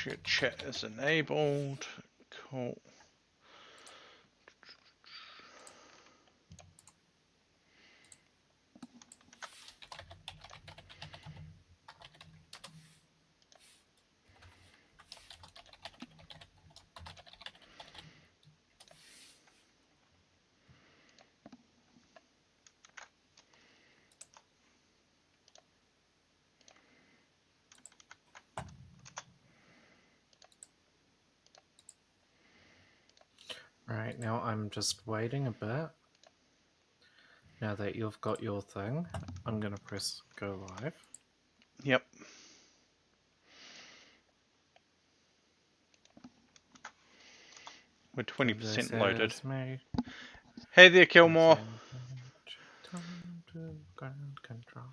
sure chat is enabled. Cool. Right, now I'm just waiting a bit. Now that you've got your thing, I'm going to press go live. Yep. We're 20% loaded. Me. Hey there, Kilmore. Time to ground control.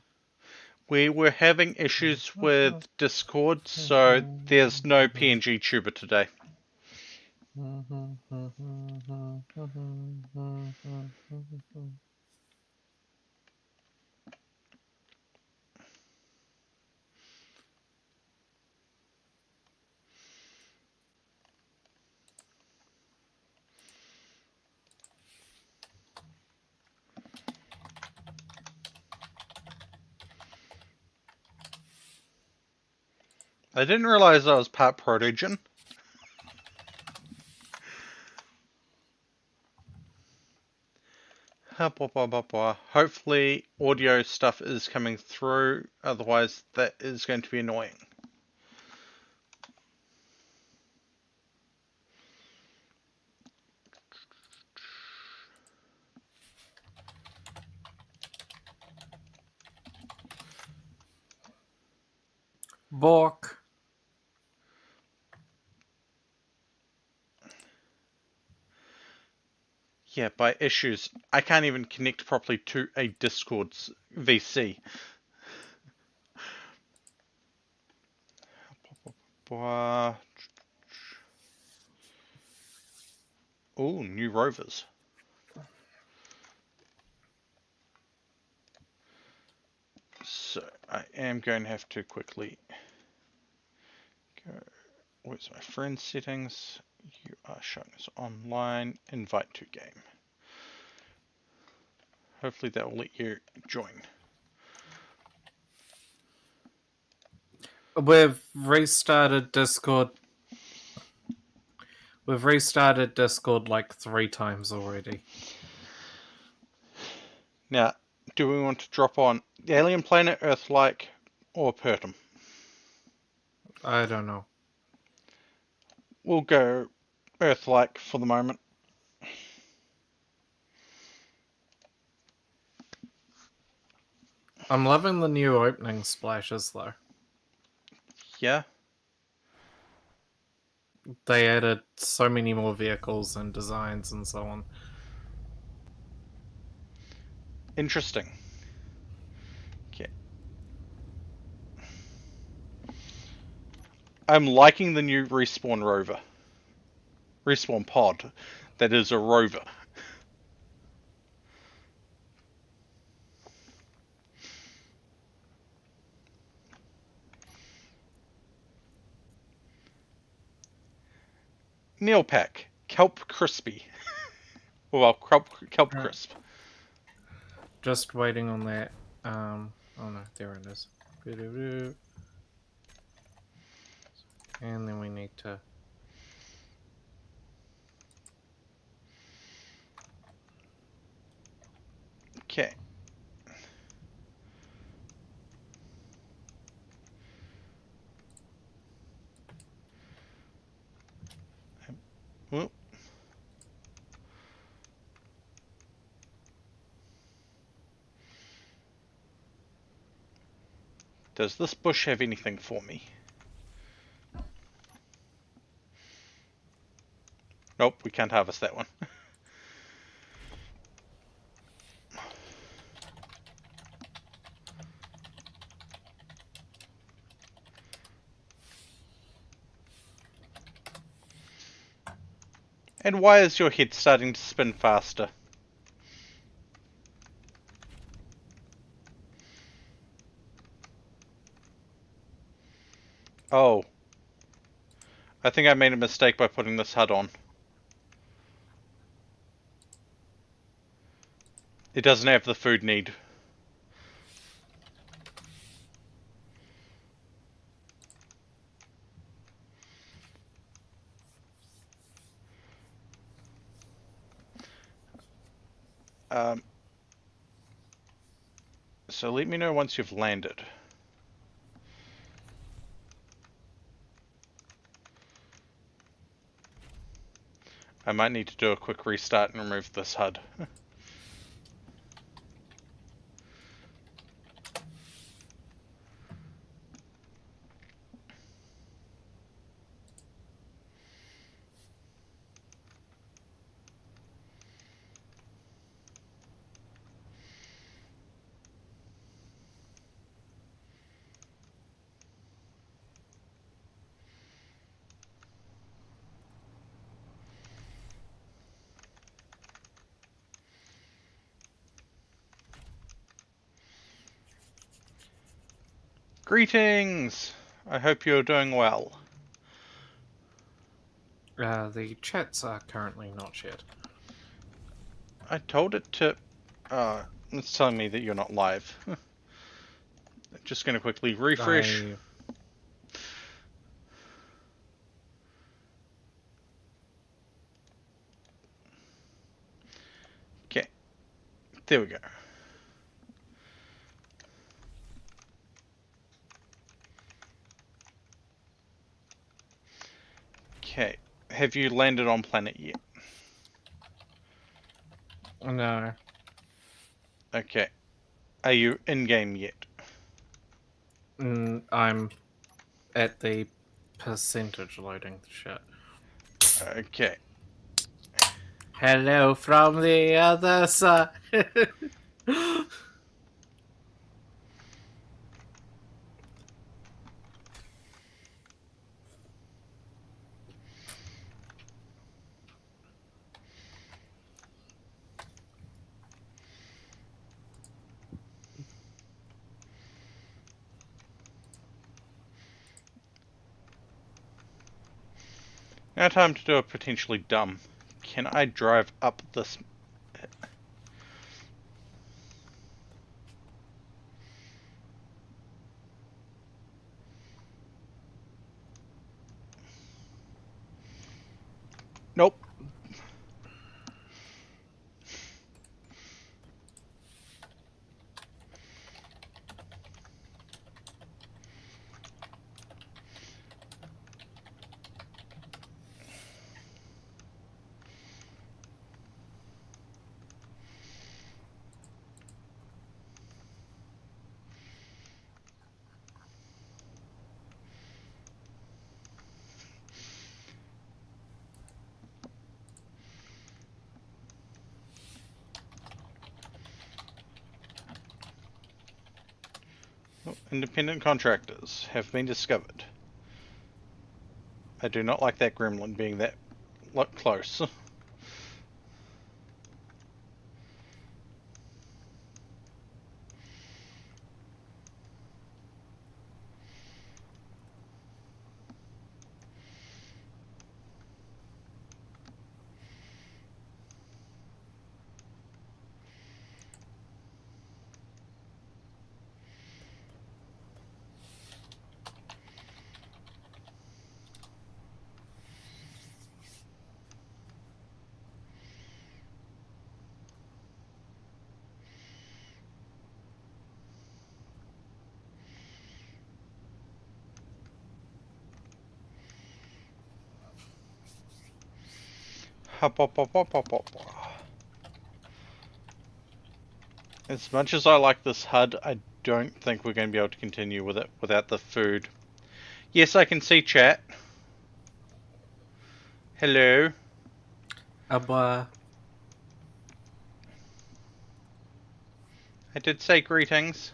We were having issues with Discord, so there's no PNG tuber today. I didn't realize I was part Protogen. Hopefully audio stuff is coming through, otherwise that is going to be annoying. Bork. Yeah, by issues, I can't even connect properly to a Discord VC. Oh, new rovers. So I am going to have to quickly go. Where's my friend settings? You are showing us online. Invite to game. Hopefully that will let you join. We've restarted Discord. We've restarted Discord like 3 times already. Now, do we want to drop on the alien planet, Earth-like, or Pertum? I don't know. We'll go Earth-like for the moment. I'm loving the new opening splashes though. Yeah. They added so many more vehicles and designs and so on. Interesting. Okay. I'm liking the new respawn rover. Respawn pod. That is a rover. Neopak. Kelp Crispy. Well, Kelp Crisp. Just waiting on that. Oh no, there it is. And then we need to. Okay. Well, does this bush have anything for me? Nope, we can't harvest that one. And why is your head starting to spin faster? Oh. I think I made a mistake by putting this HUD on. It doesn't have the food need. So let me know once you've landed. I might need to do a quick restart and remove this HUD. Greetings! I hope you're doing well. The chats are currently not shared. I told it to... it's telling me that you're not live. Just gonna quickly refresh. Okay. There we go. Okay. Have you landed on planet yet? No. Okay. Are you in-game yet? I'm at the percentage loading shit. Okay. Hello from the other side. Now time to do a potentially dumb. Can I drive up this... Nope. Independent contractors have been discovered. I do not like that gremlin being that close. Hop, hop, hop, hop, hop, hop. As much as I like this HUD, I don't think we're going to be able to continue with it without the food. Yes, I can see chat. Hello. Abba. I did say greetings.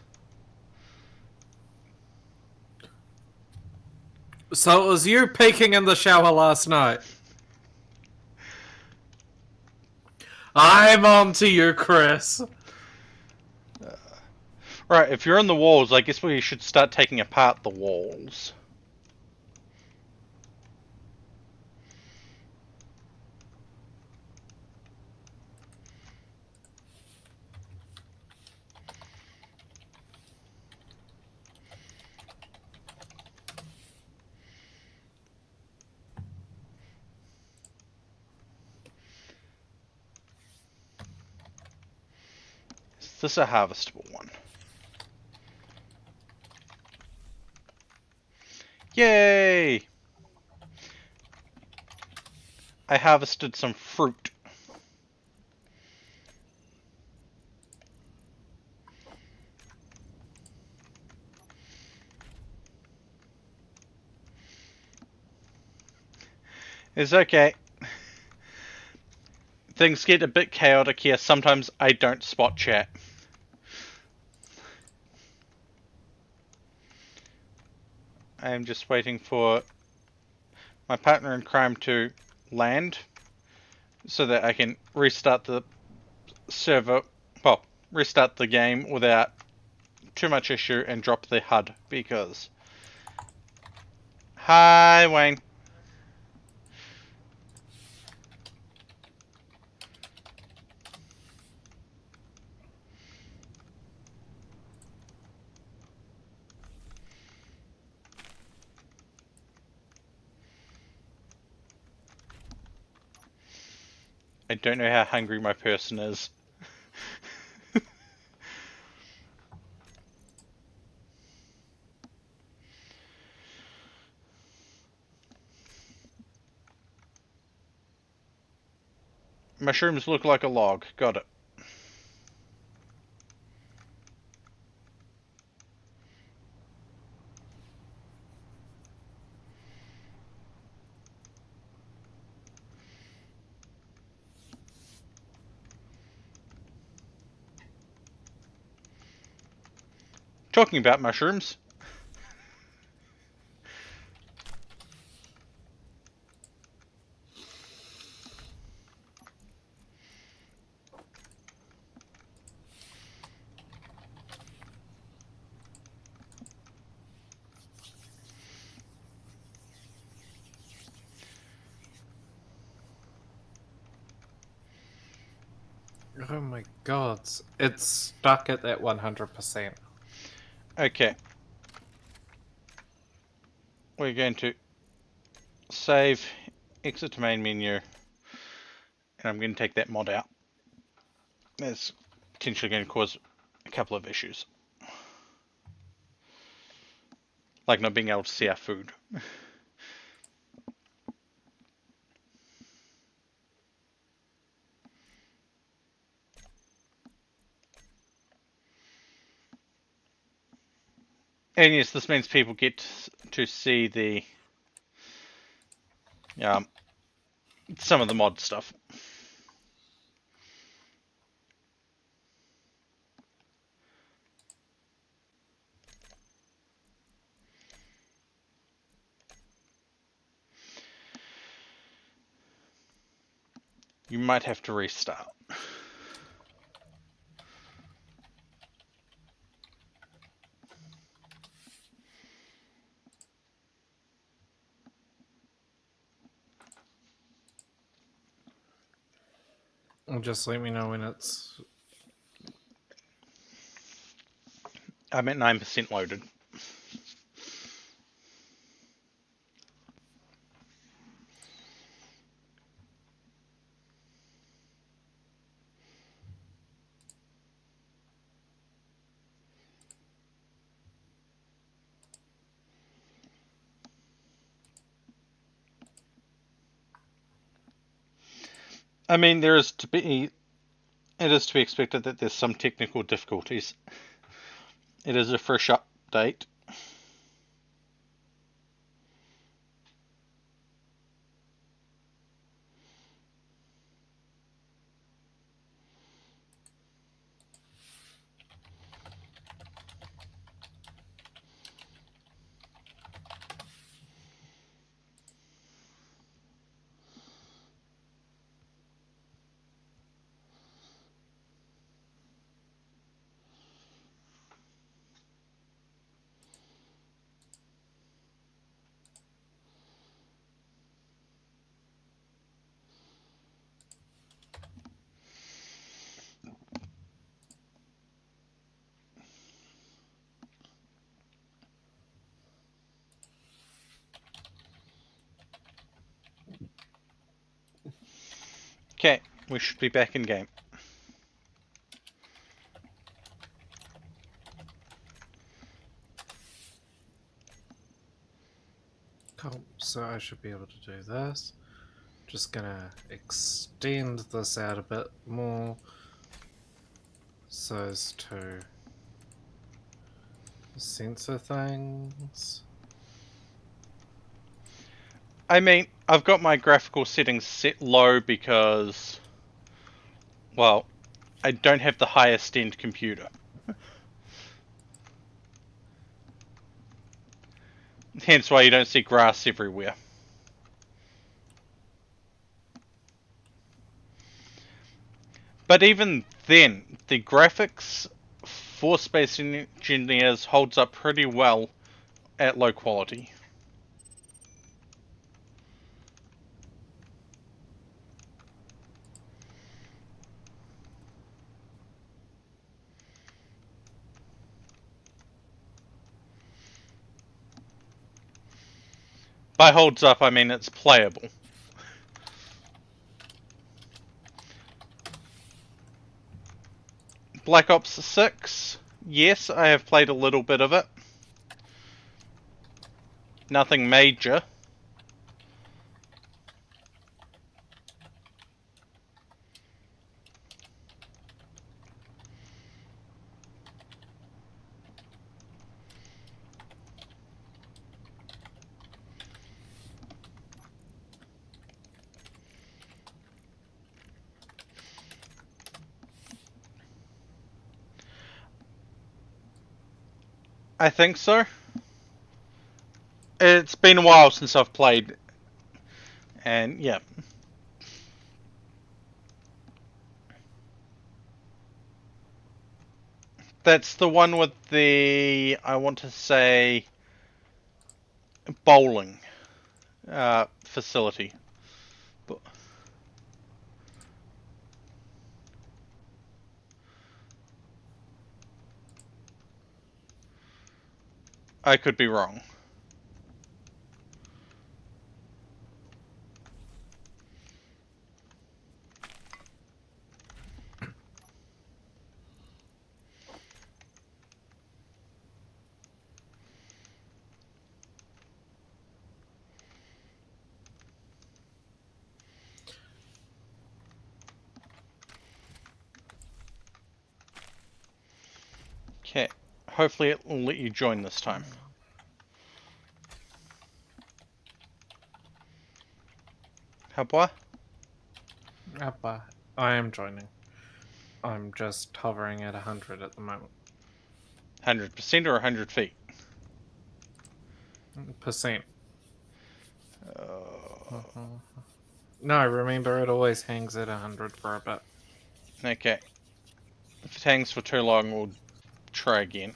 So it was you peeking in the shower last night. I'm on to you, Chris. Right, if you're in the walls, I guess we should start taking apart the walls. this a harvestable one? Yay! I harvested some fruit. It's okay. Things get a bit chaotic here. Sometimes I don't spot chat. I am just waiting for my partner in crime to land so that I can restart the server, well, restart the game without too much issue and drop the HUD because... Hi, Wayne. I don't know how hungry my person is. Mushrooms look like a log. Got it. Talking about mushrooms. Oh my god, it's stuck at that 100%. Okay. We're going to save, exit to main menu, and I'm going to take that mod out. That's potentially going to cause a couple of issues. Like not being able to see our food. And yes, this means people get to see the some of the mod stuff. You might have to restart. Just let me know when it's... I'm at 9% loaded. I mean, it is to be expected that there's some technical difficulties. It is a fresh update. Okay, we should be back in game. Cool. So I should be able to do this. Just gonna extend this out a bit more so as to censor things. I mean, I've got my graphical settings set low because, well, I don't have the highest end computer. Hence why you don't see grass everywhere. But even then, the graphics for Space Engineers holds up pretty well at low quality. By holds up, I mean it's playable. Black Ops 6, yes, I have played a little bit of it. Nothing major. I think so. It's been a while since I've played, and yeah. That's the one with the, I want to say, bowling facility. I could be wrong. Okay, hopefully it will let you join this time. Habwa? I am joining. I'm just hovering at 100 at the moment. 100% or 100 feet? Percent. Uh, No, remember it always hangs at 100 for a bit. okay. If it hangs for too long, we'll try again.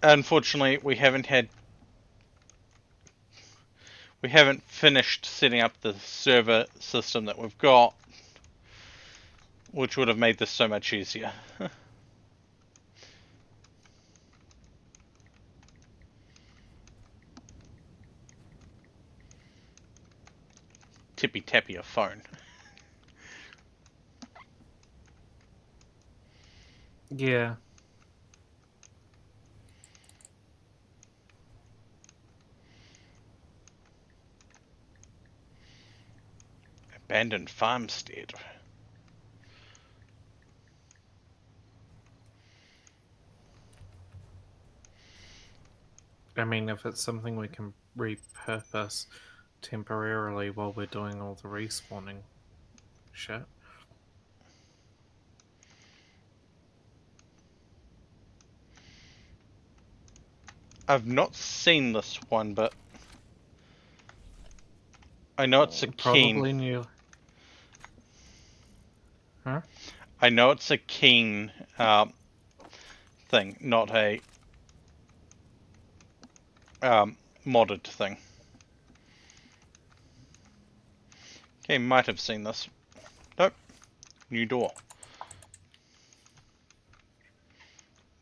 Unfortunately, we haven't finished setting up the server system that we've got, which would have made this so much easier. Tippy tappy a phone. Yeah. Abandoned farmstead. I mean, if it's something we can repurpose temporarily while we're doing all the respawning shit. I've not seen this one, but I know it's a keen. Probably new. Huh? I know it's a keen thing, not a modded thing. Okay, might have seen this. Nope. New door.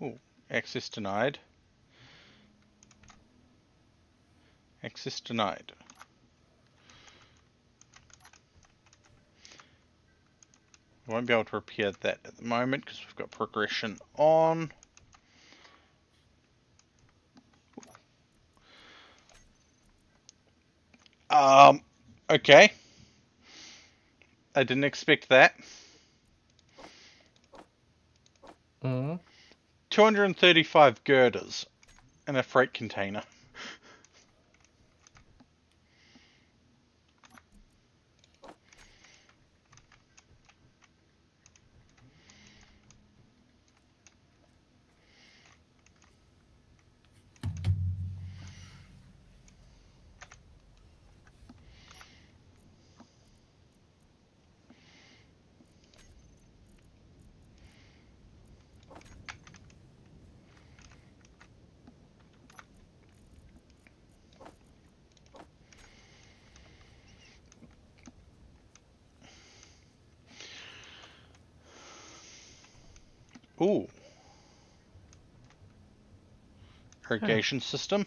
Ooh, access denied. Access denied. we won't be able to repair that at the moment because we've got progression on. Okay. I didn't expect that. 235 girders in a freight container. Ooh. Irrigation system.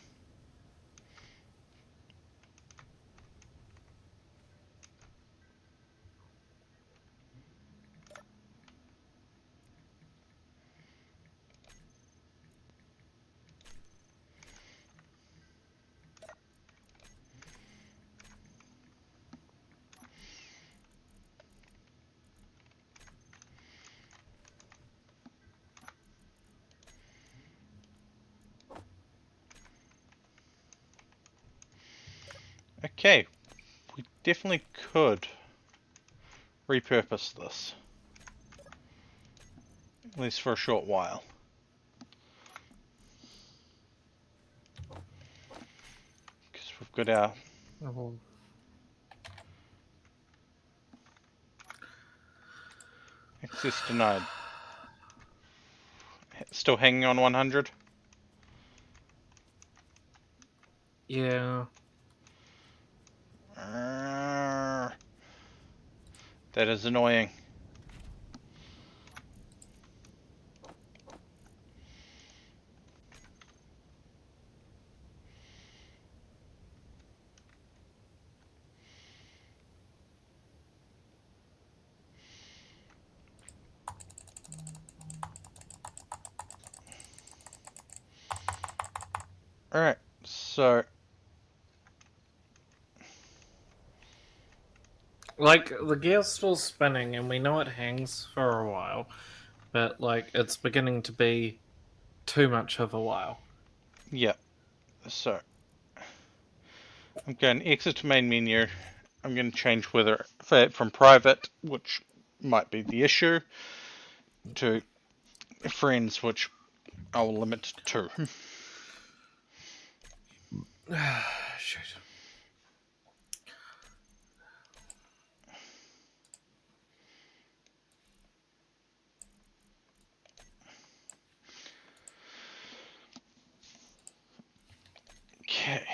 Okay, we definitely could repurpose this. At least for a short while. Because we've got our... Access denied. Still hanging on 100? Yeah. That is annoying. Alright, so... Like, the gear's still spinning and we know it hangs for a while, but, like, it's beginning to be too much of a while. Yep. So... I'm going to exit to main menu. I'm going to change whether from private, which might be the issue, to friends, which I'll limit to 2. Shoot. Okay.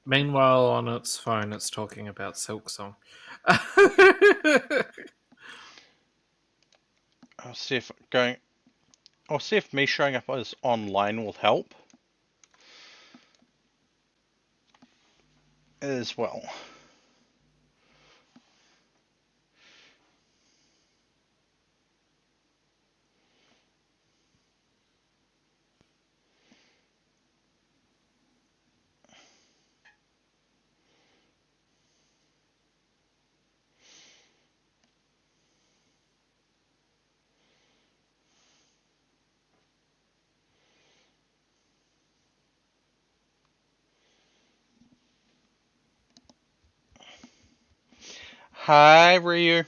Meanwhile, on its phone, it's talking about Silksong. I'll see if me showing up as online will help as well. Hi, Ryu.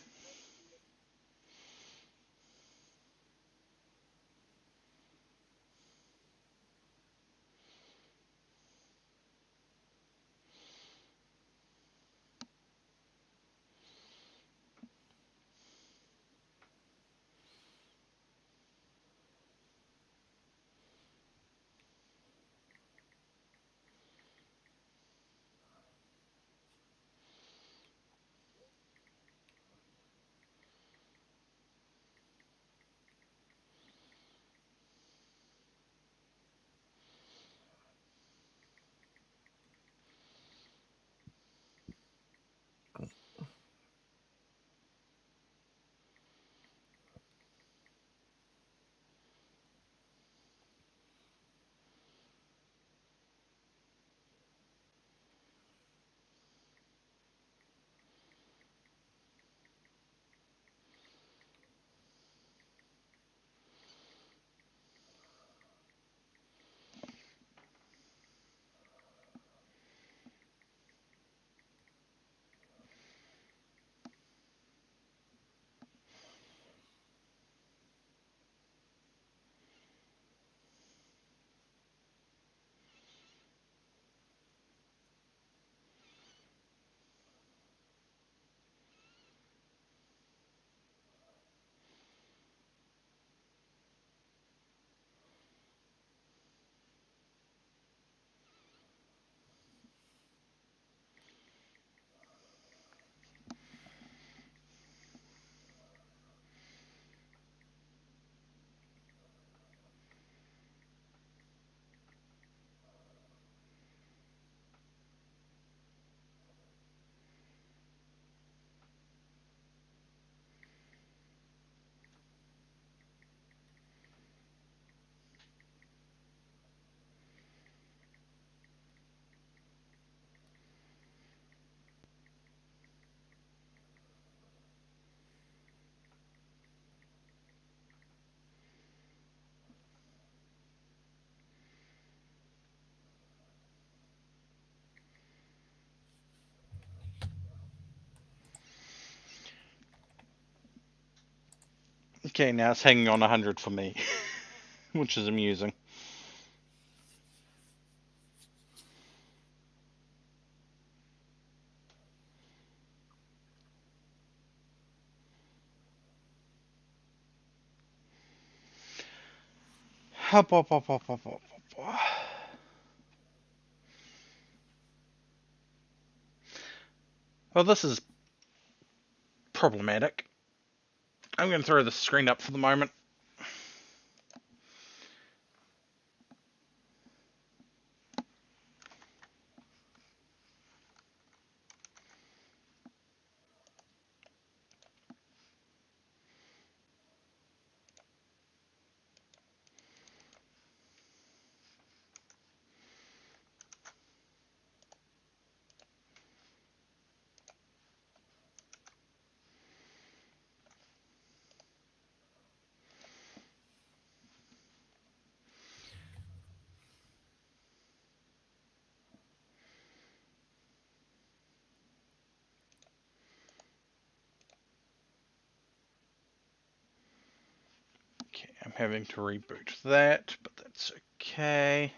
Okay, now it's hanging on 100 for me, which is amusing. Hop, hop, hop, hop, hop, hop, hop. Well, this is problematic. I'm going to throw the screen up for the moment. Okay, I'm having to reboot that, but that's okay.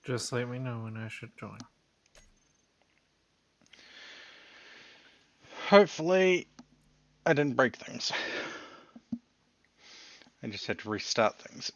Just let me know when I should join. Hopefully, I didn't break things. I just had to restart things.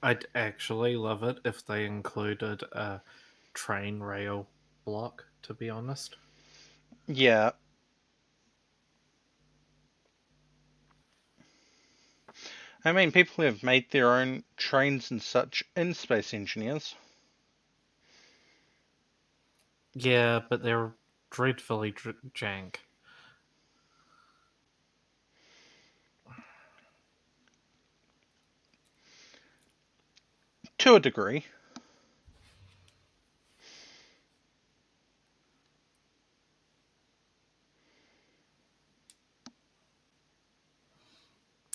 I'd actually love it if they included a train rail block, to be honest. Yeah. I mean, people have made their own trains and such in Space Engineers. Yeah, but they're dreadfully jank. To a degree.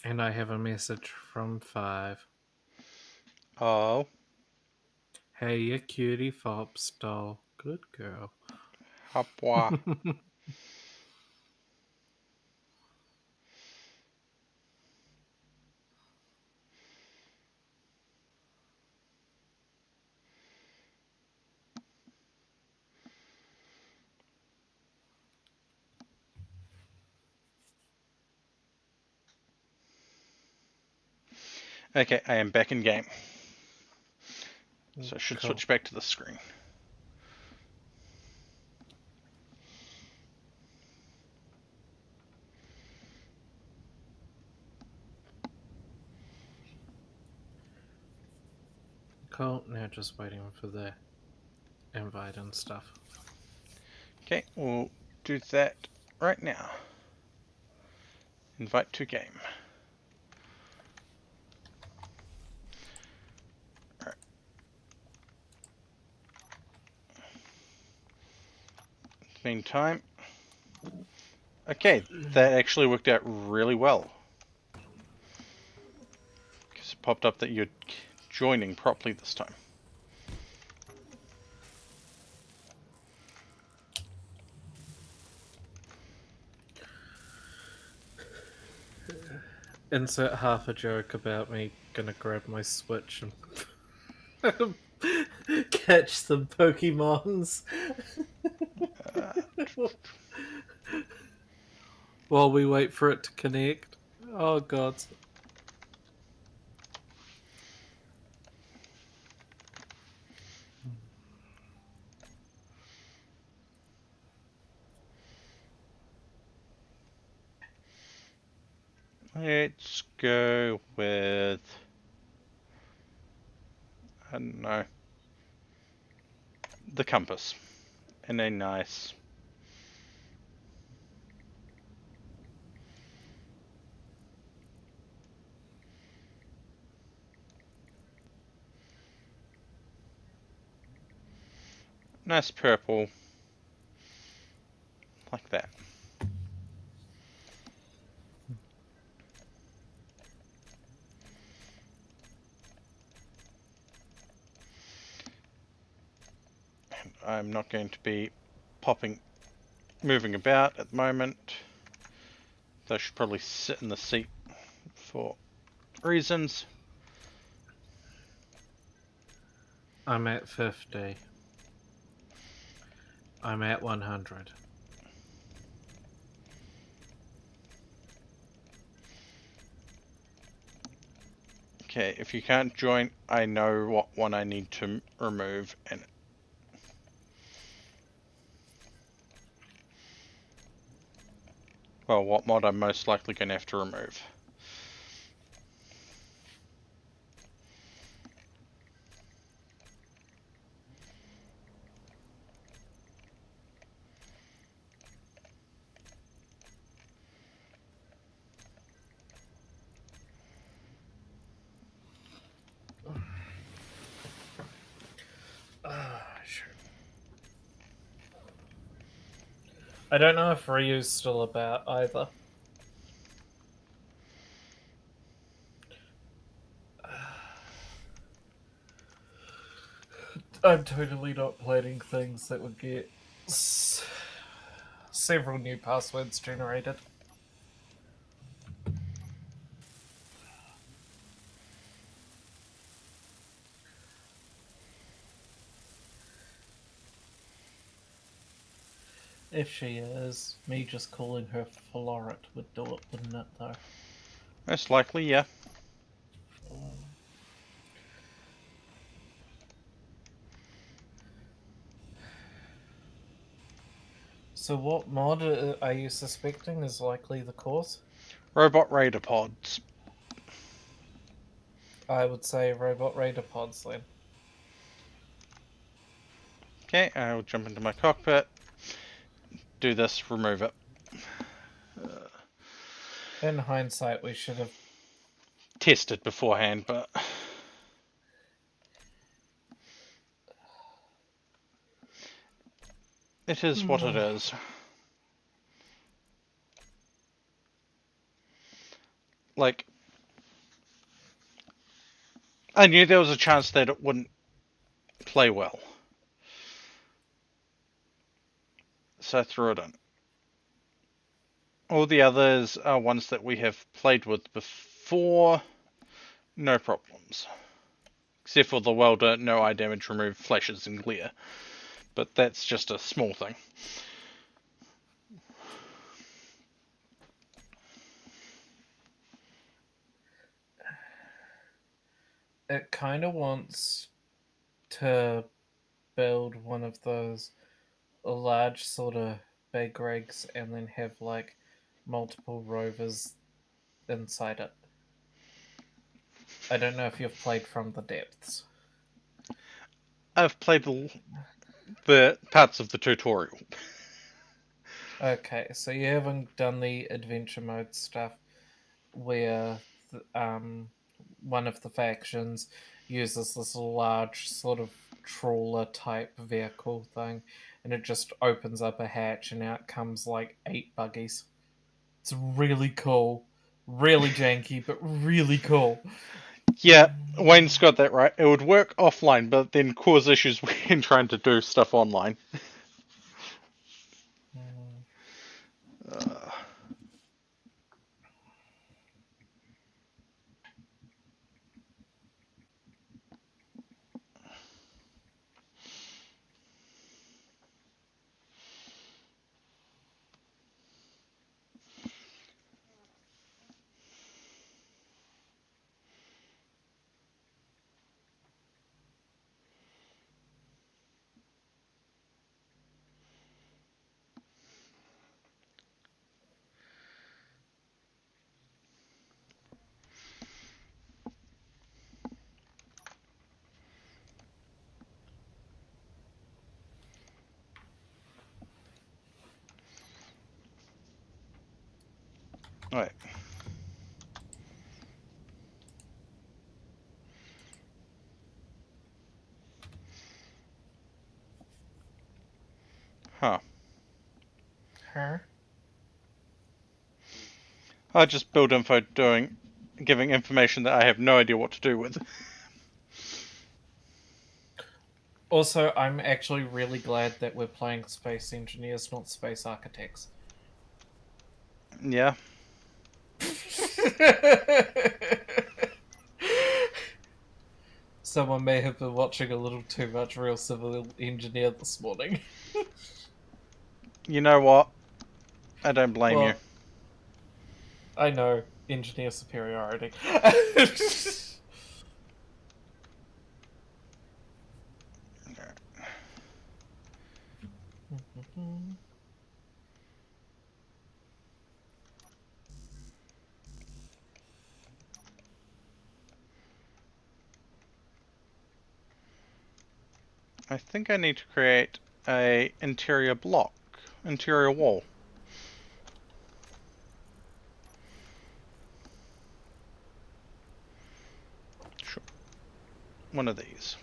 And I have a message from 5. Oh. Hey, you cutie fops doll. Good girl. Hopwa. Okay, I am back in game. So I should Cool. switch back to the screen. Cool, now just waiting for the invite and stuff. Okay, we'll do that right now. Invite to game. Alright. Meantime. Okay, that actually worked out really well. Because it popped up that you're joining properly this time. insert half a joke about me gonna grab my Switch and catch some Pokemons while we wait for it to connect. Oh god. Let's go with, I don't know, the compass. And a nice purple, like that. And I'm not going to be moving about at the moment. So I should probably sit in the seat for reasons. I'm at 50. I'm at 100. Okay, if you can't join, I know what one I need to remove, and well, what mod I'm most likely going to have to remove. Sure. I don't know if Ryu's still about either. I'm totally not planning things that would get several new passwords generated. If she is, me just calling her Floret would do it, wouldn't it, though? Most likely, yeah. So what mod are you suspecting is likely the cause? Robot Raider pods. I would say Robot Raider pods then. Okay, I'll jump into my cockpit. Do this, remove it. In hindsight, we should have Tested beforehand, but it is what it is. Like, I knew there was a chance that it wouldn't play well, so I threw it in. All the others are ones that we have played with before, no problems. Except for the welder, no eye damage removed, flashes and glare. But that's just a small thing. It kind of wants to build one of those large sort of big rigs and then have like multiple rovers inside it. I don't know if you've played From the Depths. I've played the parts of the tutorial. Okay, so you haven't done the adventure mode stuff where one of the factions uses this large sort of trawler type vehicle thing, and it just opens up a hatch and out comes like 8 buggies. It's really cool. Really janky, but really cool. Yeah, Wayne's got that right. It would work offline, but then cause issues when trying to do stuff online. Right. Huh. Her? I just build info giving information that I have no idea what to do with. Also, I'm actually really glad that we're playing space engineers, not space architects. Yeah. Someone may have been watching a little too much Real Civil Engineer this morning. You know what? I don't blame you. Well, I know, engineer superiority. I think I need to create a interior wall. Sure. One of these.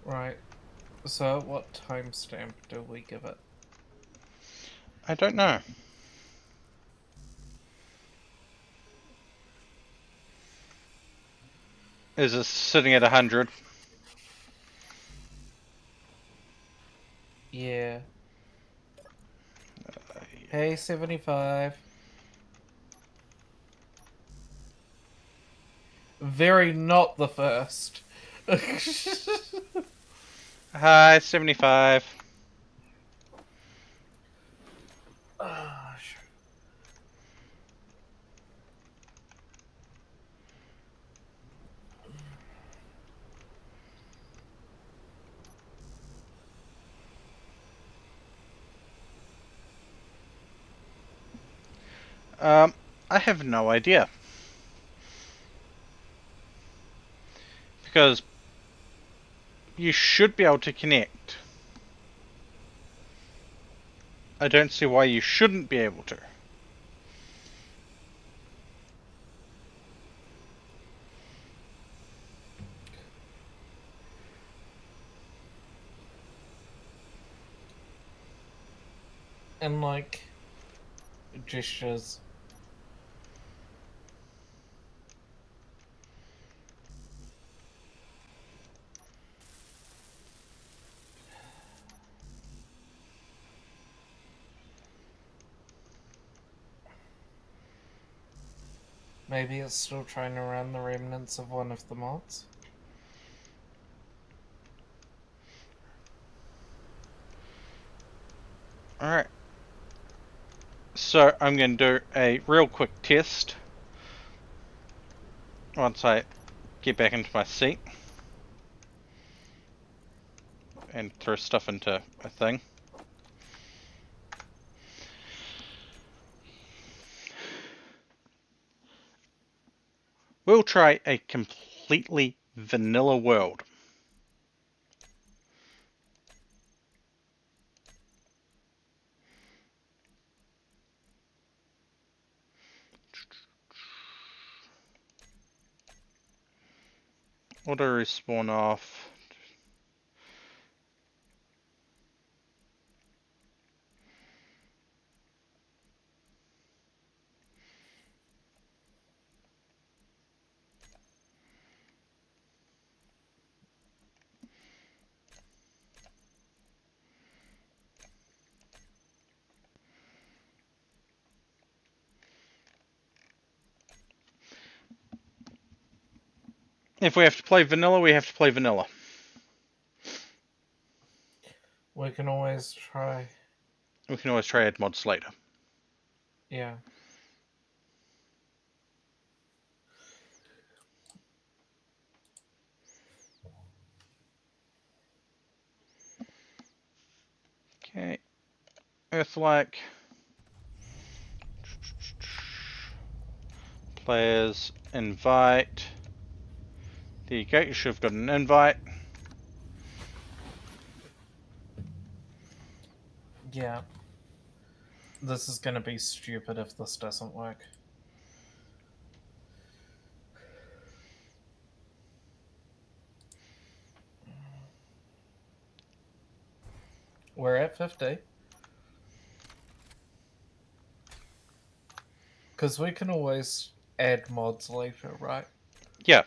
Right. So, what timestamp do we give it? I don't know. Is this sitting at 100? Yeah. Hey, 75. Very not the first. Hi, 75. Ah, sure. I have no idea. Because you should be able to connect. I don't see why you shouldn't be able to. And like gestures. Maybe it's still trying to run the remnants of one of the mods. Alright. So I'm going to do a real quick test. Once I get back into my seat. And throw stuff into a thing. We'll try a completely vanilla world. Auto respawn off. If we have to play vanilla, we have to play vanilla. We can always try. We can always try add mods later. Yeah. Okay. Earthlike. Players invite. There you go, you should have got an invite. Yeah. This is going to be stupid if this doesn't work. We're at 50. Because we can always add mods later, right? Yeah.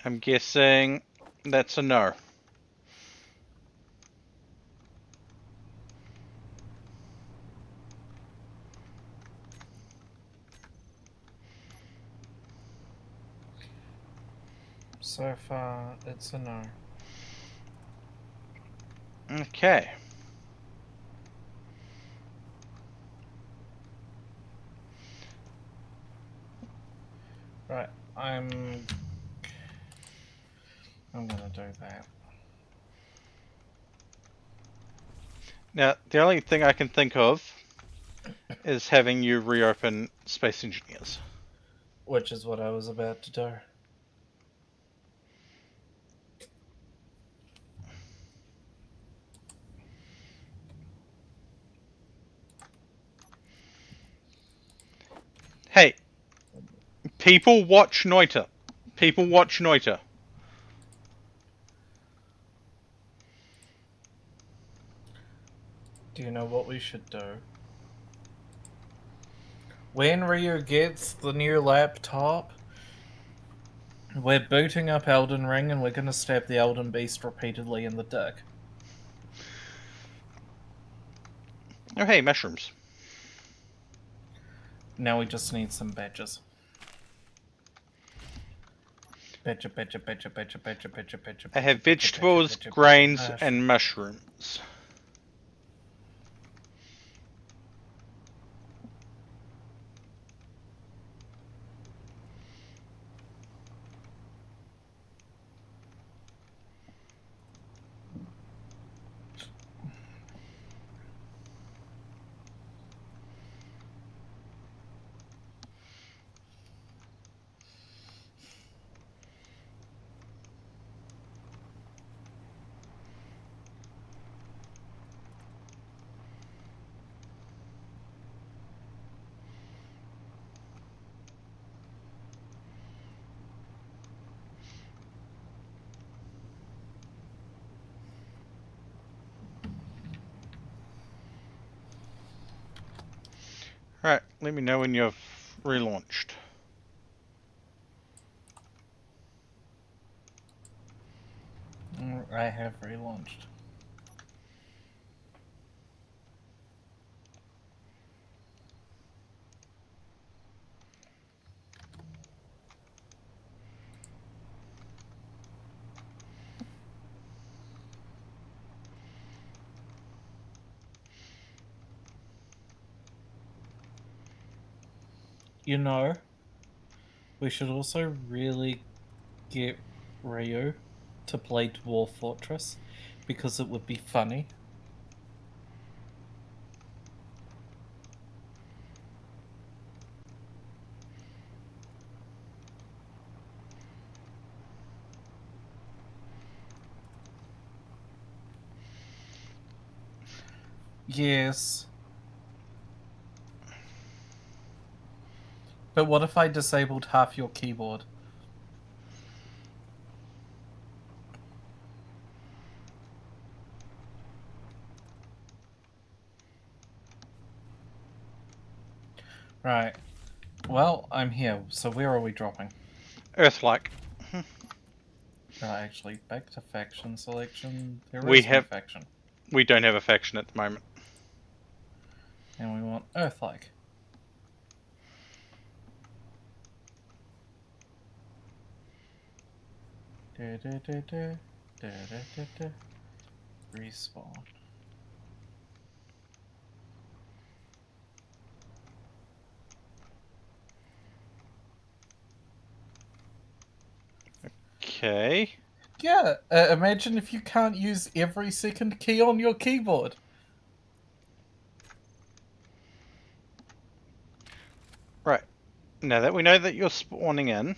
I'm guessing that's a no. So far, it's a no. Okay. Right, I'm gonna do that. Now, the only thing I can think of is having you reopen Space Engineers. Which is what I was about to do. Hey, people watch Noita. People watch Noita. Do you know what we should do? When Ryu gets the new laptop, we're booting up Elden Ring and we're gonna stab the Elden Beast repeatedly in the dick. Oh, hey, mushrooms. Now we just need some badges. Badger, badger, badger, badger, badger, badger, badger. I have badger, vegetables, badger, badger, grains, badger. and mushrooms. Alright, let me know when you've relaunched. I have relaunched. You know, we should also really get Ryu to play Dwarf Fortress because it would be funny. Yes. But what if I disabled half your keyboard? Right. Well, I'm here. So where are we dropping? Earth-like. Actually, back to faction selection. There We is no have. faction. We don't have a faction at the moment. And we want Earth-like. Respawn. Okay. Yeah, imagine if you can't use every second key on your keyboard. Right. Now that we know that you're spawning in,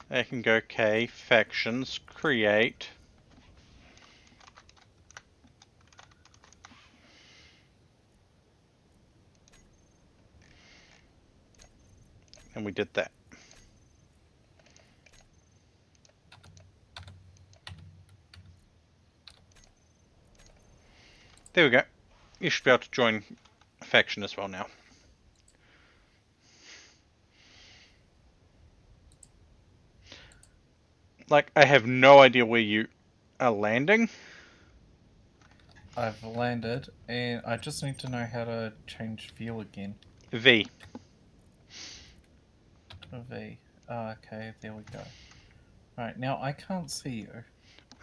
I can go okay, factions, create. And we did that. There we go. You should be able to join a faction as well now. Like, I have no idea where you are landing. I've landed, and I just need to know how to change view again. V. V. Okay, there we go. Right, now I can't see you.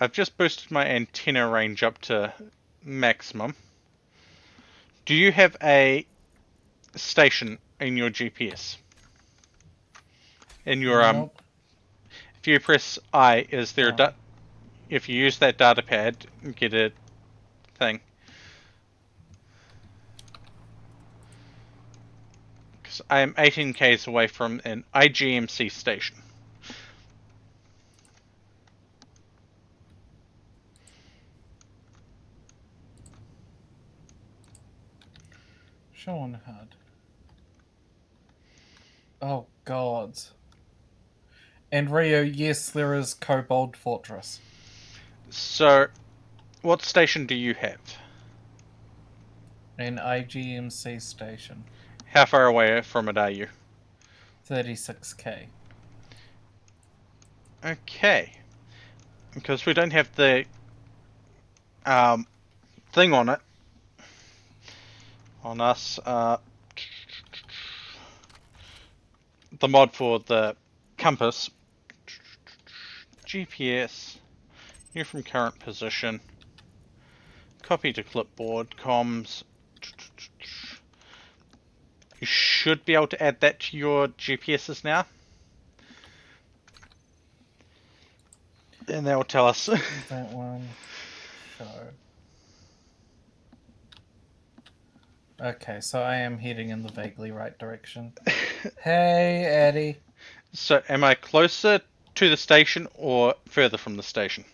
I've just boosted my antenna range up to maximum. Do you have a station in your GPS? In your Nope. if you press I, is there No. if you use that data pad, get a thing. Because I am 18 k's away from an IGMC station. Show on HUD. Oh, God. And Rio, yes, there is Kobold Fortress. So, what station do you have? An IGMC station. How far away from it are you? 36k. Okay. Because we don't have the thing on it. On us. The mod for the compass. GPS. View from current position. Copy to clipboard. Comms. You should be able to add that to your GPSs now. And that will tell us. That one. Show. Okay, so I am heading in the vaguely right direction. Hey, Eddie. So, am I closer to the station or further from the station?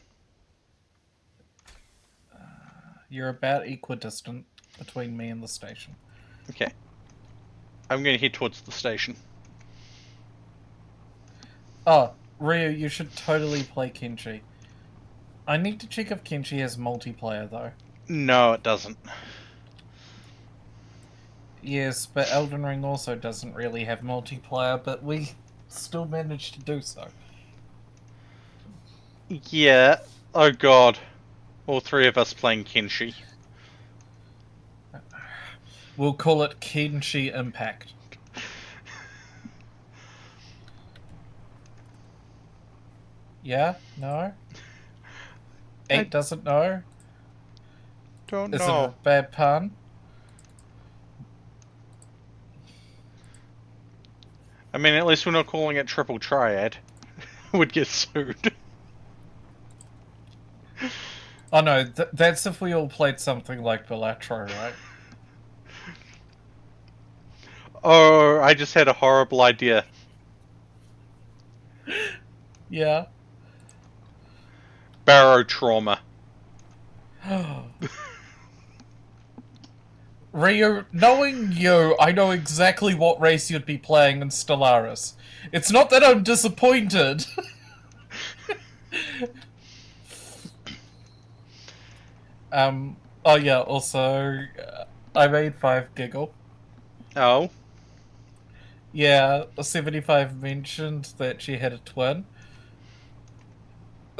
You're about equidistant between me and the station. Okay. I'm going to head towards the station. Oh, Ryu, you should totally play Kenshi. I need to check if Kenshi has multiplayer, though. No, it doesn't. Yes, but Elden Ring also doesn't really have multiplayer, but we still managed to do so. Yeah. Oh god. All three of us playing Kenshi. We'll call it Kenshi Impact. Yeah? No? 8 doesn't know? Don't Is it know. a bad pun? I mean, at least we're not calling it Triple Triad. Would get sued. Oh no, that's if we all played something like Balatro, right? Oh, I just had a horrible idea. Yeah. Barrow trauma. Ryu, knowing you, I know exactly what race you'd be playing in Stellaris. It's not that I'm disappointed. Oh yeah, also, I made 5 giggle. Oh. Yeah, 75 mentioned that she had a twin.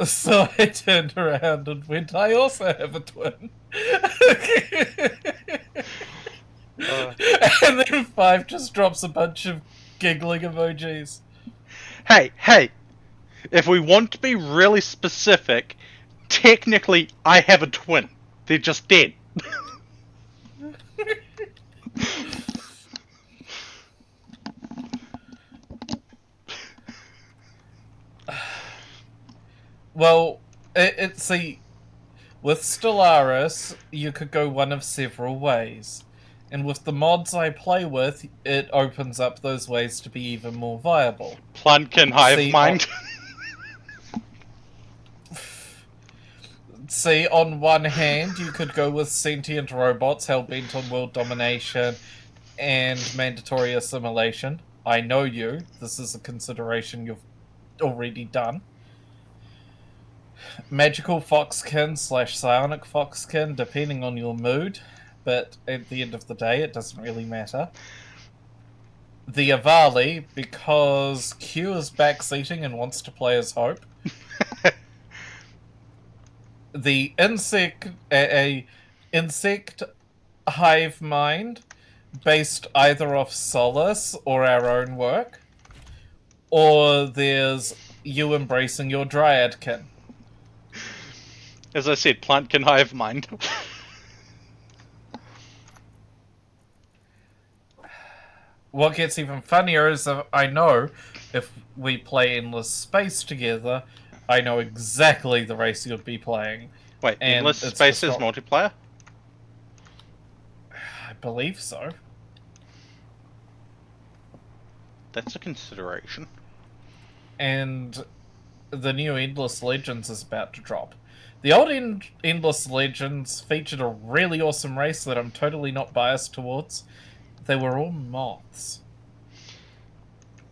So I turned around and went, I also have a twin. And then 5 just drops a bunch of giggling emojis. Hey! If we want to be really specific, technically I have a twin. They're just dead. Well, see, with Stellaris, you could go one of several ways. And with the mods I play with, it opens up those ways to be even more viable. Plunkin hive mind. See, on one hand, you could go with sentient robots hell-bent on world domination and mandatory assimilation. I know you. This is a consideration you've already done. Magical foxkin / psionic foxkin, depending on your mood, but at the end of the day, it doesn't really matter. The Avali, because Q is backseating and wants to play as Hope. The insect hive mind, based either off Solace or our own work, or there's you embracing your Dryadkin. As I said, Plantkin hive mind. What gets even funnier is that I know if we play Endless Space together, I know exactly the race you'd be playing. Wait, Endless Space is multiplayer? I believe so. That's a consideration. And the new Endless Legends is about to drop. The old Endless Legends featured a really awesome race that I'm totally not biased towards. They were all moths.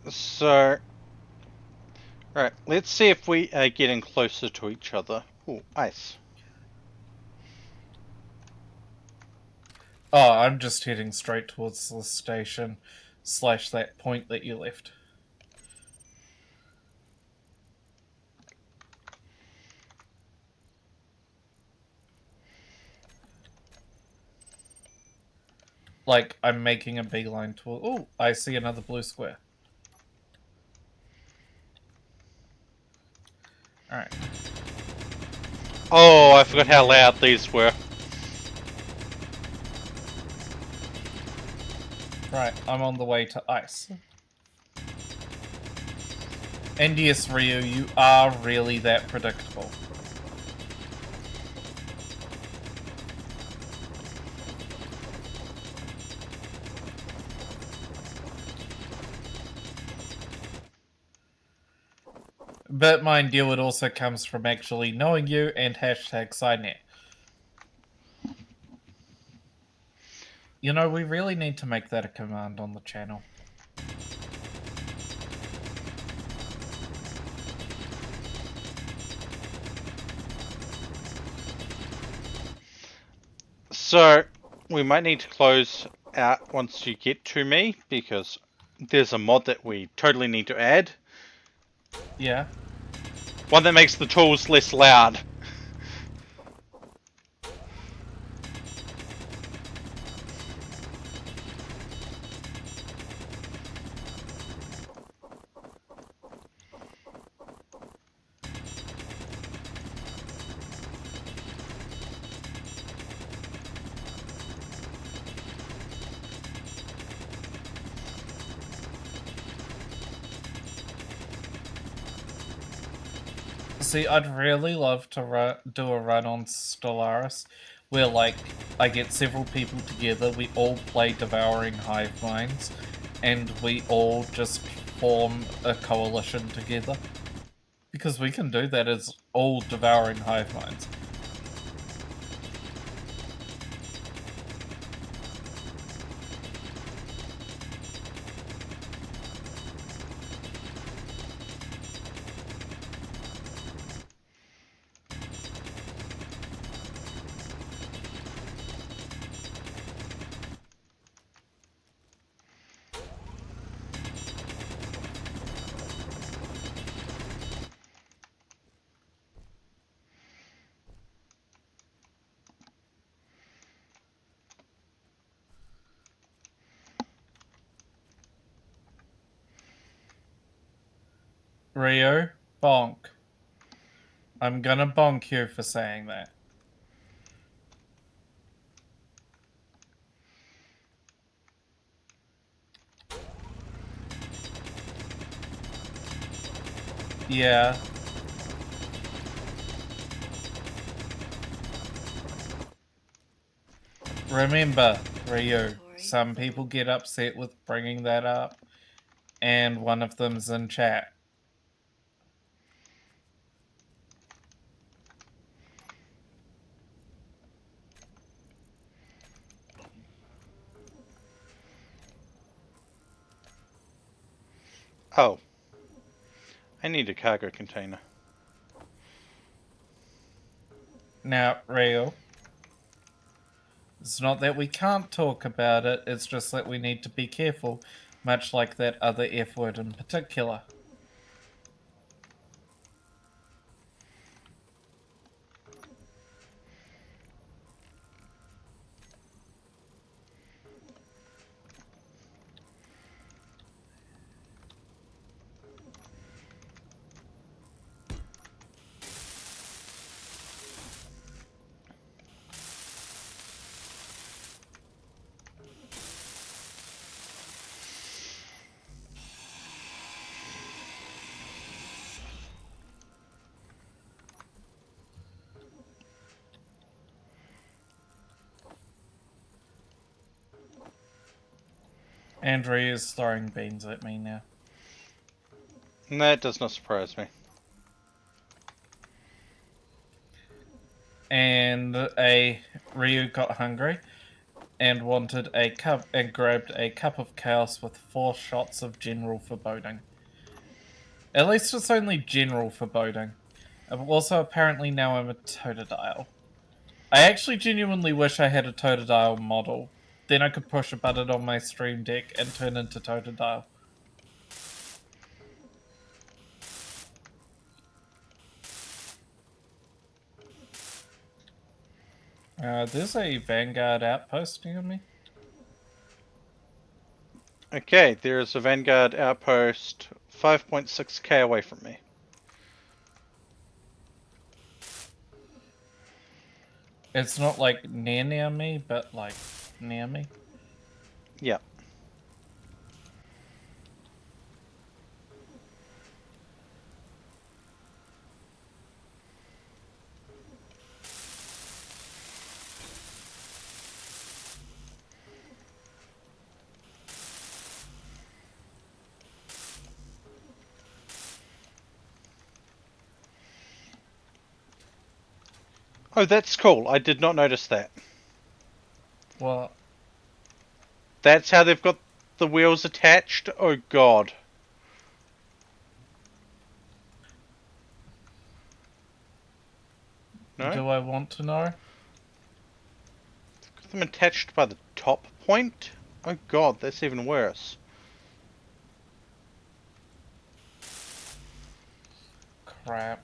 So, alright, let's see if we are getting closer to each other. Ooh, ice. Oh, I'm just heading straight towards the station / that point that you left. Like, I'm making a beeline toward... Oh, I see another blue square. Alright. Oh, I forgot how loud these were. Right, I'm on the way to ice. And yes, Ryu, you are really that predictable. But mind you, it also comes from actually knowing you and #Cynet. You know, we really need to make that a command on the channel. So, we might need to close out once you get to me, because there's a mod that we totally need to add. Yeah. One that makes the tools less loud. See, I'd really love to do a run on Stellaris, where, like, I get several people together, we all play Devouring Hive Minds, and we all just form a coalition together. Because we can do that as all Devouring Hive Minds. Rio, bonk. I'm gonna bonk you for saying that. Yeah. Remember, Rio, some people get upset with bringing that up, and one of them's in chat. Oh. I need a cargo container. Now, Rio, it's not that we can't talk about it, it's just that we need to be careful, much like that other F word in particular. Andrea is throwing beans at me now. That does not surprise me. And Ryu got hungry and wanted a cup and grabbed a cup of chaos with 4 shots of general foreboding. At least it's only general foreboding. Also, apparently now I'm a Totodile. I actually genuinely wish I had a Totodile model. Then I could push a button on my stream deck and turn into Totodile. There's a Vanguard outpost near me. Okay, there's a Vanguard outpost 5.6k away from me. It's not like near me, but like near me. Yeah. Oh, that's cool. I did not notice that. What? That's how they've got the wheels attached? Oh god. No? Do I want to know? Got them attached by the top point? Oh god, that's even worse. Crap.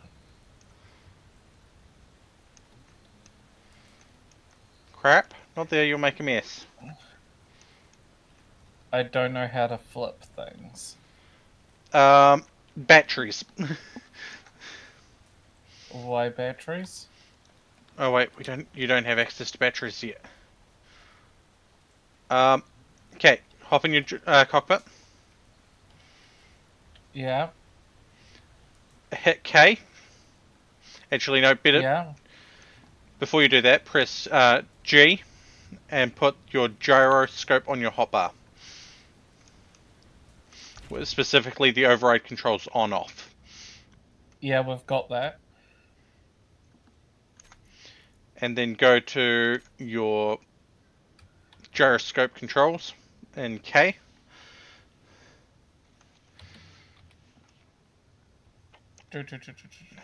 Crap. Not there, you'll make a mess. I don't know how to flip things. Batteries. Why batteries? Oh wait, you don't have access to batteries yet. Okay, hop in your cockpit. Yeah. Hit K. Actually, no, better. Yeah. Before you do that, press G and put your gyroscope on your hotbar. Specifically, the override controls on/off. Yeah, we've got that. And then go to your gyroscope controls in K. I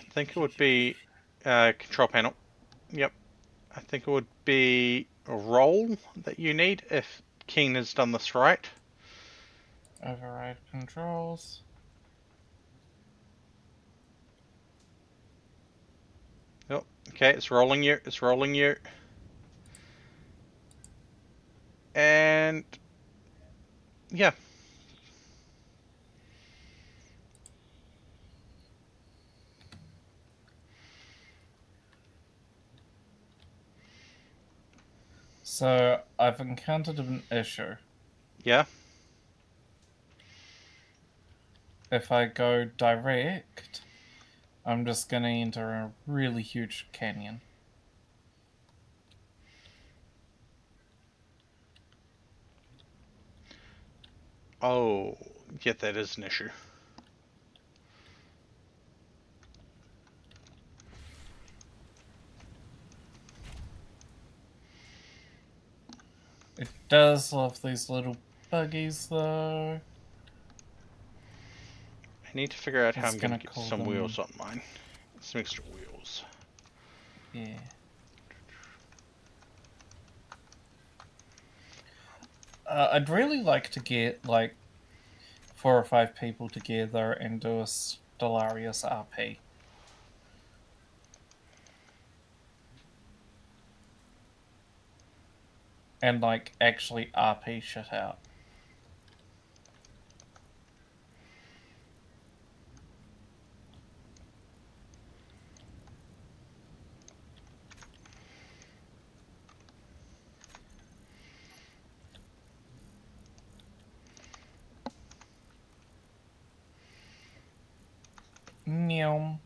think it would be control panel. Yep. I think it would be a roll that you need if Keen has done this right. Override controls. Yep. Okay, it's rolling you. It's rolling you. And yeah. So I've encountered an issue. Yeah? If I go direct, I'm just going to enter a really huge canyon. Oh, yeah, that is an issue. It does love these little buggies, though. I need to figure out how It's I'm going gonna to get call some them... wheels on mine. Some extra wheels. Yeah. I'd really like to get, like, 4 or 5 people together and do a Stellaris RP. And, like, actually RP shit out. Meow.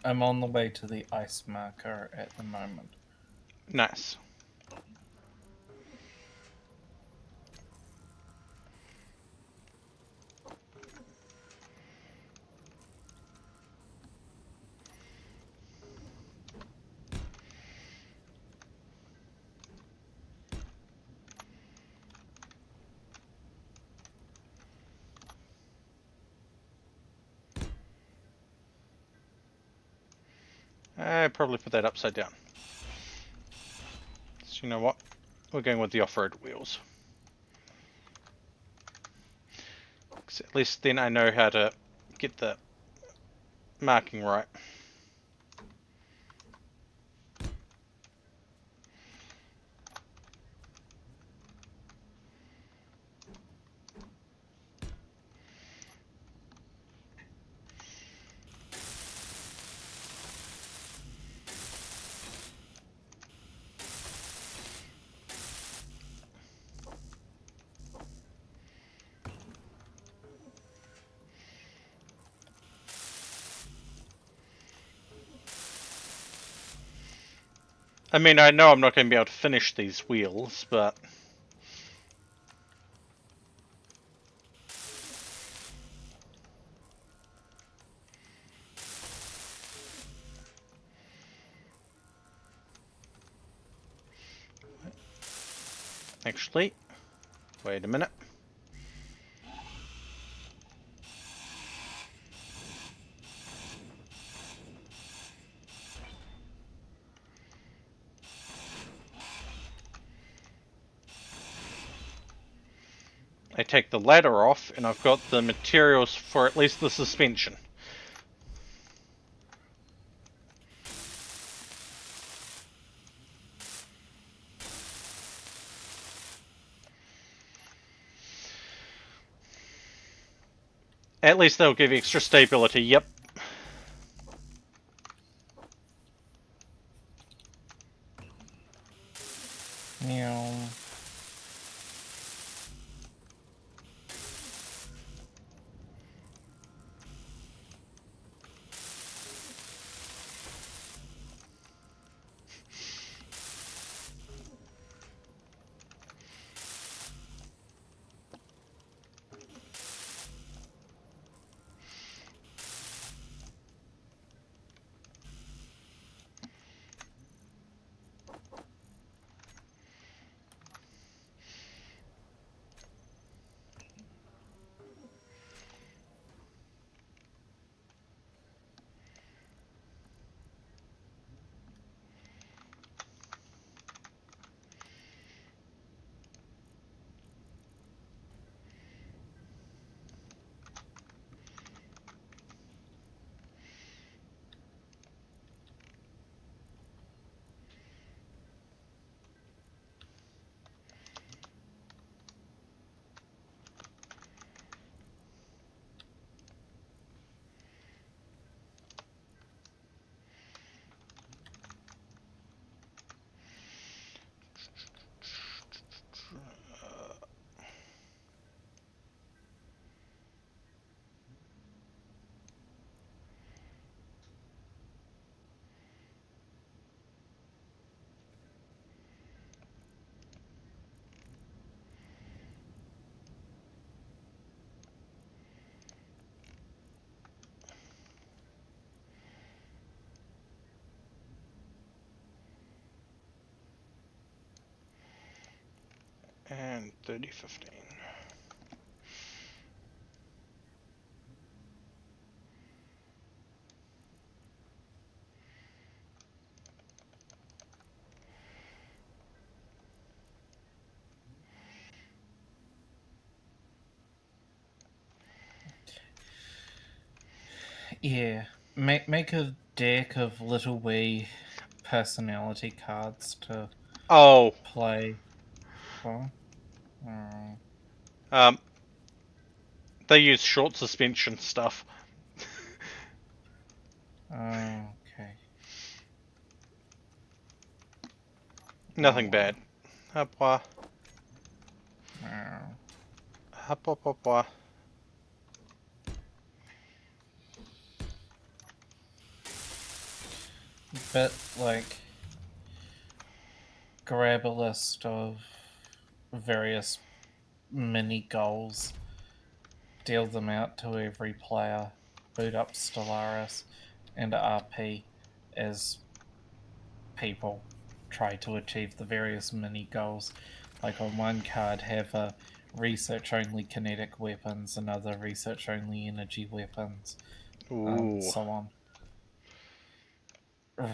I'm on the way to the ice marker at the moment. Nice. I probably put that upside down. So you know what? We're going with the off-road wheels. 'Cause at least then I know how to get the marking right. I mean, I know I'm not going to be able to finish these wheels, but... Actually, wait a minute. I take the ladder off, and I've got the materials for at least the suspension. At least they'll give extra stability, yep. Meow. and 3015. Yeah. Make a deck of little wee personality cards to Oh, play. Well, oh, um, they use short suspension stuff. okay. Nothing bad. Hapa, Oh. hapa, hapa. But, like, grab a list of various mini goals, deal them out to every player, boot up Stellaris and RP as people try to achieve the various mini goals. Like on one card, have a research only kinetic weapons, another research only energy weapons, Ooh. so on.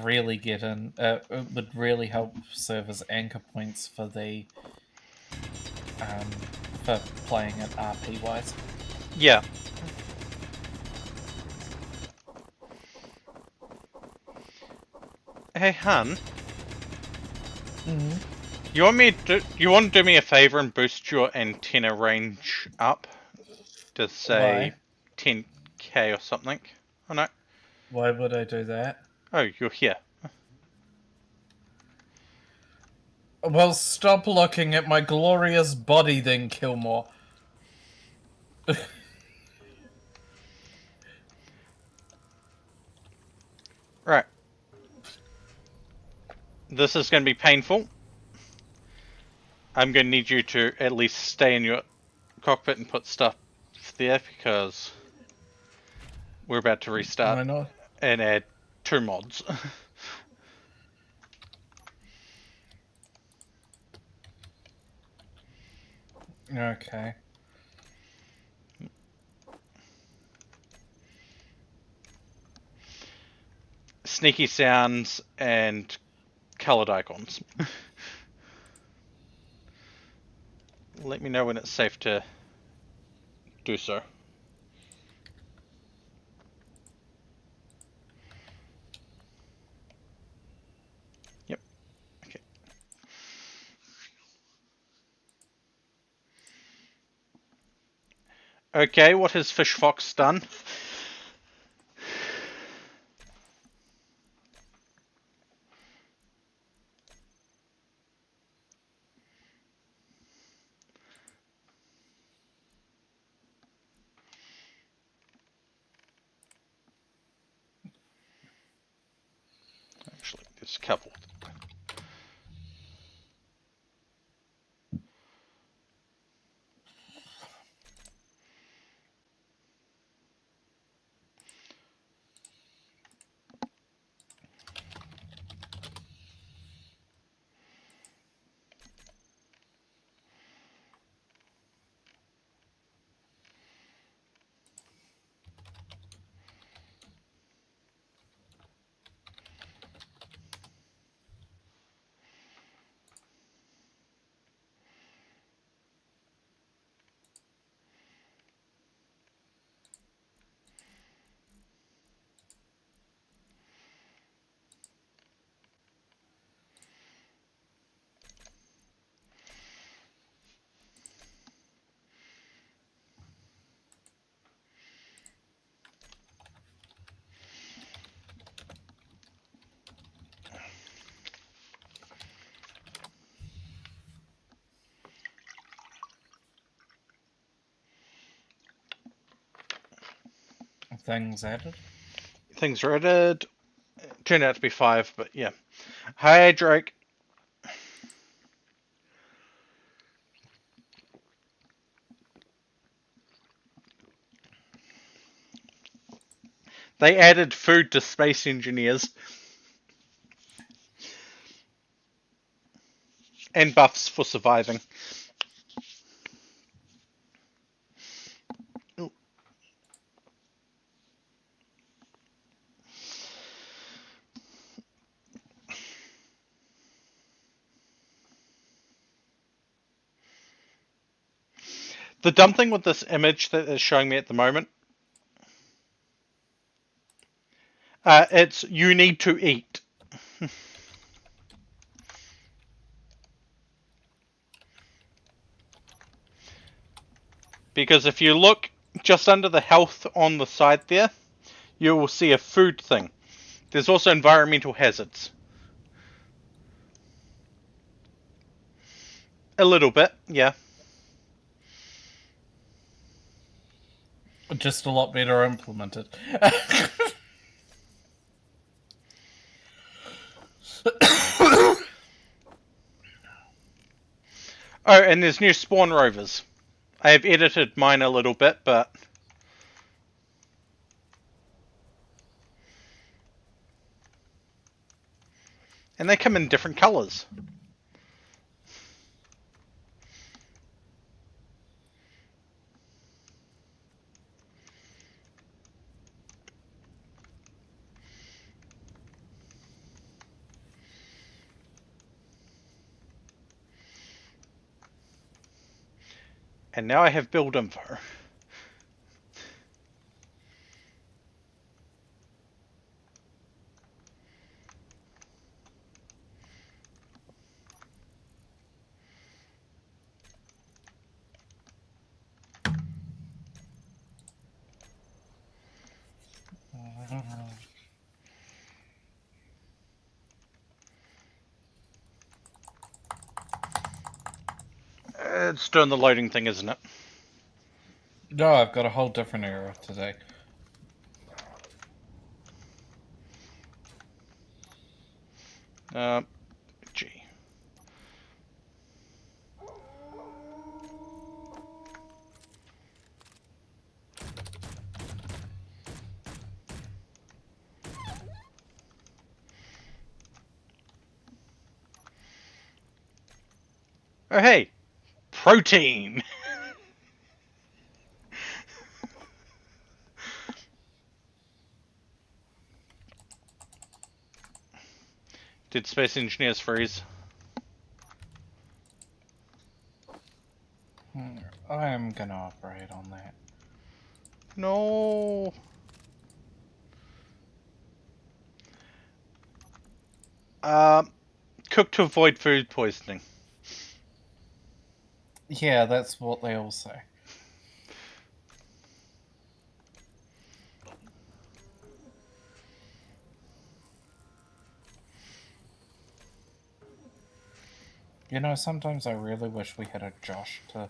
Really get in. It would really help serve as anchor points for the for playing it RP wise. Yeah. Hey, hun. Mm-hmm. You want to do me a favor and boost your antenna range up to say Why? 10k or something? Oh no. Why would I do that? Oh, you're here. Well, stop looking at my glorious body then, Kilmore. Right. This is going to be painful. I'm going to need you to at least stay in your cockpit and put stuff there because we're about to restart Why not? and add 2 mods. Okay. Sneaky sounds and colored icons. Let me know when it's safe to do so. Yep. Okay. Okay, what has Fish Fox done? Actually, there's a couple. Things added. Things are added. Turned out to be 5, but yeah. Hi, Drake. They added food to space engineers and buffs for surviving. The dumb thing with this image that is showing me at the moment, it's you need to eat. Because if you look just under the health on the side there, you will see a food thing. There's also environmental hazards. A little bit, yeah. Just a lot better implemented. Oh, and there's new spawn rovers. I have edited mine a little bit, but... And they come in different colours. And now I have build info. It's doing the loading thing, isn't it? No, I've got a whole different error today. Gee. Oh, hey! Protein! Did Space Engineers freeze? I am gonna operate on that. No. Cook to avoid food poisoning. Yeah, that's what they all say. You know, sometimes I really wish we had a Josh to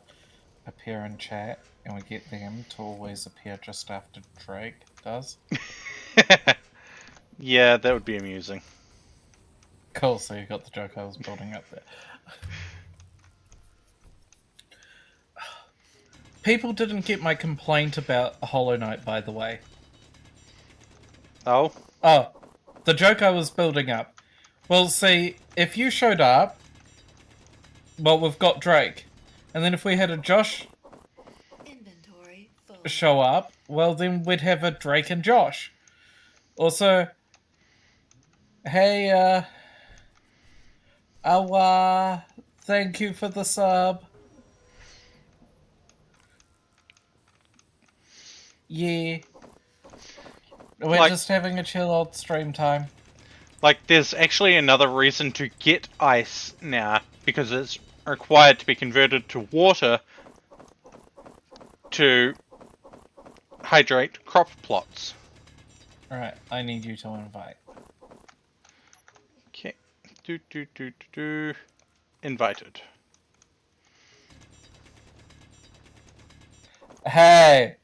appear in chat, and we get them to always appear just after Drake does. Yeah, that would be amusing. Cool, so you got the joke I was building up there. People didn't get my complaint about Hollow Knight, by the way. Oh? Oh, the joke I was building up. Well, see, if you showed up, well, we've got Drake. And then if we had a Josh Inventory full. show up, well, then we'd have a Drake and Josh. Also, hey, Awa, thank you for the sub. Yeah. We're Like- just having a chill old stream time. Like, there's actually another reason to get ice now, because it's required to be converted to water to hydrate crop plots. Alright, I need you to invite. Okay. Invited. Hey!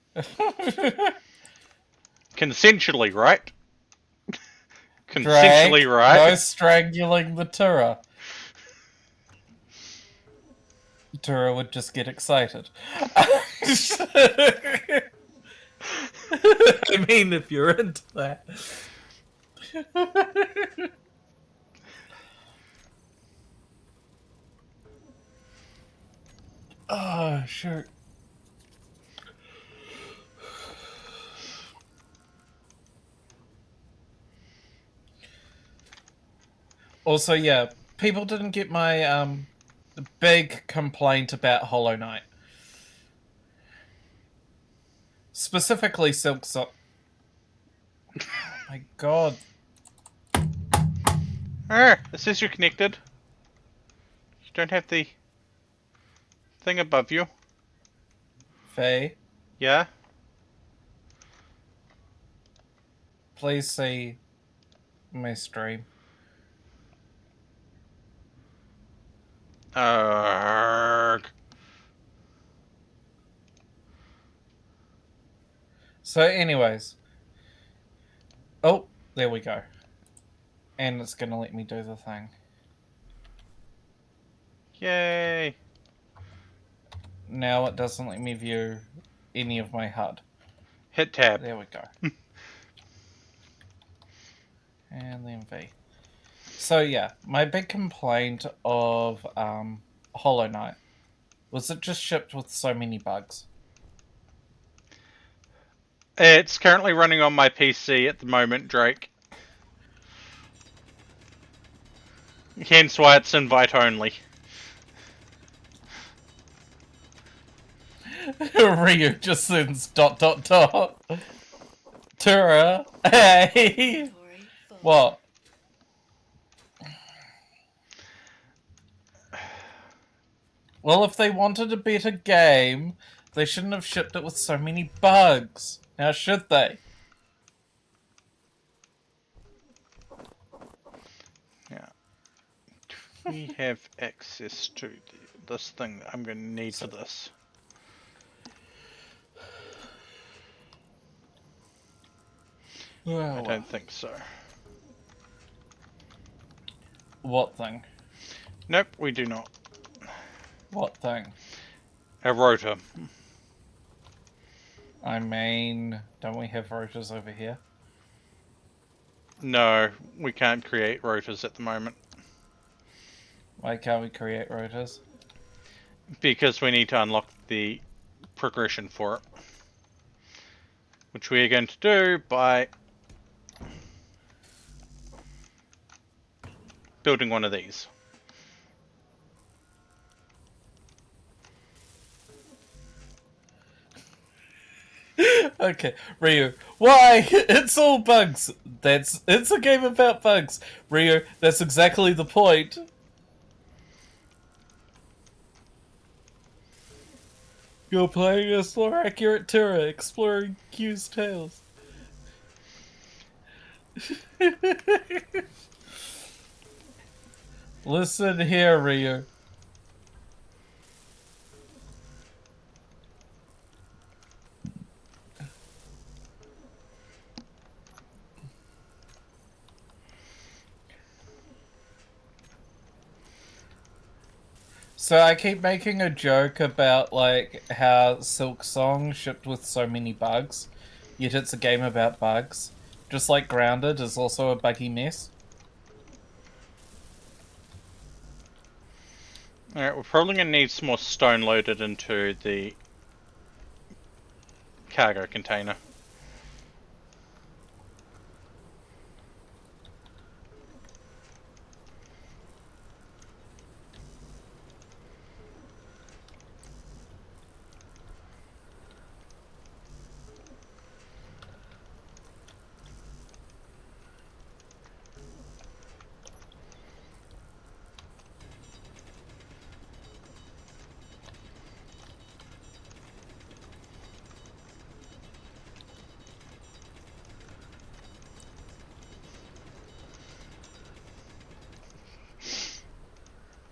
Consensually, right? Drake, Consensually, right? no strangling the Tura. Tura would just get excited. I mean, if you're into that. Oh, sure. Also, yeah, people didn't get my big complaint about Hollow Knight. Specifically Silk Song. Oh my god. It says you're connected. You don't have the thing above you. Faye, Yeah? please see my stream. Arrgh. So, anyways. Oh, there we go. And it's gonna let me do the thing. Yay. Now it doesn't let me view any of my HUD. Hit tab. There we go. And then V. So yeah, my big complaint of Hollow Knight was it just shipped with so many bugs. It's currently running on my PC at the moment, Drake. Hence why it's invite only. Ryu just sends ... Tura, hey! Inventory full. What? Well, if they wanted a better game, they shouldn't have shipped it with so many bugs. Now, should they? Yeah. We have access to this thing that I'm going to need for this. I don't think so. What thing? Nope, we do not. What thing? A rotor. I mean, don't we have rotors over here? No, we can't create rotors at the moment. Why can't we create rotors? Because we need to unlock the progression for it. Which we are going to do by building one of these. Okay, Ryu. Why? It's all bugs. It's a game about bugs. Ryu, that's exactly the point. You're playing as more accurate Terra, exploring Q's tales. Listen here, Ryu. So I keep making a joke about like how Silk Song shipped with so many bugs, yet it's a game about bugs. Just like Grounded is also a buggy mess. Alright, we're probably going to need some more stone loaded into the cargo container.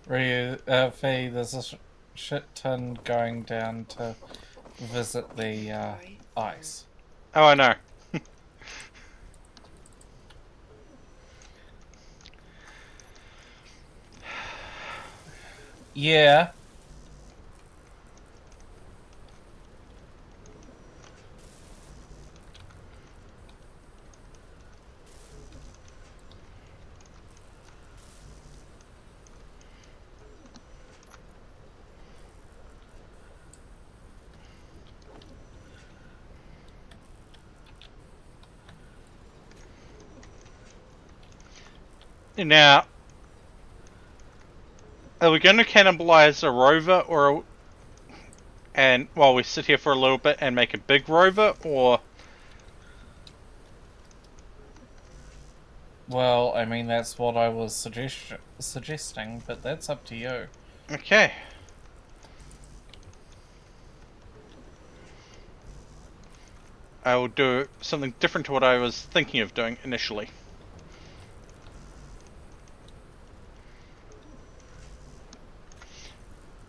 Ryu, Faye, there's a shit ton going down to visit the Inventory full. ice. Oh, I know. Yeah. Now, are we going to cannibalize a rover or and while we sit here for a little bit and make a big rover, or Well, I mean, that's what I was suggesting, but that's up to you. okay. I will do something different to what I was thinking of doing initially.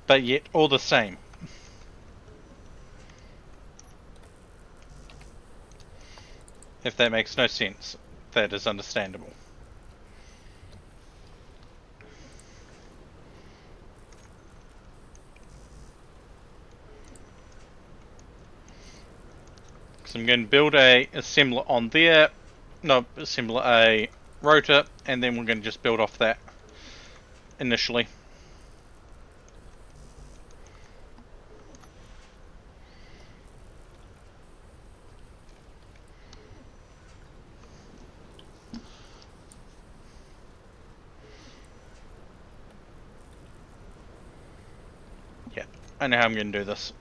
But yet, all the same. If that makes no sense, that is understandable. So I'm going to build a assembler on there, no, assembler a rotor, and then we're going to just build off that initially. Yeah, I know how I'm going to do this.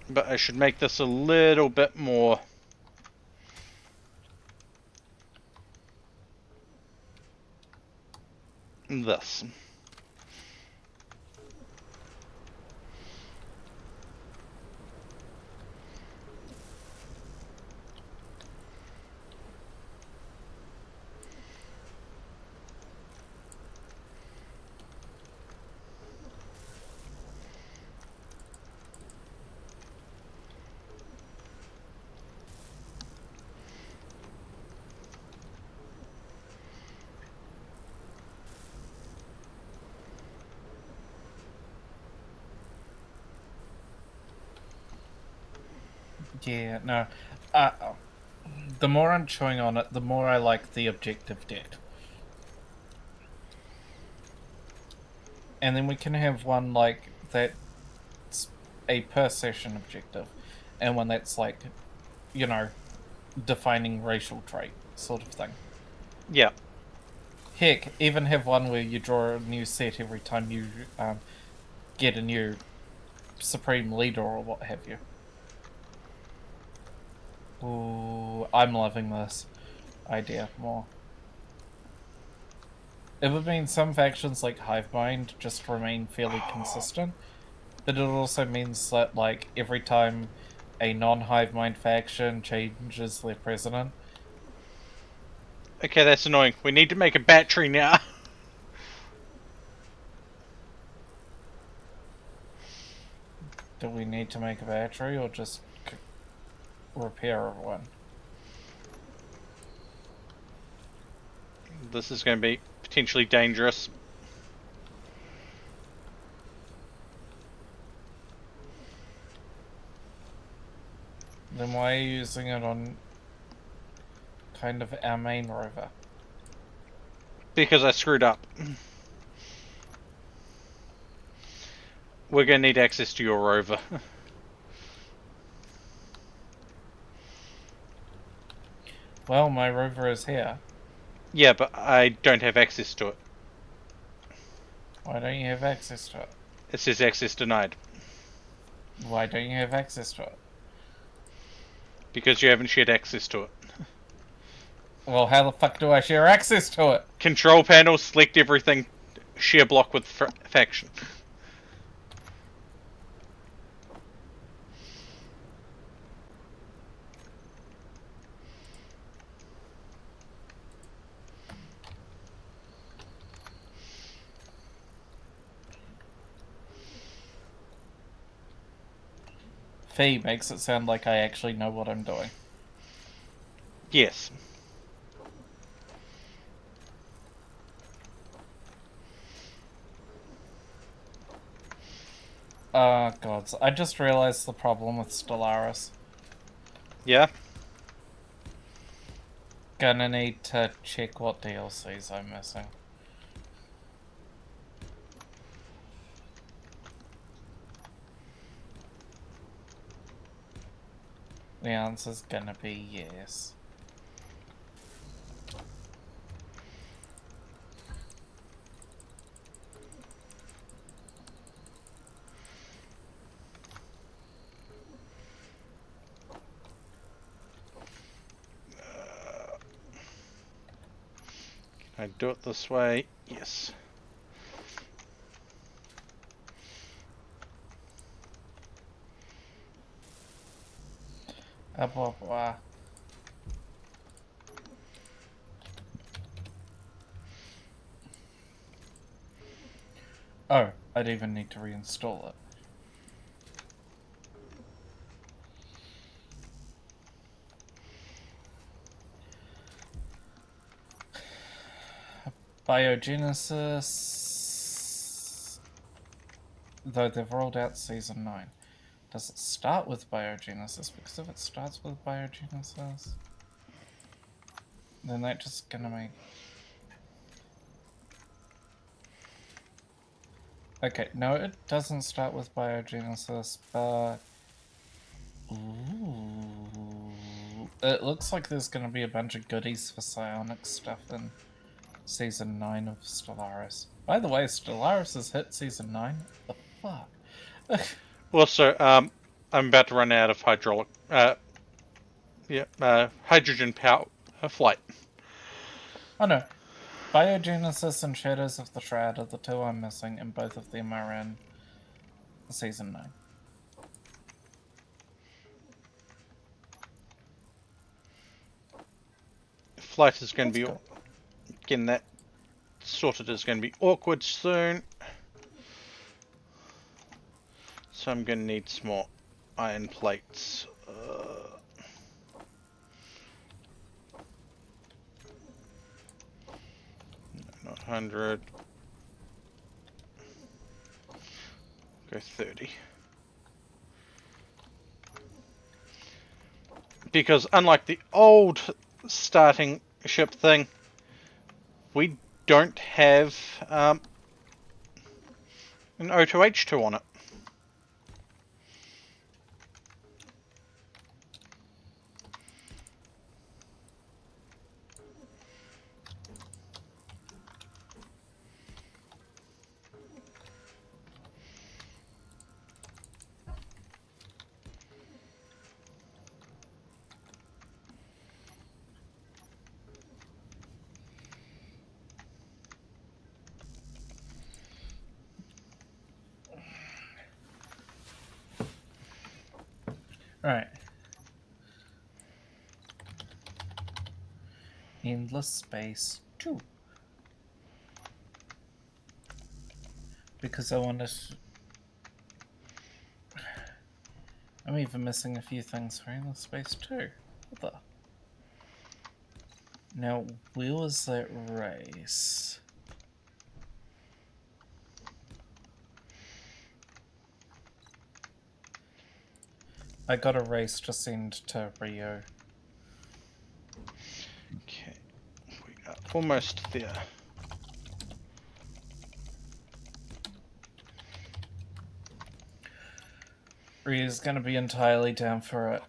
But I should make this a little bit more this. Yeah, no. Uh, the more I'm chewing on it, the more I like the objective deck. And then we can have one like that's a per session objective, and one that's like, you know, defining racial trait sort of thing. Yeah. Heck, even have one where you draw a new set every time you get a new supreme leader or what have you. Ooh, I'm loving this idea more. It would mean some factions like Hivemind just remain fairly consistent, but it also means that like every time a non-Hivemind faction changes their president. Okay, that's annoying. We need to make a battery now. Do we need to make a battery or just repair one? This is going to be potentially dangerous. Then why are you using it on kind of our main rover? Because I screwed up. We're going to need access to your rover. Well, my rover is here. Yeah, but I don't have access to it. Why don't you have access to it? It says access denied. Why don't you have access to it? Because you haven't shared access to it. Well, how the fuck do I share access to it? Control panel, select everything, share block with faction. Fee makes it sound like I actually know what I'm doing. Yes. Oh, gods. I just realized the problem with Stellaris. Yeah? Gonna need to check what DLCs I'm missing. The answer's gonna be yes. I do it this way. Yes. Blah, blah. Oh, I'd even need to reinstall it. Biogenesis. Though they've rolled out Season 9. Does it start with biogenesis? Because if it starts with biogenesis, then that's just gonna make... Okay, no, it doesn't start with biogenesis, but... Ooh. It looks like there's gonna be a bunch of goodies for psionic stuff in Season 9 of Stellaris. By the way, Stellaris has hit Season 9? What the fuck? Also, I'm about to run out of hydrogen power flight. Oh no. Biogenesis and Shadows of the Shroud are the two I'm missing, and both of them are in Season 9. Flight is going to be That's getting that sorted. Is going to be awkward soon. So I'm going to need some more iron plates. Not 100. Go 30. Because unlike the old starting ship thing, we don't have an O2H2 on it. Right. Endless Space 2. Because I want to... I'm even missing a few things for Endless Space 2. What the... Now, where was that race? I got a race to send to Rio. Okay, we are almost there. Rio's gonna be entirely down for it.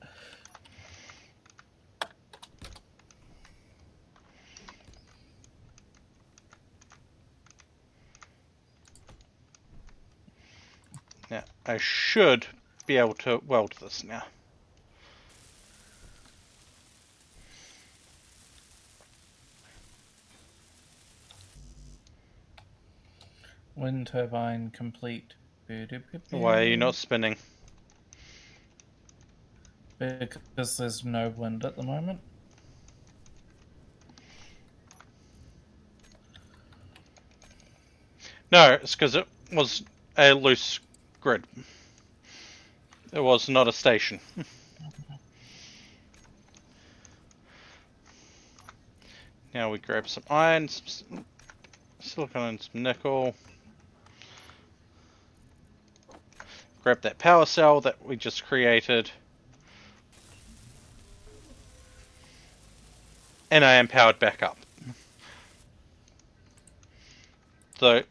Now, I should be able to weld this now. Wind turbine complete. Why are you not spinning? Because there's no wind at the moment. No, it's because it was a loose grid. It was not a station. Now we grab some iron, some silicon and some nickel. Grab that power cell that we just created. And I am powered back up. So,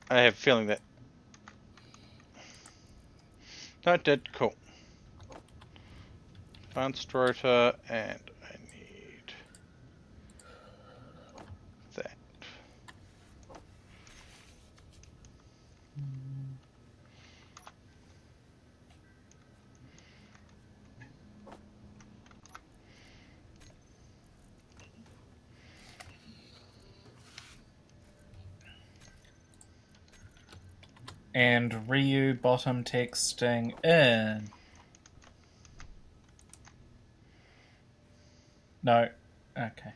I have a feeling that... No, it did. Cool. Advanced rotor, and I need... that. And Ryu bottom texting in. No. Okay.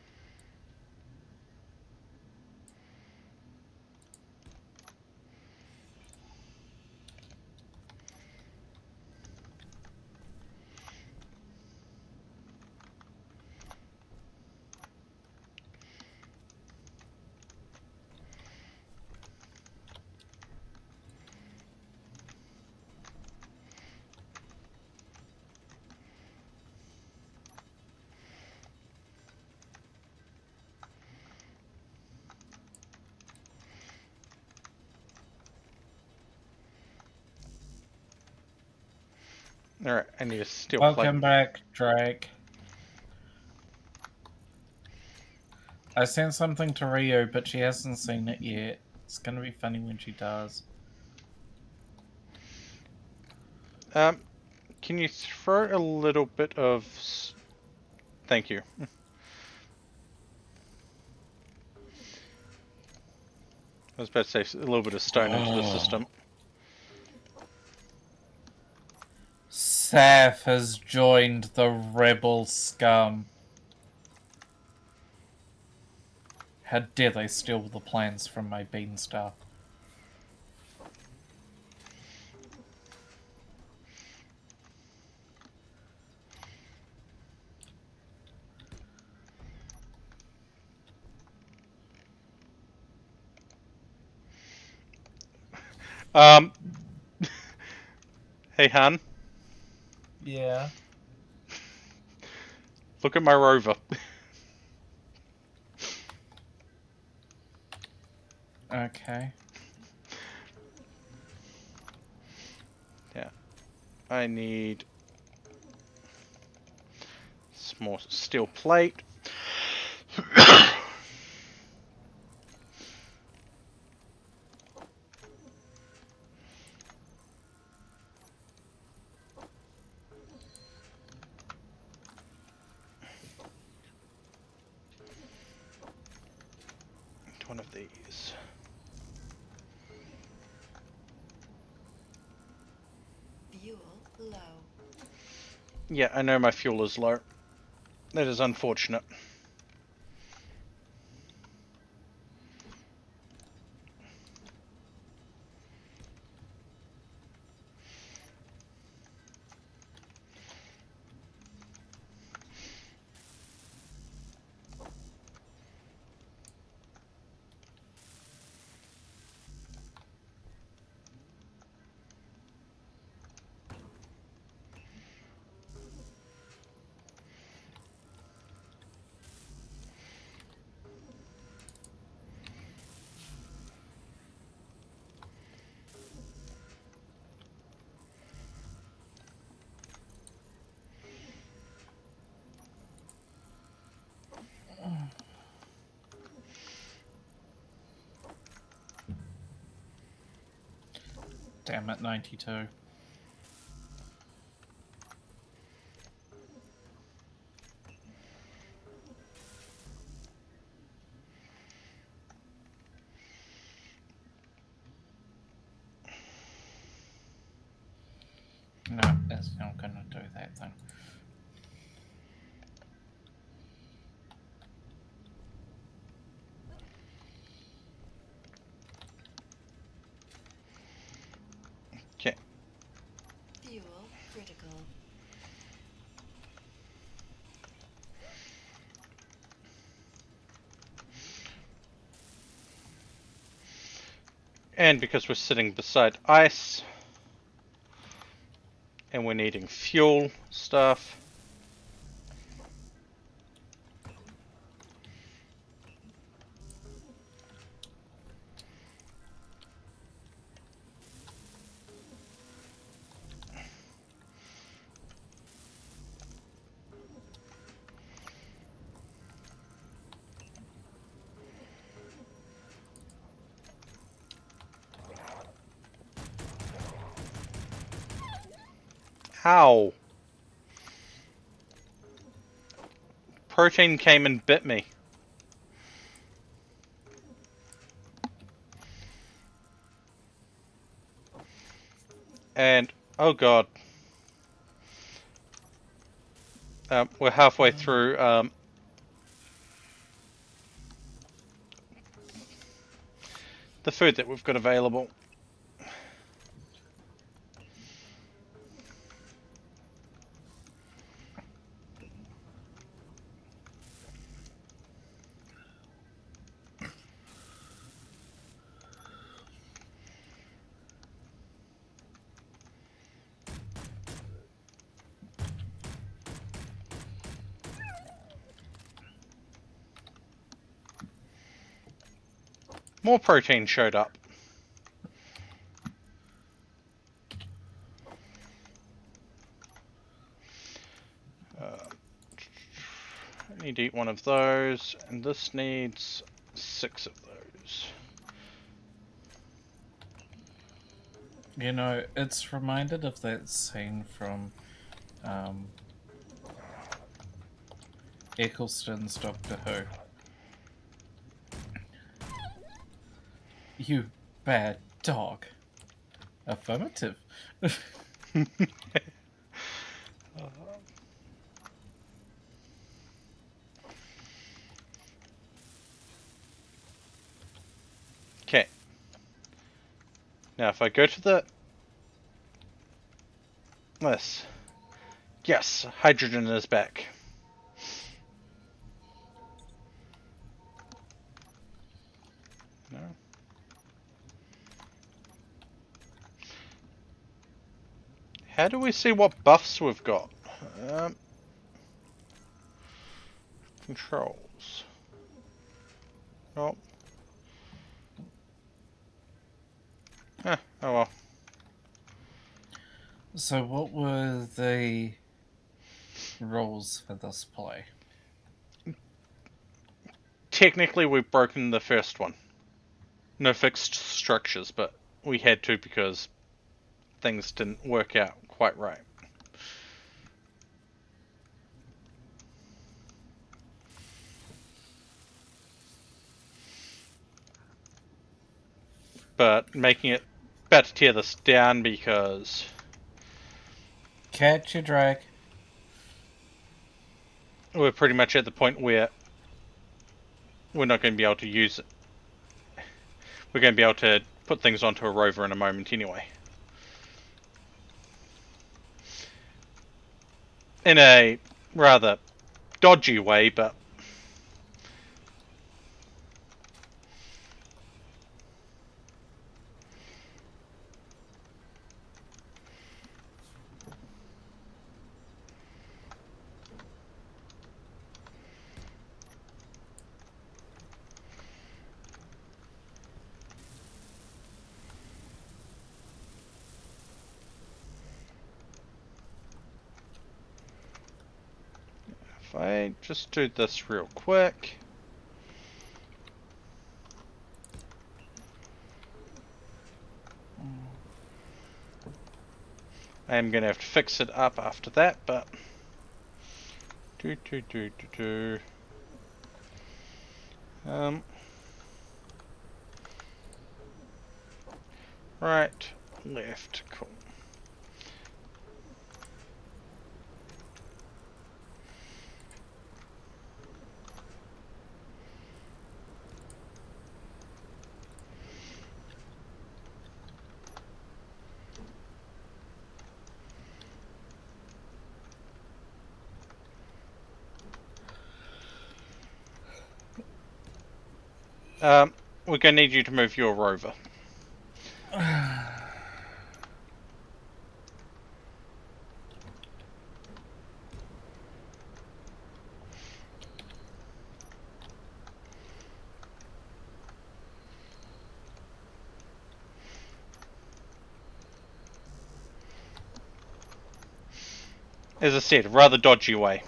Alright, I need a steel plate. Welcome back, Drake. I sent something to Rio, but she hasn't seen it yet. It's gonna be funny when she does. Can you throw a little bit of... Thank you. I was about to say a little bit of stone into the system. Saf has joined the rebel scum. How dare they steal the plans from my beanstar? Hey, Han. Yeah. Look at my rover. Okay. Yeah. I need some more steel plate. One of these. Fuel low. Yeah, I know my fuel is low. That is unfortunate. Damn it, 92. No, it's not gonna do that thing. Okay. Fuel critical. And because we're sitting beside ice, and we're needing fuel stuff. Ow! Protein came and bit me. And oh god, we're halfway through the food that we've got available. More protein showed up. I need to eat one of those, and this needs 6 of those. You know, it's reminded of that scene from Eccleston's Doctor Who. You bad dog. Affirmative. Okay. Now if I go to the... this. Yes, hydrogen is back. No. How do we see what buffs we've got? Controls. Oh. Oh well. So, what were the rules for this play? Technically, we've broken the first one. No fixed structures, but we had to because things didn't work out quite right. But making it better tear this down because Catch your drag. we're pretty much at the point where we're not going to be able to use it. We're going to be able to put things onto a rover in a moment anyway. In a rather dodgy way, but if I just do this real quick. I am going to have to fix it up after that, but... Right, left, cool. We're going to need you to move your rover. As I said, a rather dodgy way.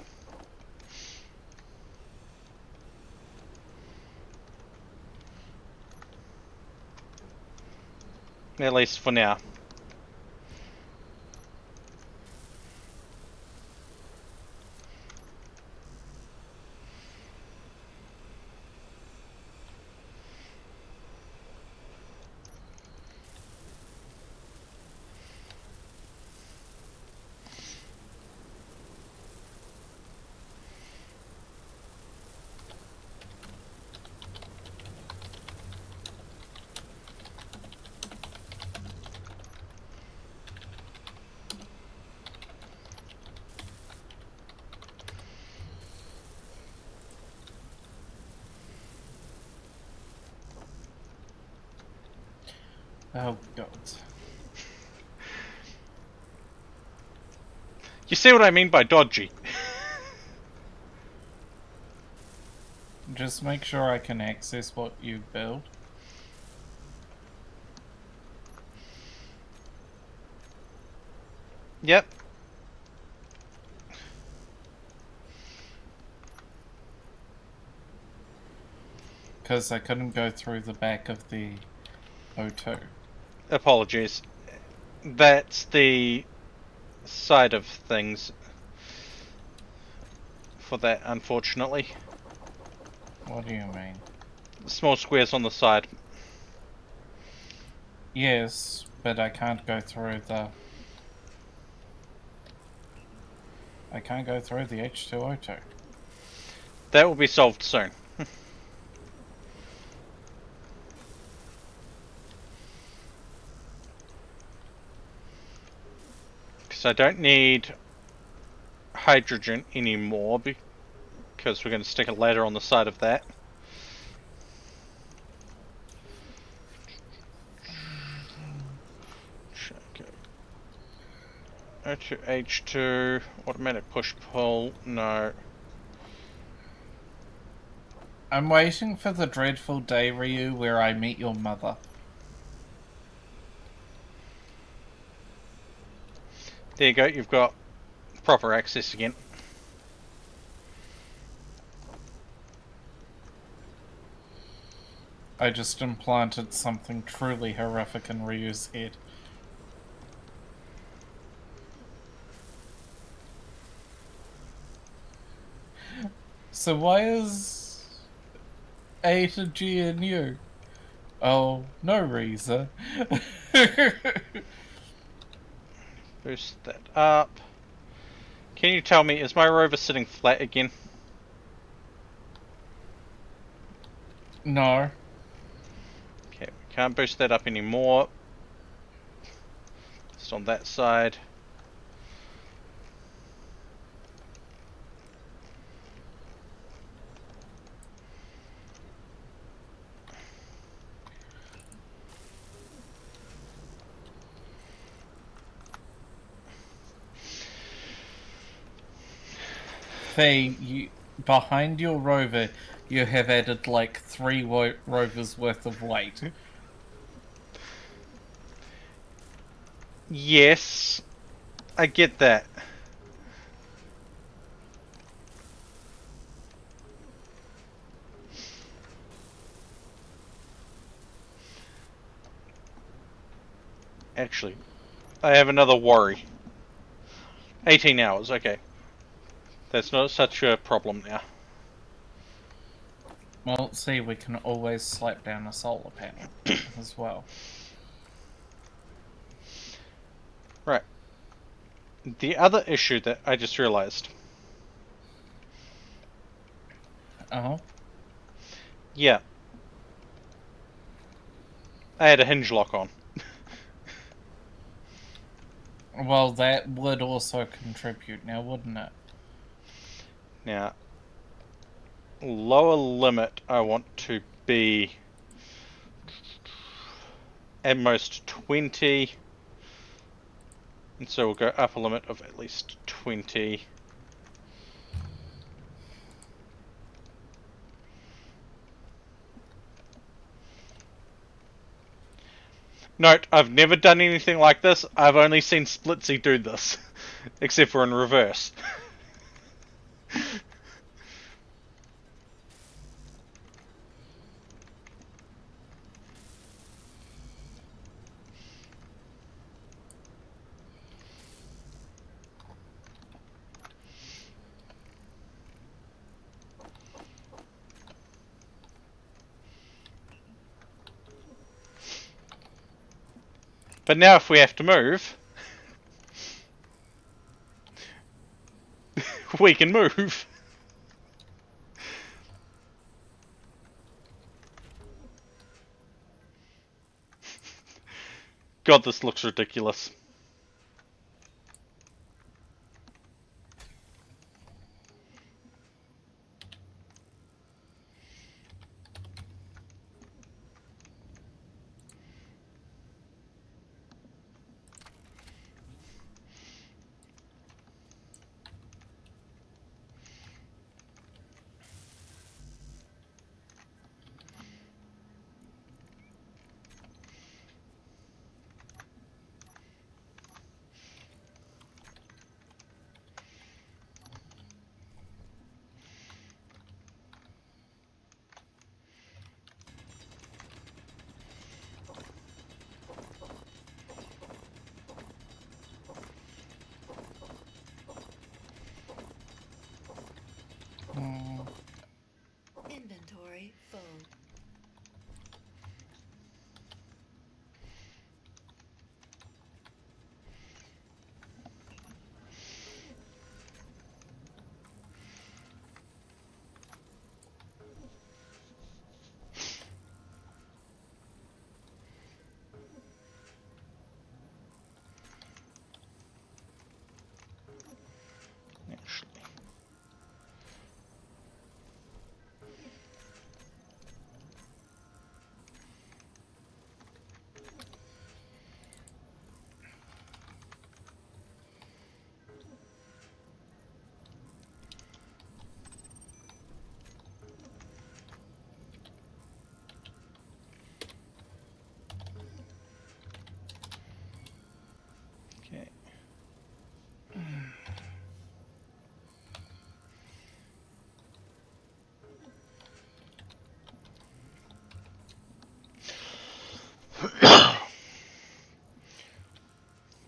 At least for now. Oh god. You see what I mean by dodgy? Just make sure I can access what you build. Yep. Because I couldn't go through the back of the O2. Apologies. That's the side of things for that, unfortunately. What do you mean? Small squares on the side. Yes, but I can't go through the... I can't go through the H2O2. That will be solved soon. Because I don't need hydrogen anymore, because we're going to stick a ladder on the side of that. O2, H2, automatic push-pull, no. I'm waiting for the dreadful day, Ryu, where I meet your mother. There you go, you've got proper access again. I just implanted something truly horrific in Ryu's head. So why is A to G in U? Oh, no reason. Boost that up. Can you tell me, is my rover sitting flat again? No. Okay, we can't boost that up anymore. Just on that side. Faye, you, behind your rover, you have added like 3 rovers worth of weight. Yes, I get that. Actually, I have another worry. 18 hours, okay. That's not such a problem now. Well, see, we can always slap down a solar panel as well. Right. The other issue that I just realized. Oh? Yeah. I had a hinge lock on. Well, that would also contribute now, wouldn't it? Now, lower limit I want to be at most 20. And so we'll go upper limit of at least 20. Note, I've never done anything like this. I've only seen Splitsy do this. Except for in reverse. But now if we have to move, we can move. God, this looks ridiculous.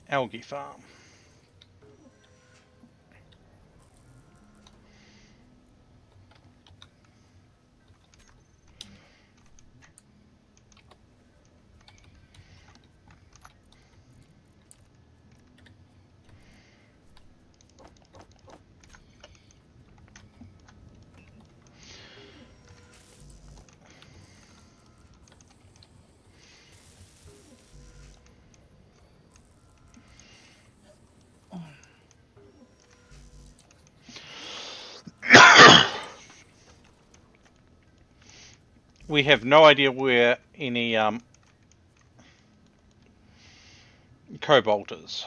algae farm. We have no idea where any cobalt is.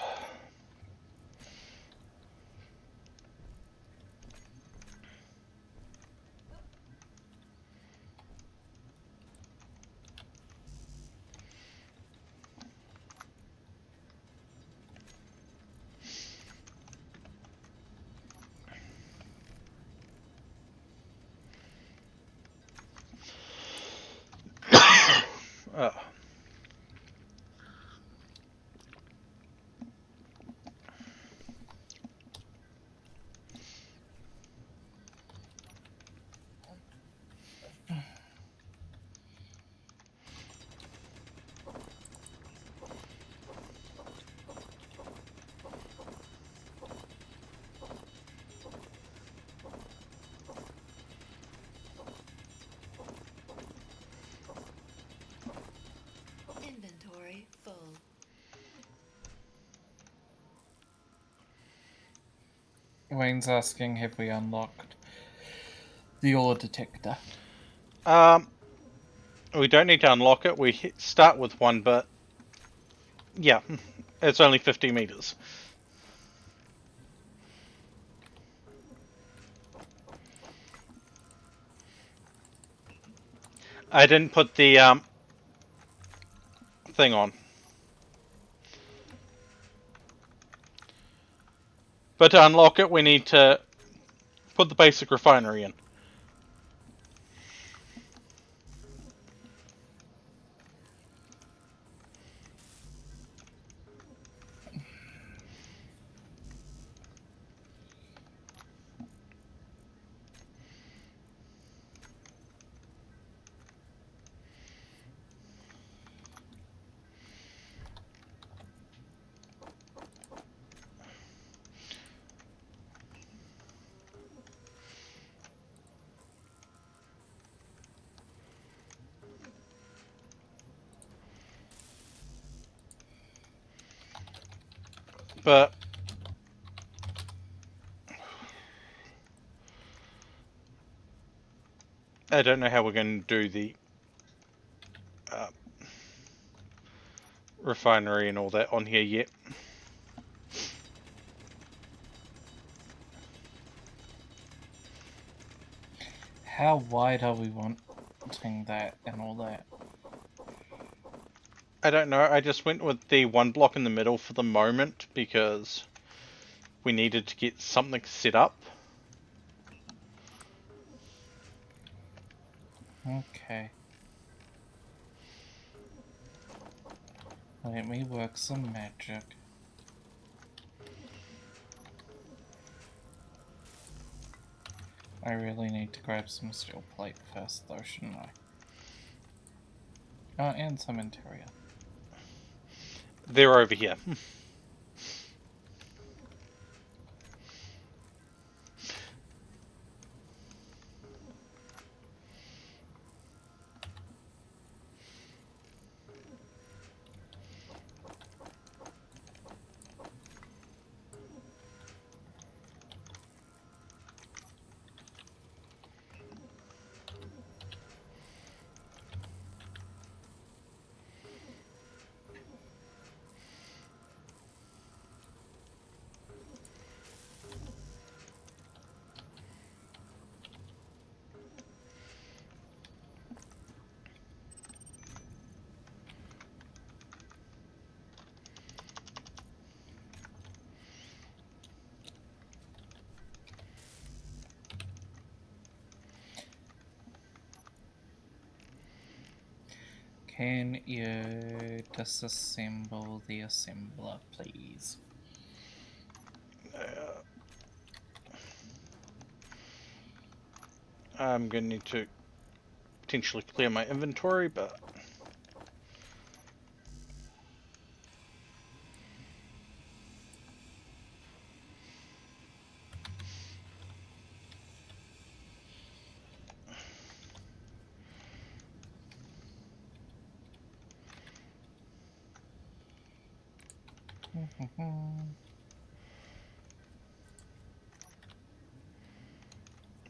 Oh. Inventory full. Wayne's asking, have we unlocked the ore detector? We don't need to unlock it. We start with one, but yeah, it's only 50 meters. I didn't put the thing on. But to unlock it, we need to put the basic refinery in. But I don't know how we're going to do the refinery and all that on here yet. How wide are we wanting that and all that? I don't know. I just went with the one block in the middle for the moment because we needed to get something set up. Okay. Let me work some magic. I really need to grab some steel plate first, though, shouldn't I? Oh, and some interior. They're over here. Can you disassemble the assembler, please? I'm going to need to potentially clear my inventory, but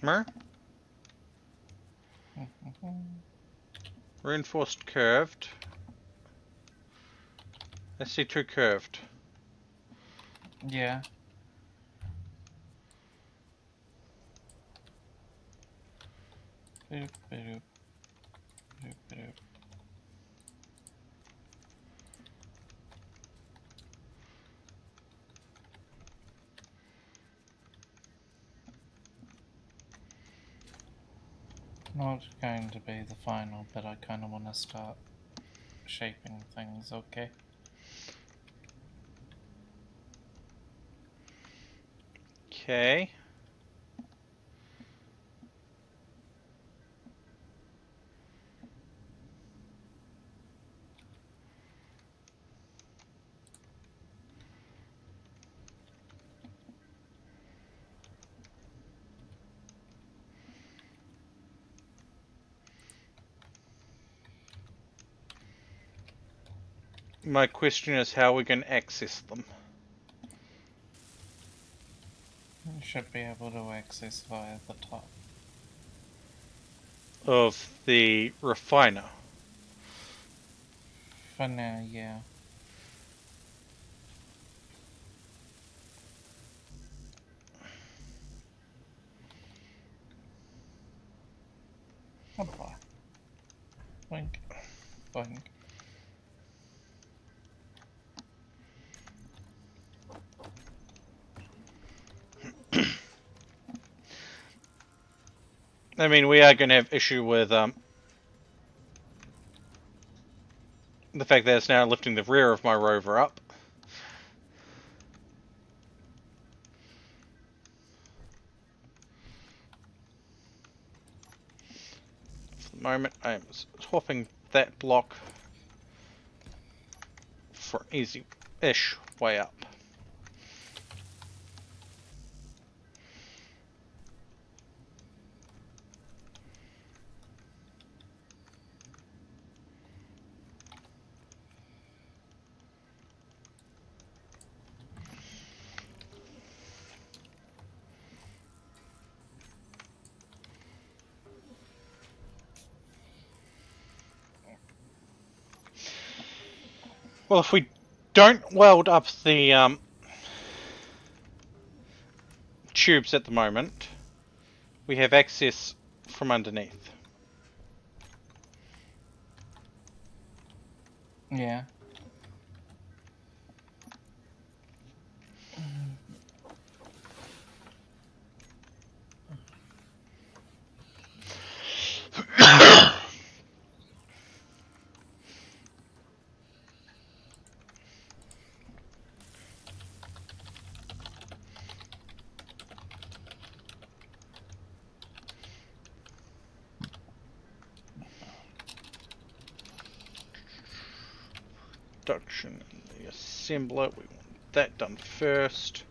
Mer? Reinforced curved. I see 2 curved. Yeah. Boop, boop, boop, boop. Not going to be the final, but I kind of want to start shaping things, okay? Okay. My question is how we can access them. You should be able to access via the top. Of the refiner. For now, yeah. Apply. Boink. Boink. I mean, we are going to have issue with the fact that it's now lifting the rear of my rover up. For the moment, I am swapping that block for an easy-ish way up. Well, if we don't weld up the tubes at the moment, we have access from underneath. Yeah. Production and the assembler, we want that done first.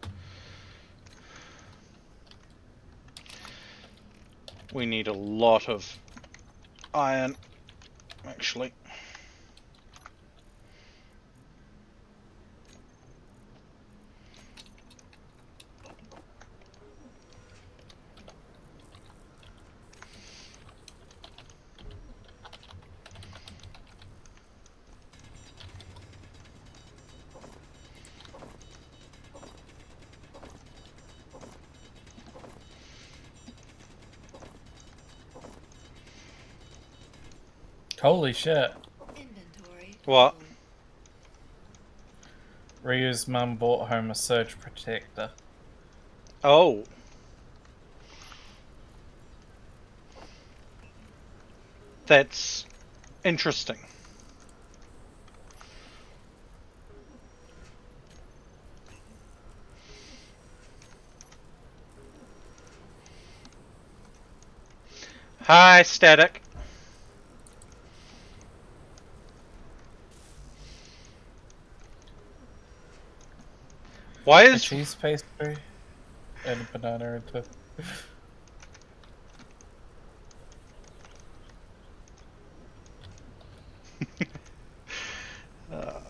We need a lot of iron, actually. Holy shit. Inventory What? full. Ryu's mum bought home a surge protector. Oh. That's interesting. Hi, Static. Why A is... cheese pastry and a banana and two. Uh,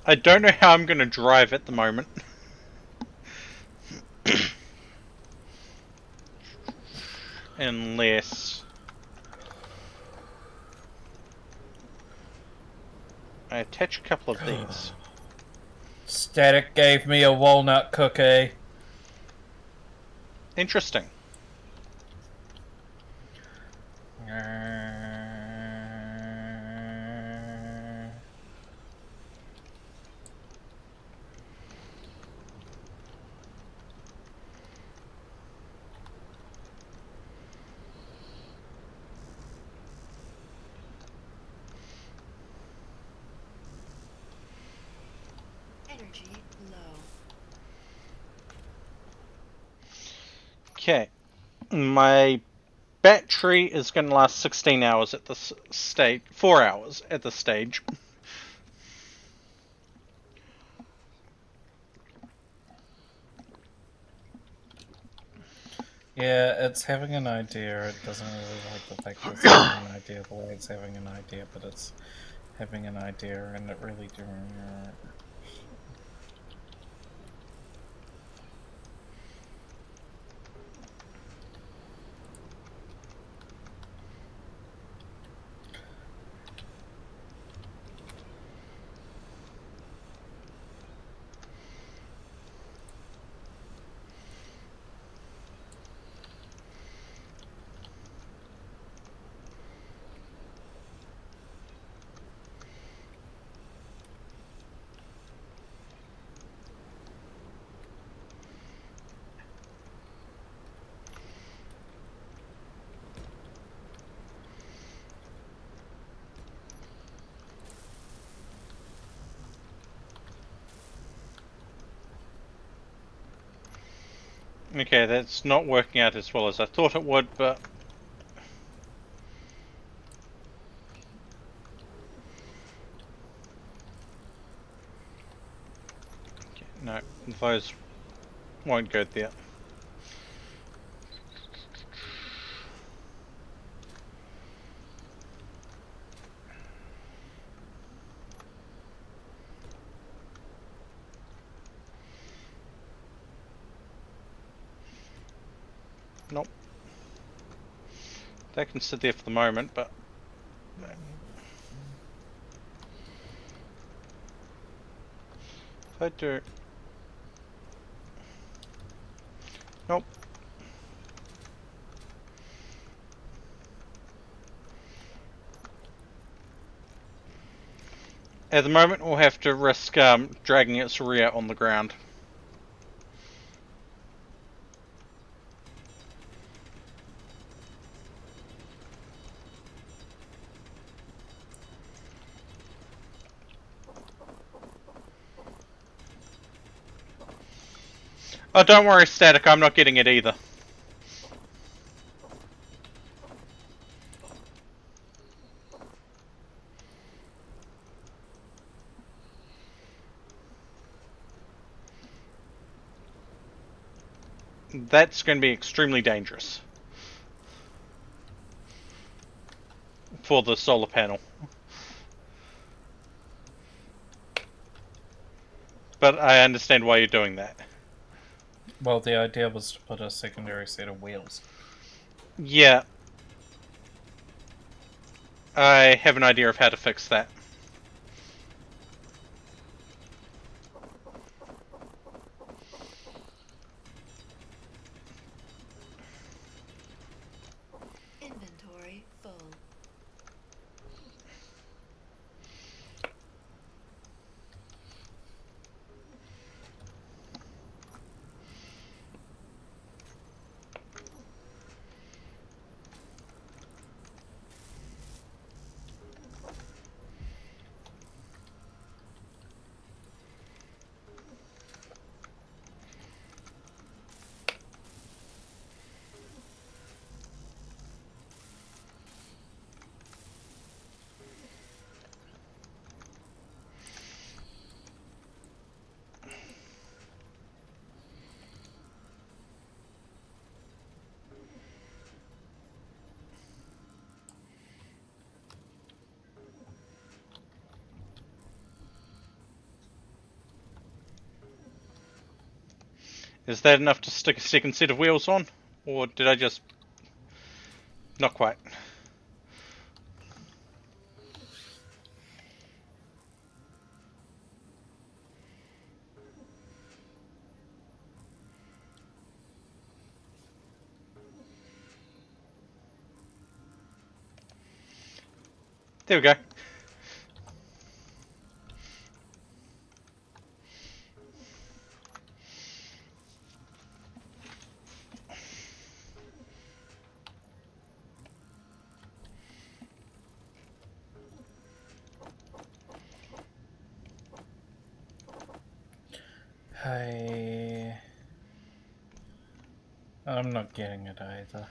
I don't know how I'm going to drive at the moment. Unless I attach a couple of these. Static gave me a walnut cookie. Interesting. Energy low. Okay. My battery is going to last 16 hours at this stage. 4 hours at this stage. Yeah, it's having an idea. It doesn't really like the fact that it's having an idea the way it's having an idea, but it's having an idea and it really doing. Okay, that's not working out as well as I thought it would, but... Okay, no, those won't go there. Nope. They can sit there for the moment, but... If I do... Nope. At the moment, we'll have to risk dragging its rear on the ground. Oh, don't worry, Static, I'm not getting it either. That's going to be extremely dangerous for the solar panel. But I understand why you're doing that. Well, the idea was to put a secondary set of wheels. Yeah. I have an idea of how to fix that. Inventory full. Is that enough to stick a second set of wheels on? Or did I just... Not quite. There we go. I'm not getting it either.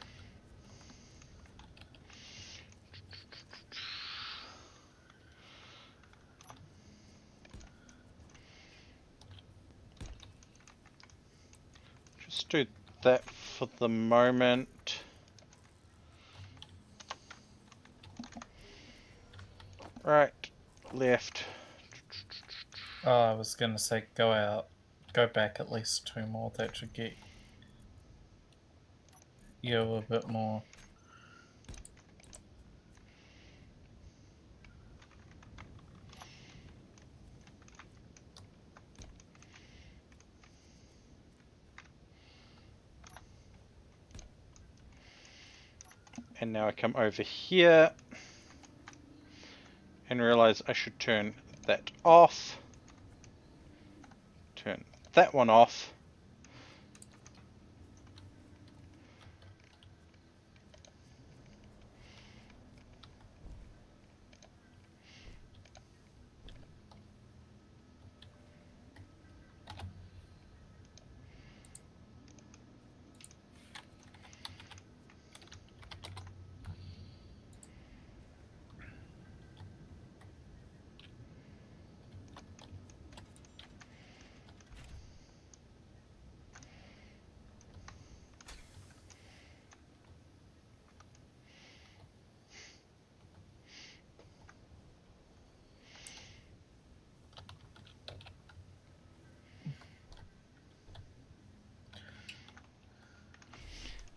Just do that for the moment. Right, left. Oh, I was gonna say go out, go back at least 2 more. That should get you a bit more. And now I come over here and realize I should turn that off. Turn that one off.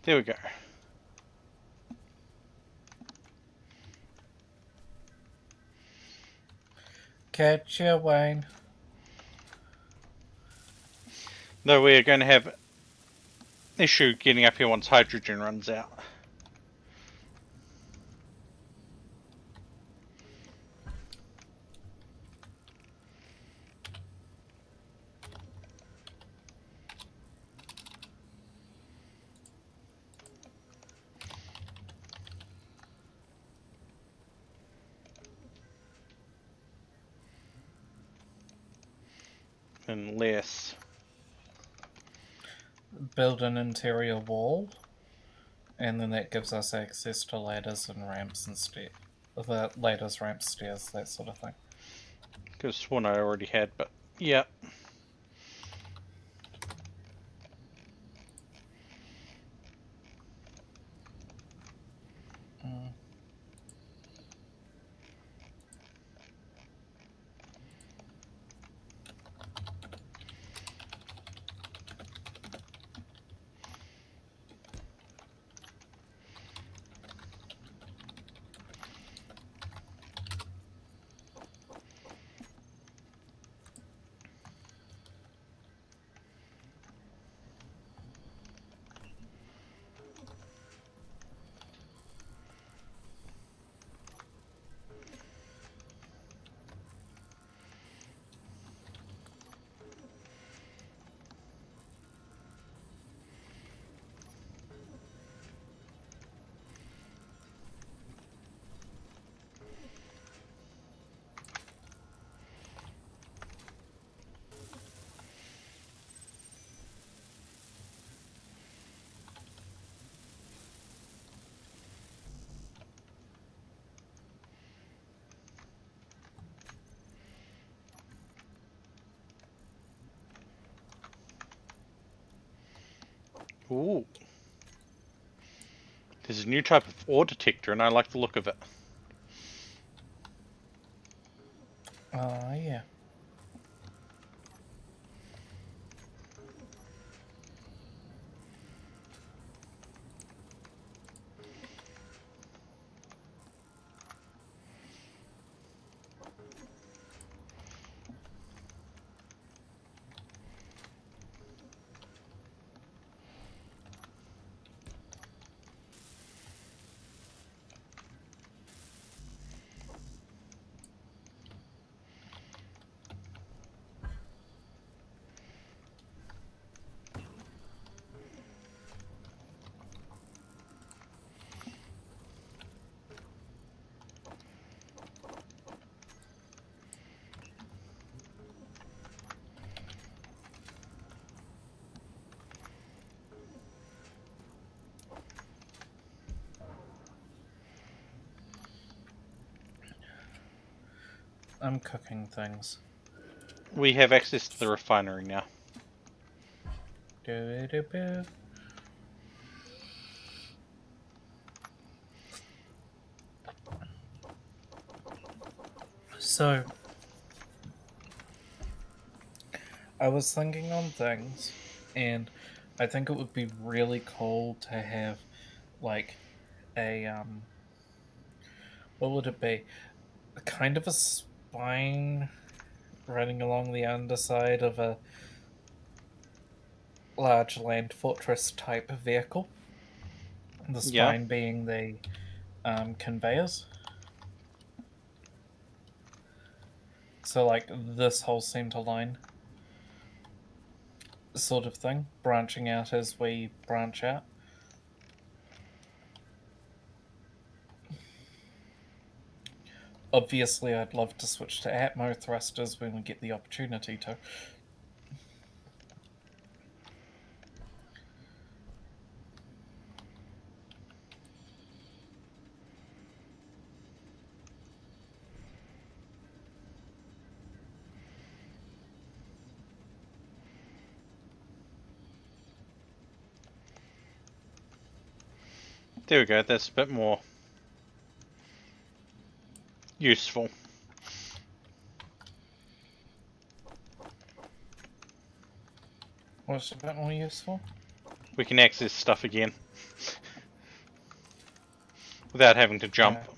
There we go. Catch ya, Wayne. Though we're going to have issue getting up here once hydrogen runs out. Unless... Build an interior wall, and then that gives us access to ladders and ramps instead. The ladders, ramps, stairs, that sort of thing. Could have sworn I already had, but yeah. Mm. Ooh. There's a new type of ore detector, and I like the look of it. Yeah. I'm cooking things. We have access to the refinery now. Do-do-do. So, I was thinking on things, and I think it would be really cool to have, like, a, what would it be? A kind of a spine running along the underside of a large land fortress type vehicle. The Yeah. spine being the conveyors. So, like, this whole center line sort of thing, branching out as we branch out. Obviously, I'd love to switch to Atmo thrusters when we get the opportunity to. There we go. That's a bit more useful. What's a bit more useful? We can access stuff again without having to jump. Yeah.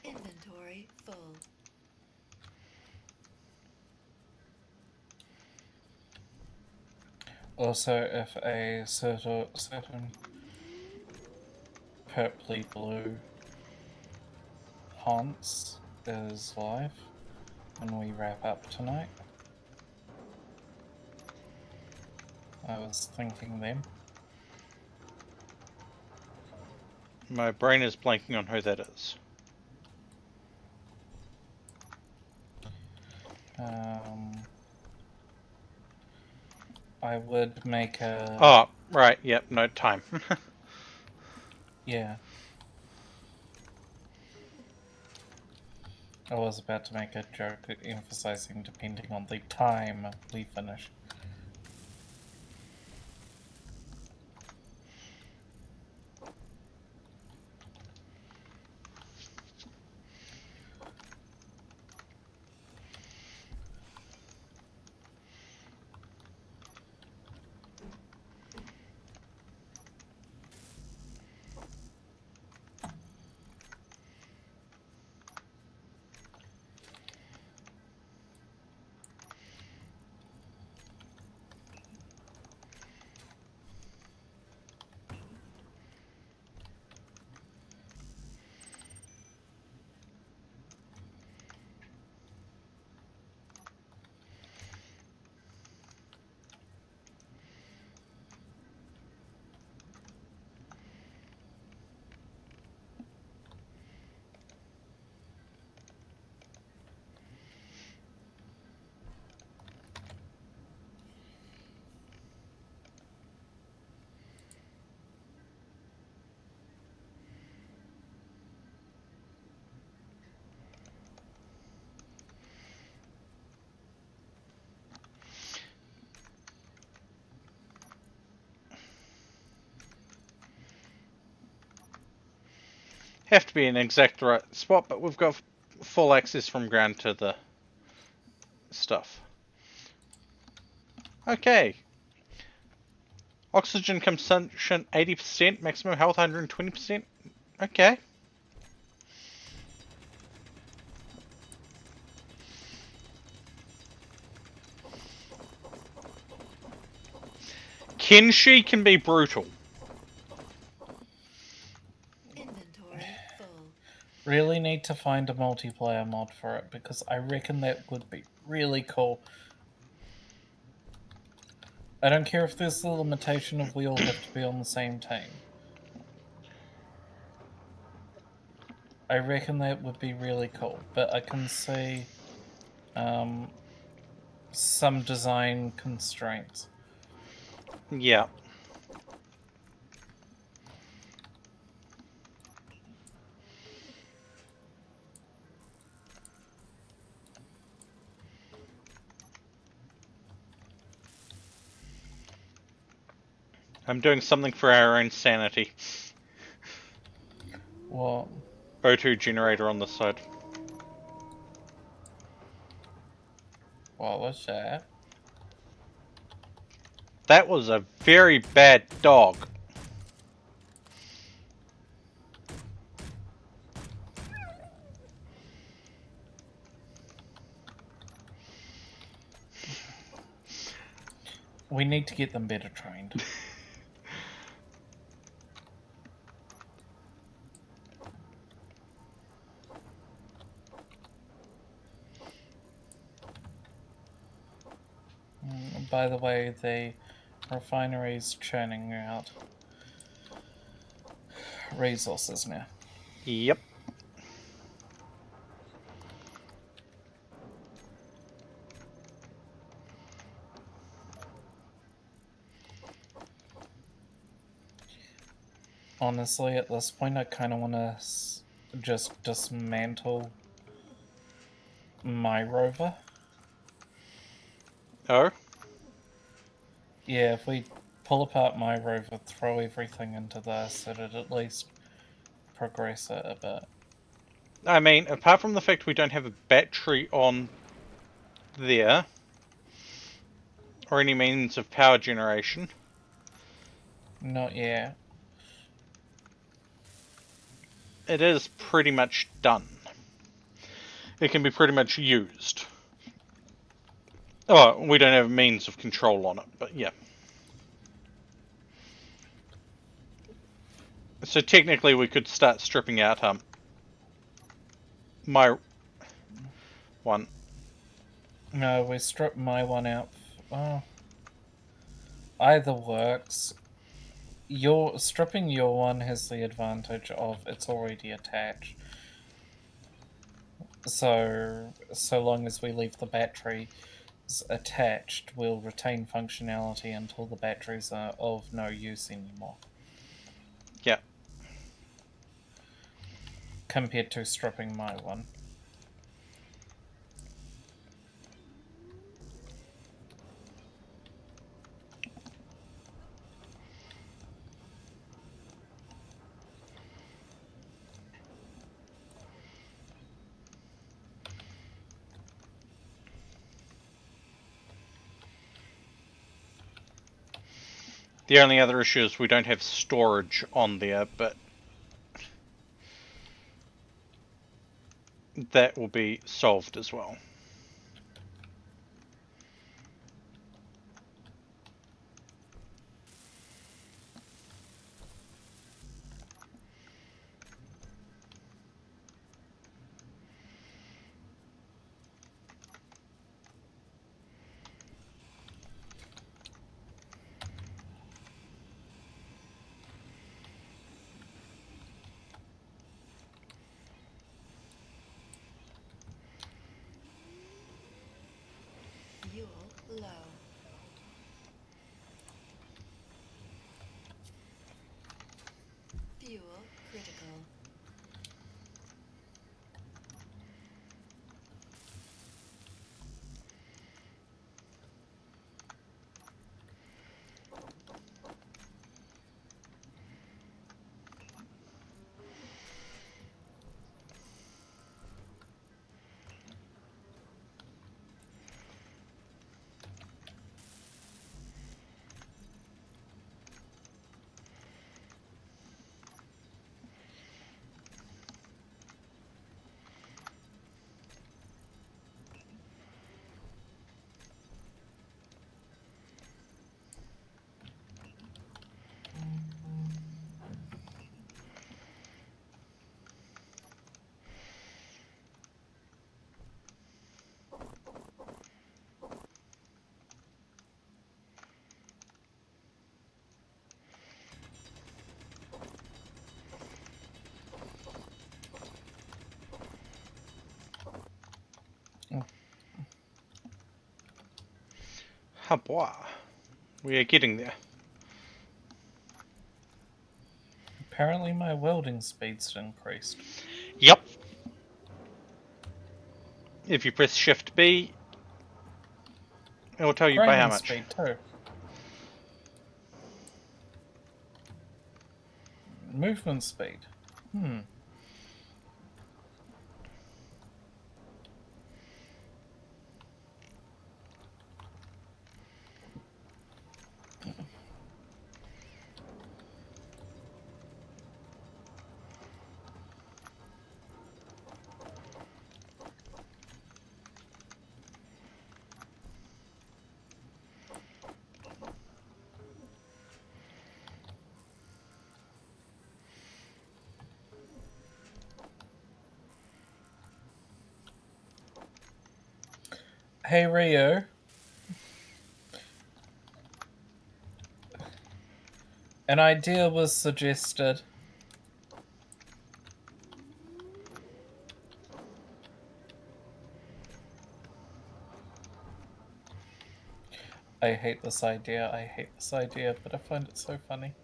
Inventory full. Also, if a certain purpley blue haunts is live when we wrap up tonight, I was thinking them. My brain is blanking on who that is. I would make a... Oh, right. Yep. No time. Yeah. I was about to make a joke emphasizing depending on the time we finish. have to be in exact right spot, but we've got full access from ground to the stuff. Okay. Oxygen consumption 80%, maximum health 120%. Okay. Kenshi can be brutal. Inventory full. Really need to find a multiplayer mod for it because I reckon that would be really cool. I don't care if there's the limitation of we all have to be on the same team. I reckon that would be really cool, but I can see some design constraints. Yeah. I'm doing something for our own sanity. What? O2 generator on the side. What was that? That was a very bad dog. We need to get them better trained. By the way, the refinery's churning out resources now. Yep. Honestly, at this point, I kind of want to just dismantle my rover. Oh? Yeah, if we pull apart my rover, throw everything into this, it'd at least progress it a bit. I mean, apart from the fact we don't have a battery on there, or any means of power generation, Not yet. it is pretty much done. It can be pretty much used. Oh, we don't have means of control on it, but yeah. So technically we could start stripping out my one. No, we strip my one out. Oh, either works. Stripping your one has the advantage of it's already attached. So long as we leave the batteries attached, we'll retain functionality until the batteries are of no use anymore. Yeah. Compared to stripping my one. The only other issue is we don't have storage on there, but that will be solved as well. Fuel low. Fuel critical. Habois. We are getting there. Apparently my welding speed's increased. Yep. If you press Shift B, it will tell you by how Grinding much. speed too. Movement speed. Hey Rio. An idea was suggested. I hate this idea, but I find it so funny.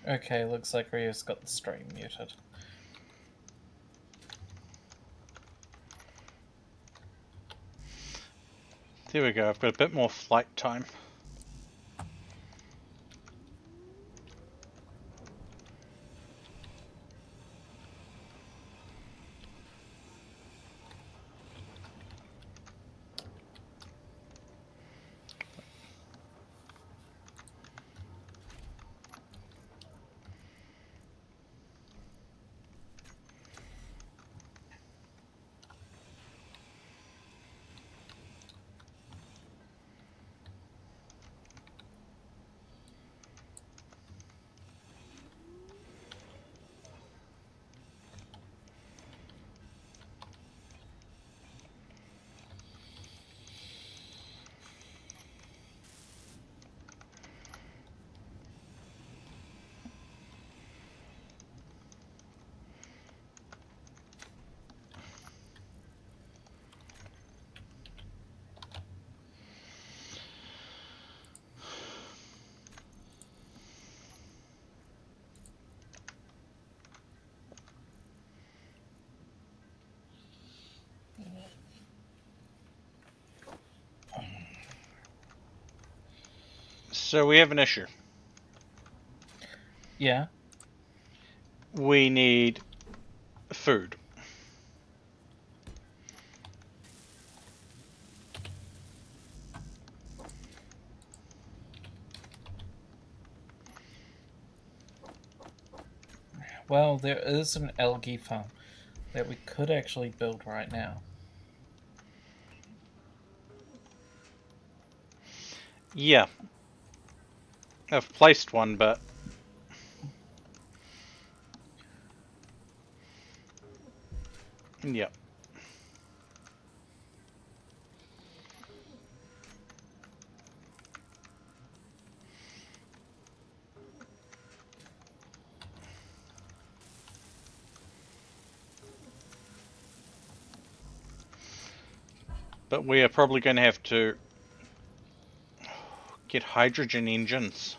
Okay, looks like Rio's got the stream muted. There we go, I've got a bit more flight time. So we have an issue. Yeah. We need food. Well, there is an algae farm that we could actually build right now. Yeah. I've placed one, but... Yep. But we are probably going to have to get hydrogen engines.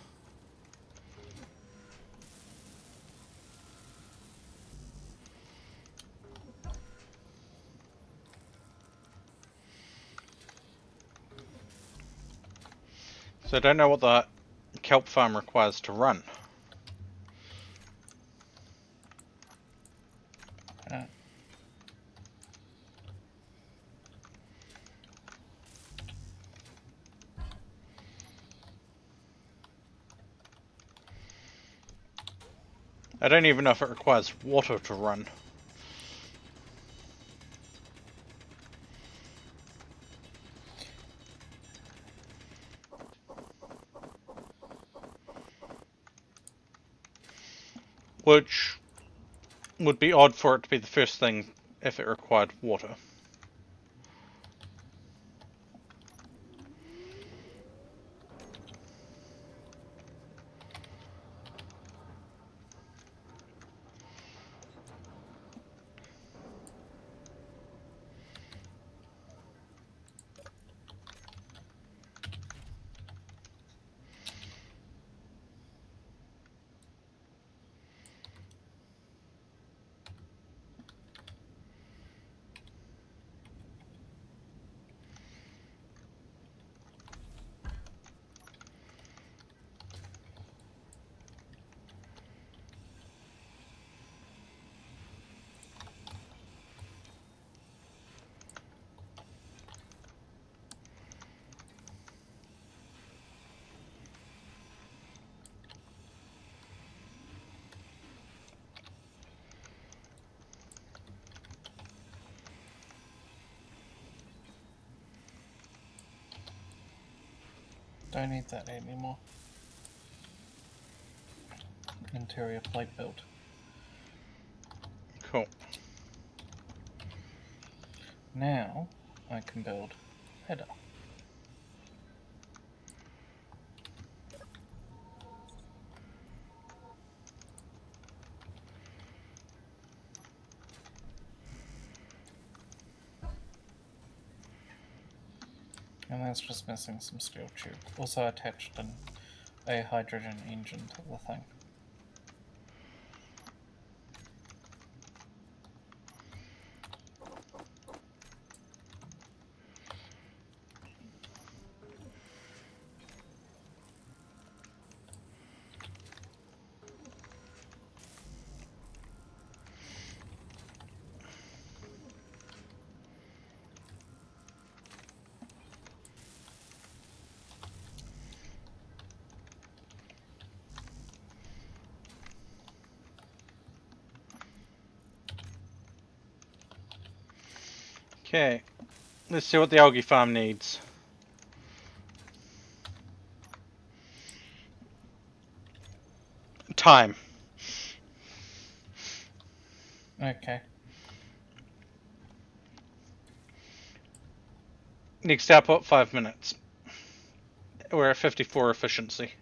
So I don't know what the kelp farm requires to run. I don't even know if it requires water to run. which would be odd for it to be the first thing if it required water. Don't need that anymore. Interior plate built. Cool. Now I can build header. And that's just missing some steel tube. Also attached a hydrogen engine to the thing. Okay, let's see what the algae farm needs. Time. Okay. Next output 5 minutes. We're at 54 efficiency.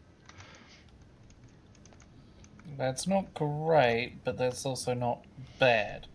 That's not great, but that's also not bad.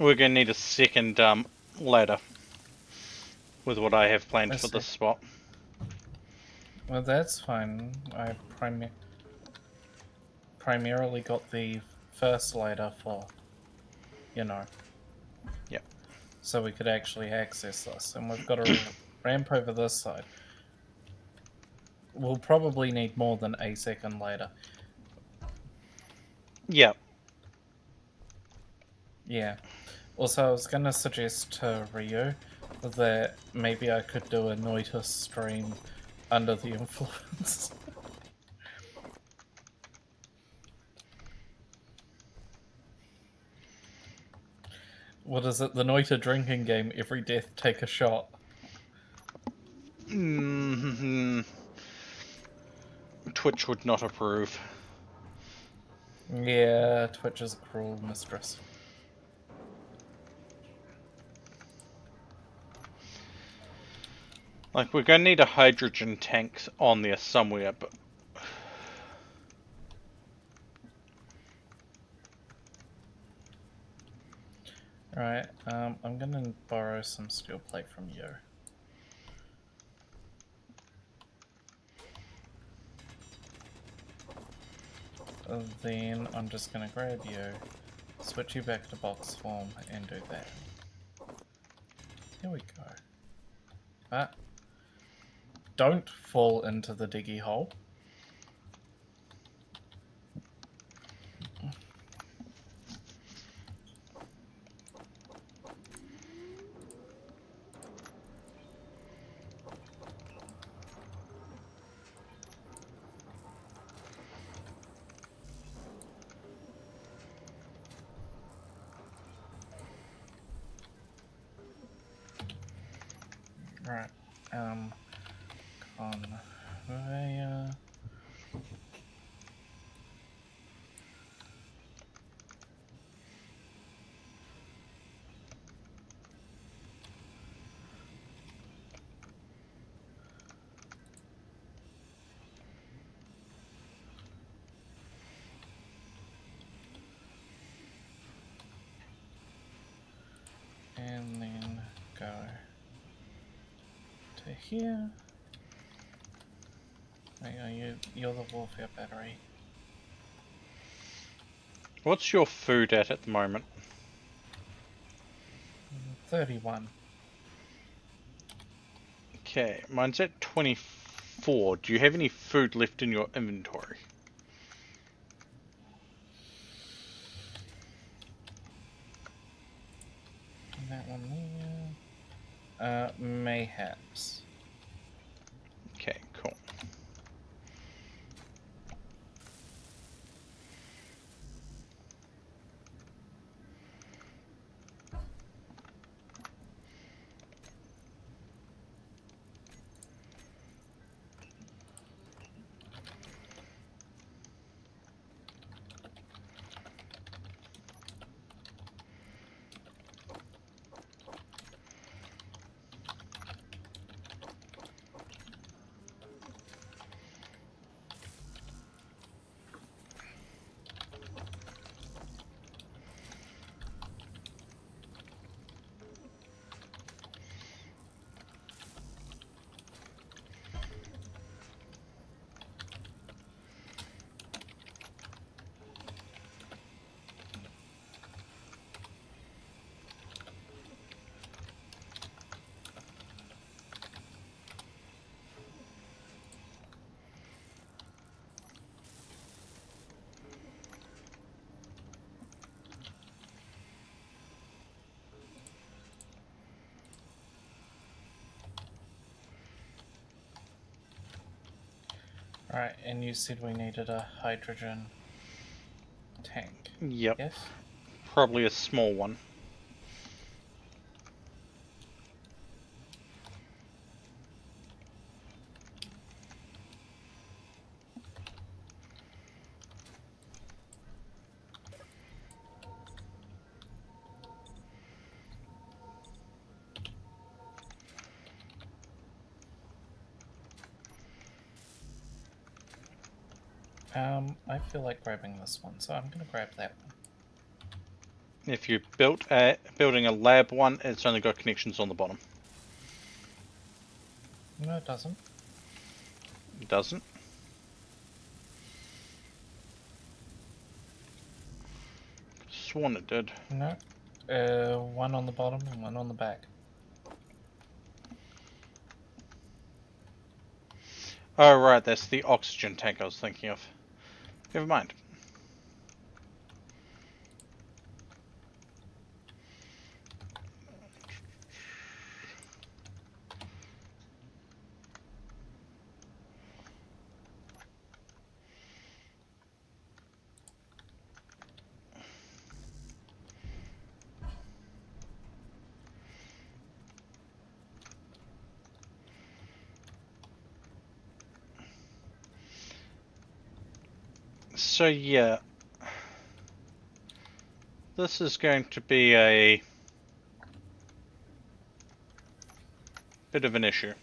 We're going to need a second ladder with what I have planned I for see. this spot. Well, that's fine. I primarily got the first ladder for, you know. Yep. So we could actually access this. And we've got a ramp over this side. We'll probably need more than a second ladder. Yeah. Yeah. Also, I was going to suggest to Ryu that maybe I could do a Noita stream under the influence. What is it? The Noita drinking game. Every death, take a shot. Mm-hmm. Twitch would not approve. Yeah, Twitch is a cruel mistress. Like, we're going to need a hydrogen tank on there somewhere, but... Alright, I'm gonna borrow some steel plate from you. Then I'm just gonna grab you, switch you back to box form, and do that. Here we go. But don't fall into the diggy hole. Right. Conveyor. And then go to here. You're the warfare battery. What's your food at the moment? 31. Okay, mine's at 24. Do you have any food left in your inventory? And that one there. Mayhaps. Okay, cool. Right, and you said we needed a hydrogen tank. Yep, Yes? probably a small one. I feel like grabbing this one, so I'm gonna grab that one. If you building a lab one, it's only got connections on the bottom. No, it doesn't. It doesn't. Sworn it did. No. One on the bottom and one on the back. Oh right, that's the oxygen tank I was thinking of. Never mind. So yeah, this is going to be a bit of an issue.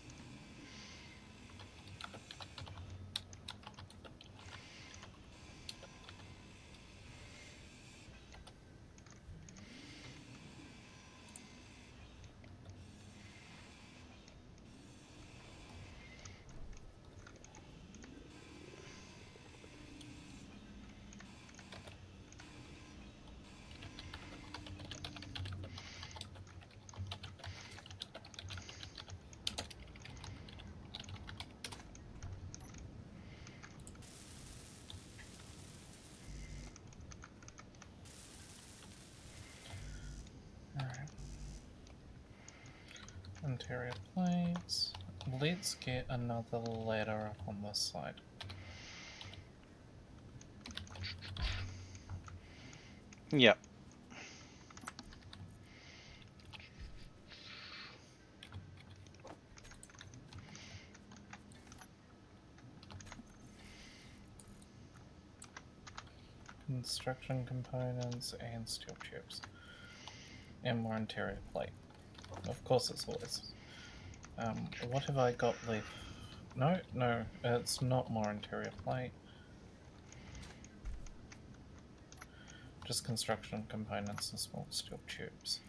Alright. Interior plates. Let's get another ladder up on this side. Yep. Construction components and steel tubes. And more interior plate. Of course it's always. What have I got left? No, it's not more interior plate. Just construction components and small steel tubes.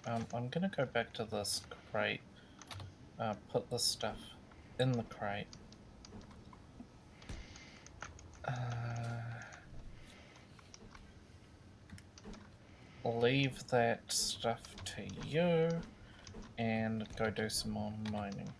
I'm gonna go back to this crate. Put this stuff in the crate. Leave that stuff to you and go do some more mining.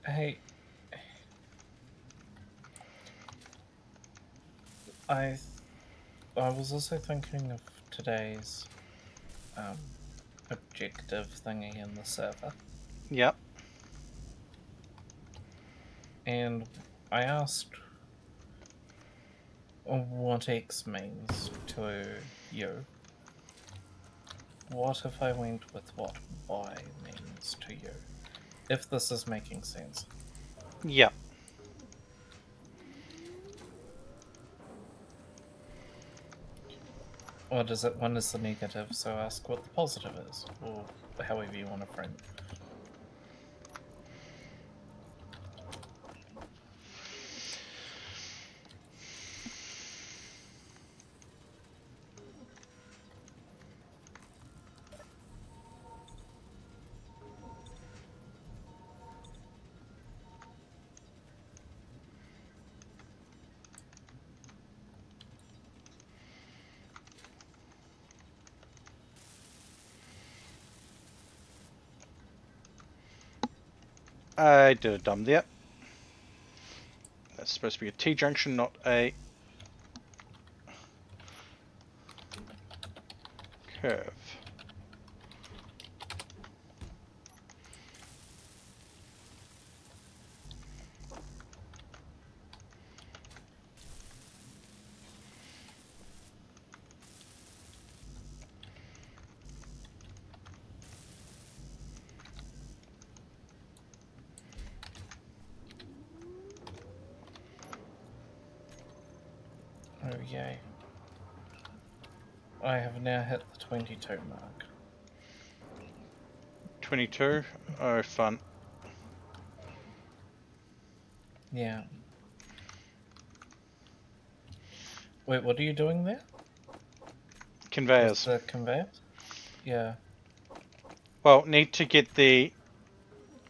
Hey, I was also thinking of today's objective thingy in the server, Yep. and I asked what X means to you. What if I went with what Y means to you? If this is making sense. Yep. What is it? One is the negative, so ask what the positive is, or however you want to frame it. I did a dumb there. That's supposed to be a T-junction, not a curve. Oh yay. I have now hit the 22 mark. 22. Oh, fun. Yeah. Wait, what are you doing there? Conveyors. With the conveyor? Yeah. Well, need to get the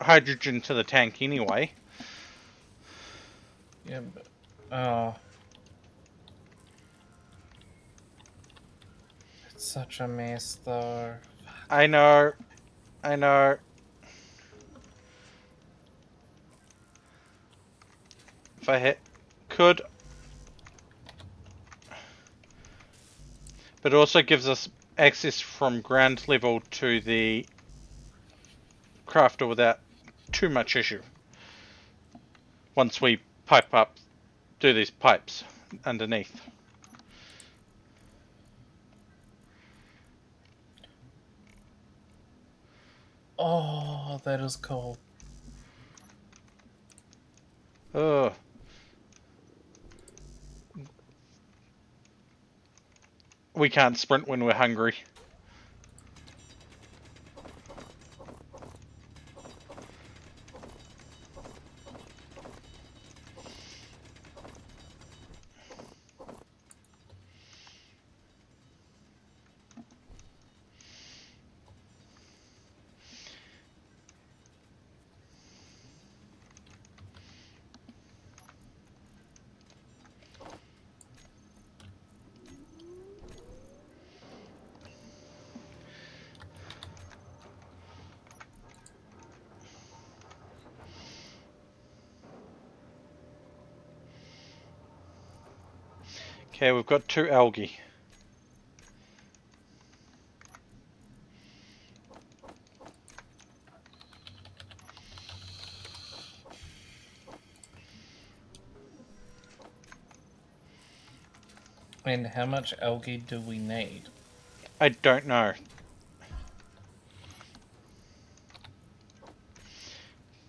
hydrogen to the tank anyway. Yeah, but... Oh. It's such a mess, though. I know. I know. If I hit... Could... But it also gives us access from ground level to the crafter without too much issue. Once we pipe up, do these pipes underneath. Oh, that is cool. Ugh. We can't sprint when we're hungry. Okay, we've got 2 algae. And how much algae do we need? I don't know.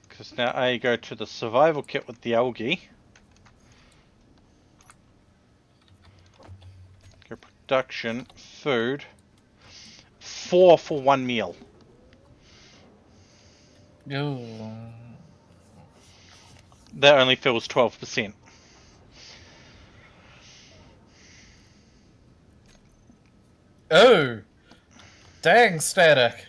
Because now I go to the survival kit with the algae. Go production, food. 4 for 1 meal. Ooh. That only fills 12%. Oh! Dang, Static!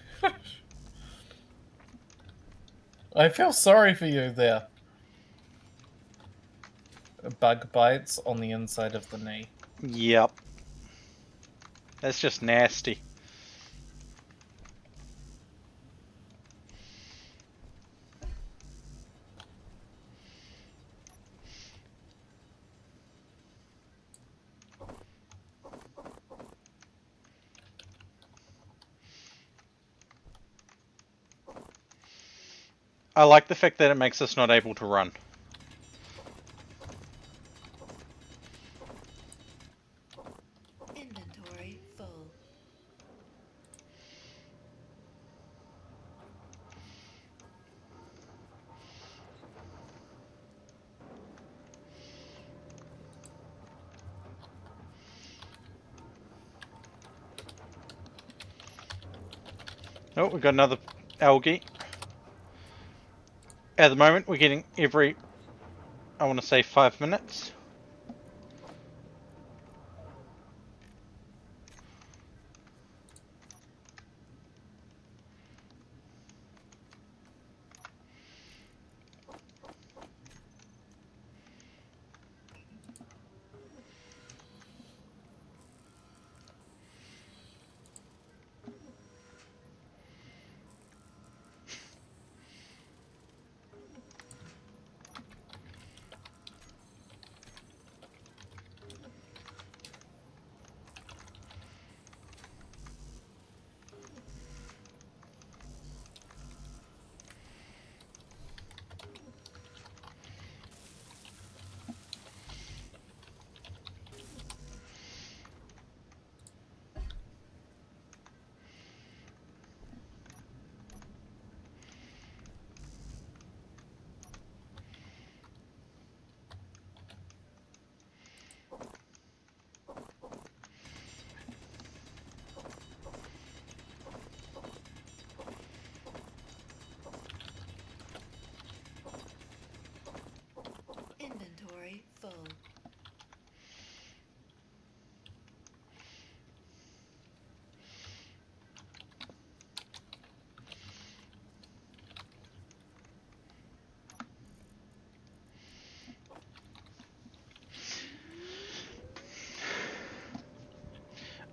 I feel sorry for you there. Bug bites on the inside of the knee. Yep. That's just nasty. I like the fact that it makes us not able to run. Inventory full. Oh, we've got another algae. At the moment, we're getting every, I want to say 5 minutes. Inventory full.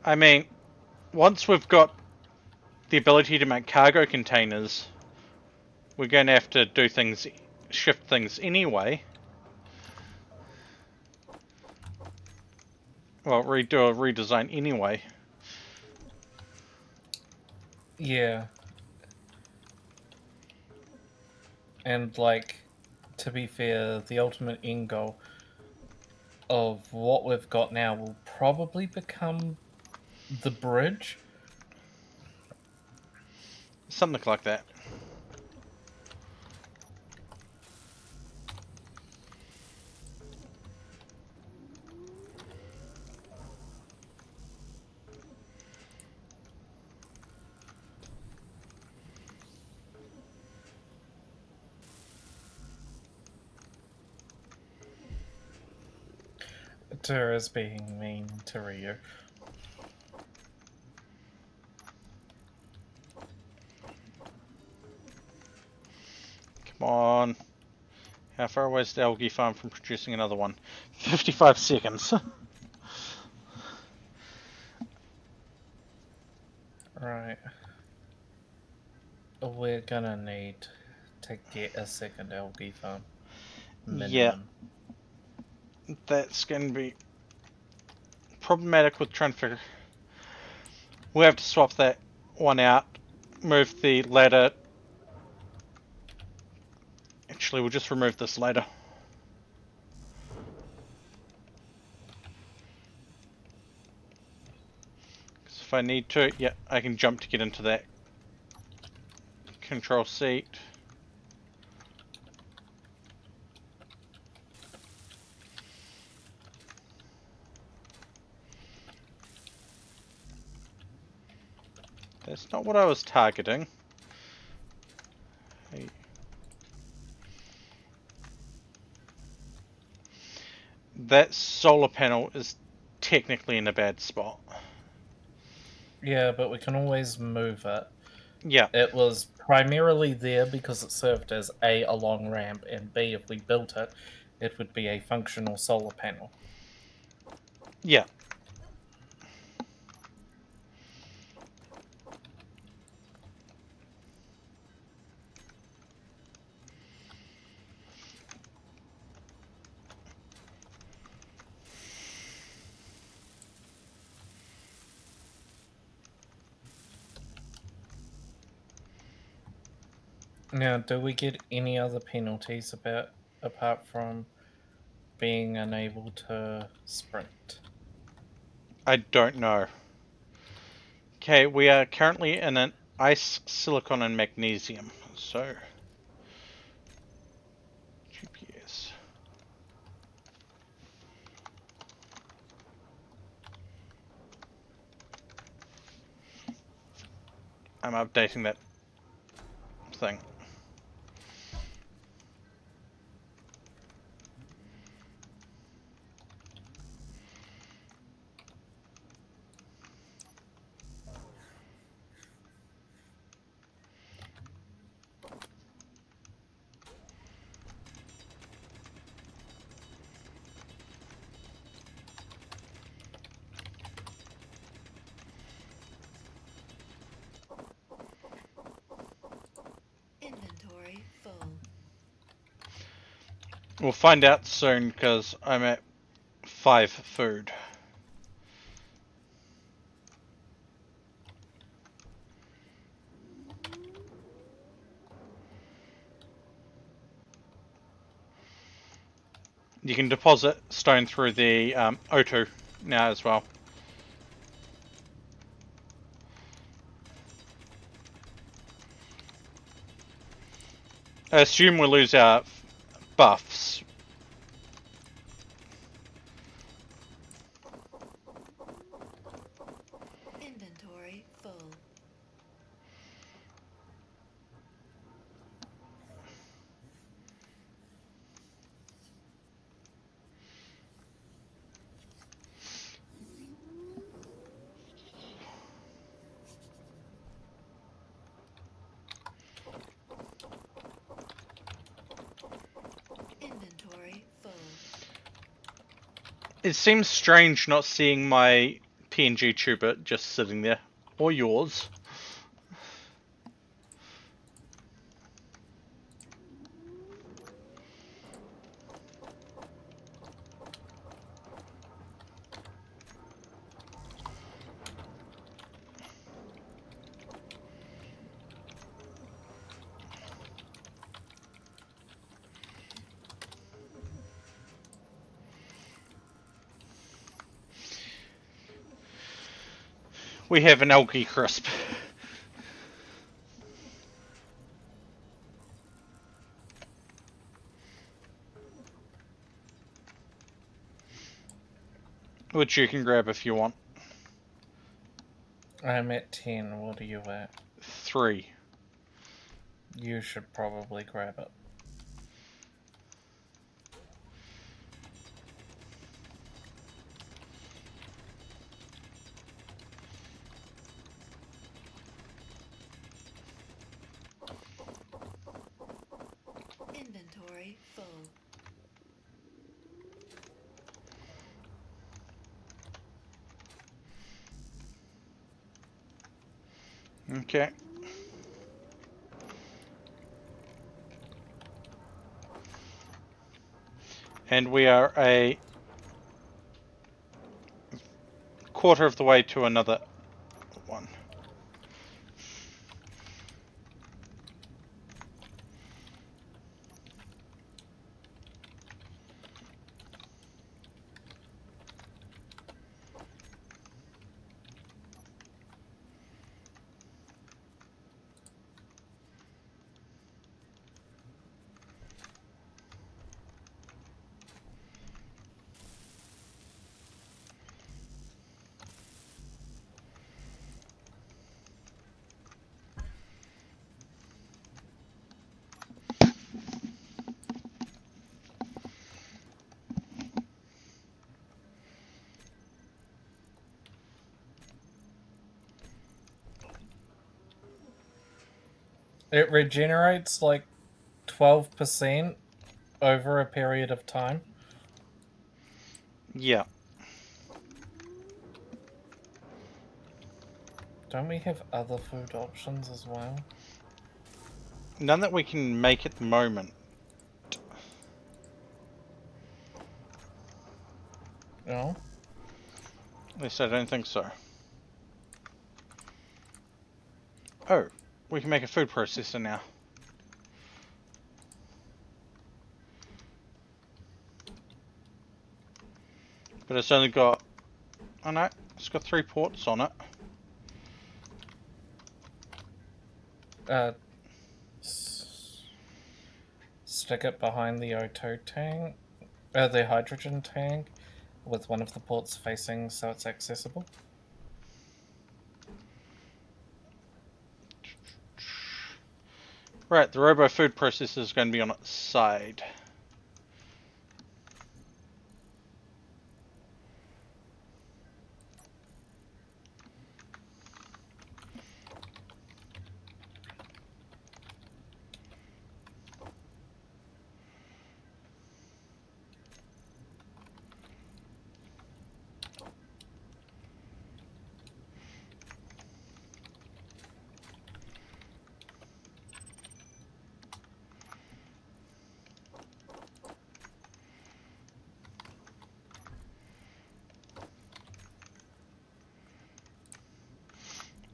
I mean, once we've got the ability to make cargo containers, we're going to have to do things, shift things anyway. Well, redo a redesign anyway. Yeah. And, like, to be fair, the ultimate end goal of what we've got now will probably become the bridge. Something like that. Tura's being mean to Ryu. Come on. How far away is the algae farm from producing another one? 55 seconds. Right. We're gonna need to get a second algae farm. Yeah. Minimum. That's going to be problematic with trying to figure. We have to swap that one out, move the ladder. Actually, we'll just remove this later. Because if I need to, yeah, I can jump to get into that control seat. That's not what I was targeting. Hey. That solar panel is technically in a bad spot. Yeah, but we can always move it. Yeah, It was primarily there because it served as A, a long ramp, and B, if we built it, it would be a functional solar panel. yeah. Now, do we get any other penalties apart from being unable to sprint? I don't know. Okay, we are currently in an ice, silicon, and magnesium. So, GPS. I'm updating that thing. Inventory full. We'll find out soon because I'm at 5 food. You can deposit stone through the O2 now as well. I assume we'll lose our buffs. Inventory full. Inventory full. It seems strange not seeing my PNG tuber just sitting there. Or yours. We have an algae crisp. Which you can grab if you want. I'm at 10. What are you at? 3. You should probably grab it. Inventory full. Okay. And we are a quarter of the way to another one. It regenerates like 12% over a period of time. Yeah. Don't we have other food options as well? None that we can make at the moment. No? At least I don't think so. Oh, we can make a food processor now. But it's only got... Oh no, it's got 3 ports on it. Stick it behind the O2 tank, the hydrogen tank, with one of the ports facing so it's accessible. Right, the robo food processor is going to be on its side.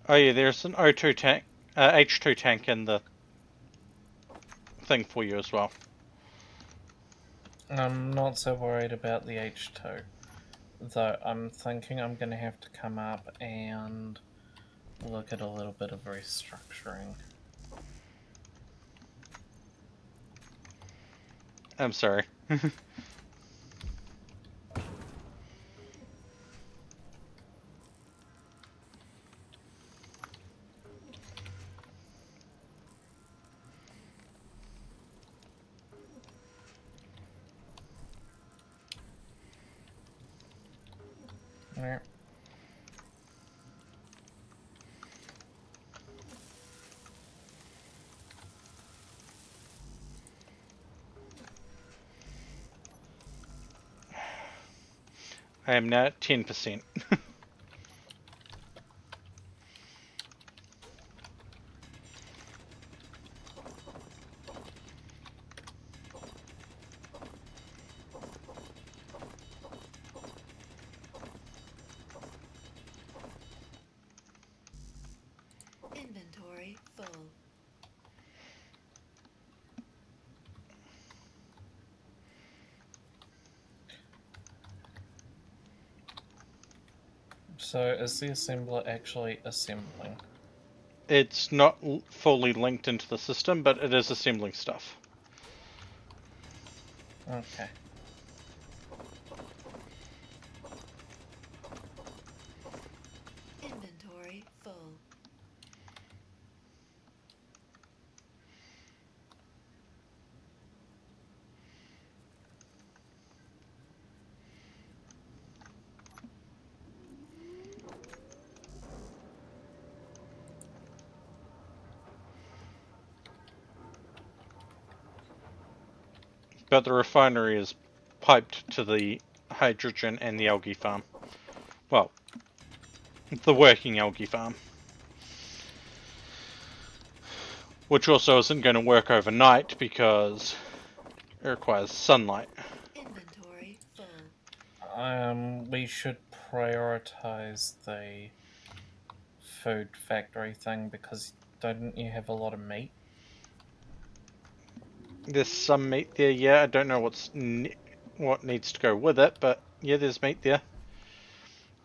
Oh yeah, there's an O2 tank, H2 tank in the thing for you as well. I'm not so worried about the H2, though I'm thinking I'm going to have to come up and look at a little bit of restructuring. I'm sorry. Yeah. I am now at 10%. Inventory full. So is the assembler actually assembling? It's not fully linked into the system, but it is assembling stuff. Okay. Inventory full. But the refinery is piped to the hydrogen and the algae farm. Well, the working algae farm. Which also isn't going to work overnight because it requires sunlight. Inventory full. We should prioritize the food factory thing because don't you have a lot of meat? There's some meat there, yeah. I don't know what needs to go with it, but yeah, there's meat there.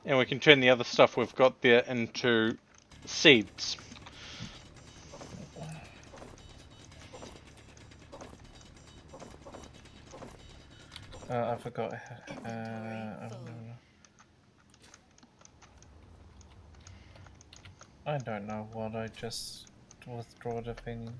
And we can turn the other stuff we've got there into seeds. I forgot. Inventory full. I don't know what I just withdraw the thing.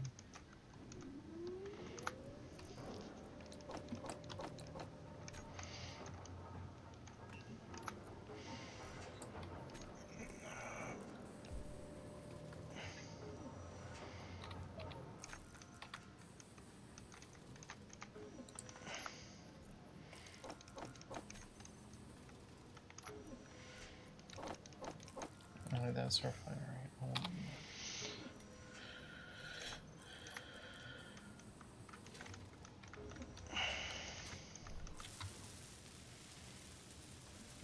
Oh, that's refinery.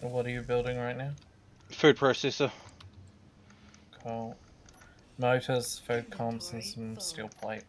What are you building right now? Food processor. Coal. Motors, food comps, and Inventory some full. steel plate.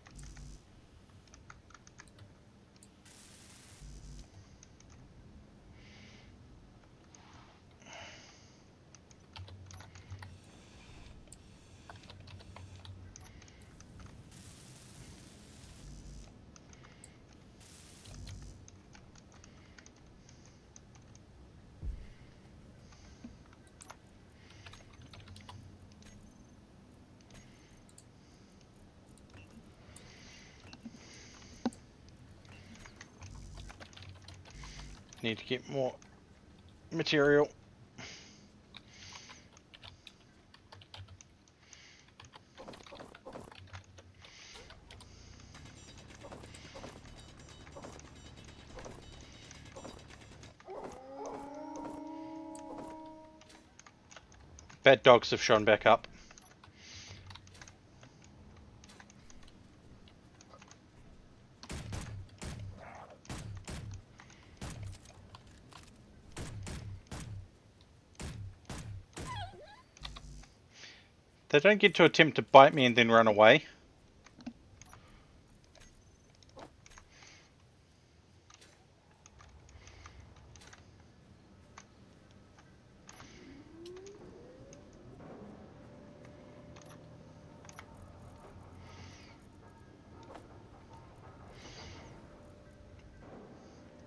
Need to get more material. Bad dogs have shown back up. They don't get to attempt to bite me and then run away.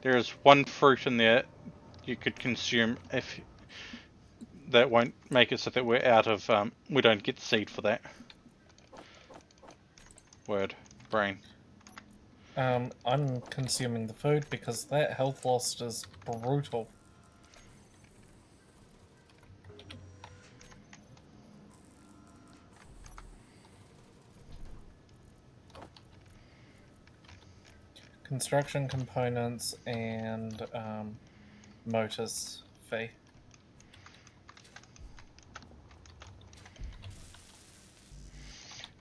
There is one fruit in there you could consume if that won't make it so that we're out of we don't get seed for that. Word. Brain. I'm consuming the food because that health loss is brutal. Construction components and motors fee.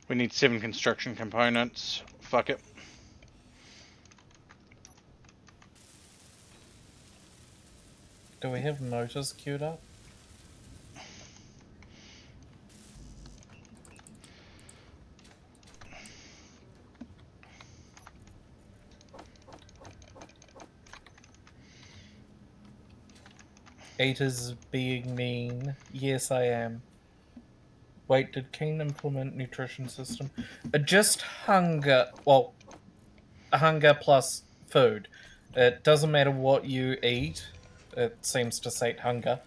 We need 7 construction components. Fuck it. Do we have motors queued up? Eight is being mean. Yes, I am. Wait, did Keen implement nutrition system? Just hunger. Well, hunger plus food. It doesn't matter what you eat. It seems to sate hunger.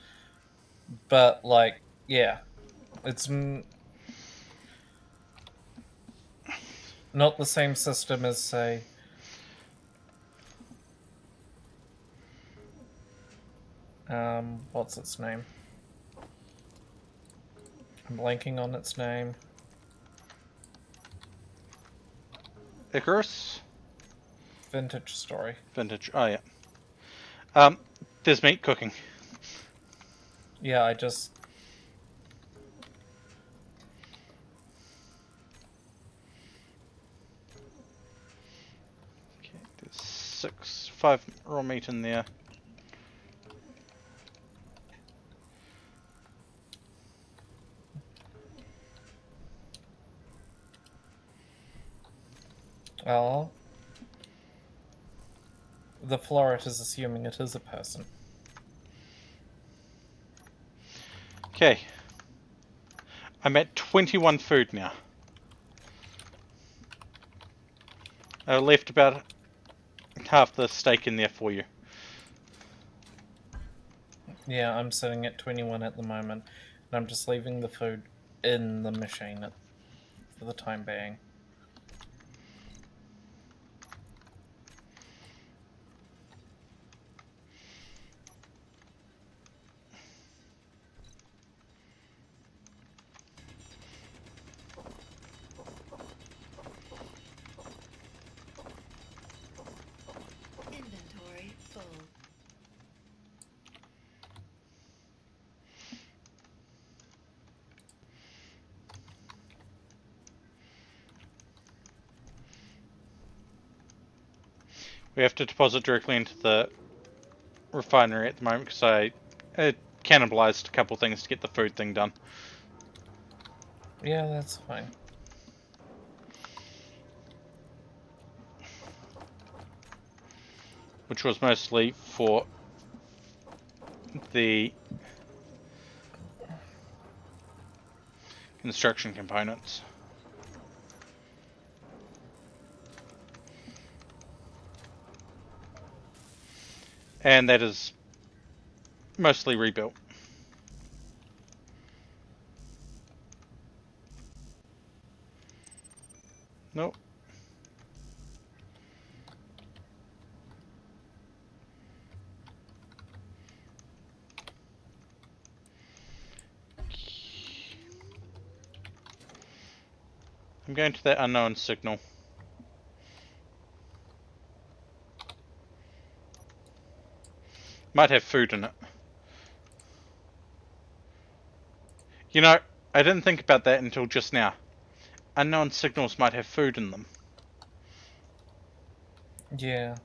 But, like, yeah. It's not the same system as, say... what's its name? I'm blanking on its name. Icarus? Vintage Story. Vintage. Oh, yeah. There's meat cooking. Yeah, I just... Okay, there's 5 raw meat in there. Well, the floret is assuming it is a person. Okay. I'm at 21 food now. I left about half the steak in there for you. Yeah, I'm sitting at 21 at the moment, and I'm just leaving the food in the machine for the time being. Inventory full. We have to deposit directly into the refinery at the moment because I cannibalized a couple things to get the food thing done. Yeah, that's fine. Which was mostly for the construction components. And that is mostly rebuilt. Nope. I'm going to that unknown signal. Might have food in it. You know, I didn't think about that until just now. Unknown signals might have food in them. Yeah.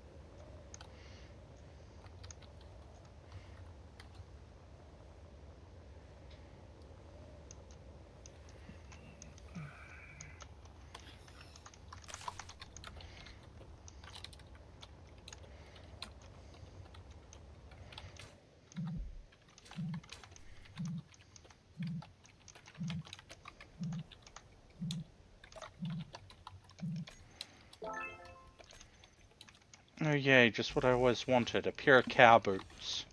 Oh yay, just what I always wanted, a pair of cow boots.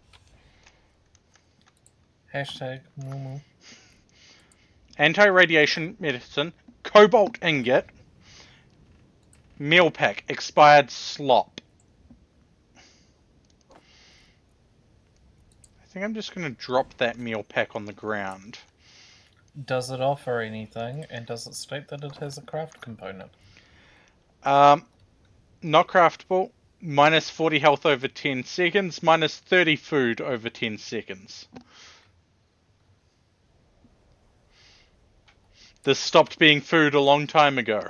Hashtag Mumu. Anti-radiation medicine, cobalt ingot, meal pack, expired slop. I think I'm just going to drop that meal pack on the ground. Does it offer anything, and does it state that it has a craft component? Not craftable. Minus 40 health over 10 seconds. Minus 30 food over 10 seconds. This stopped being food a long time ago.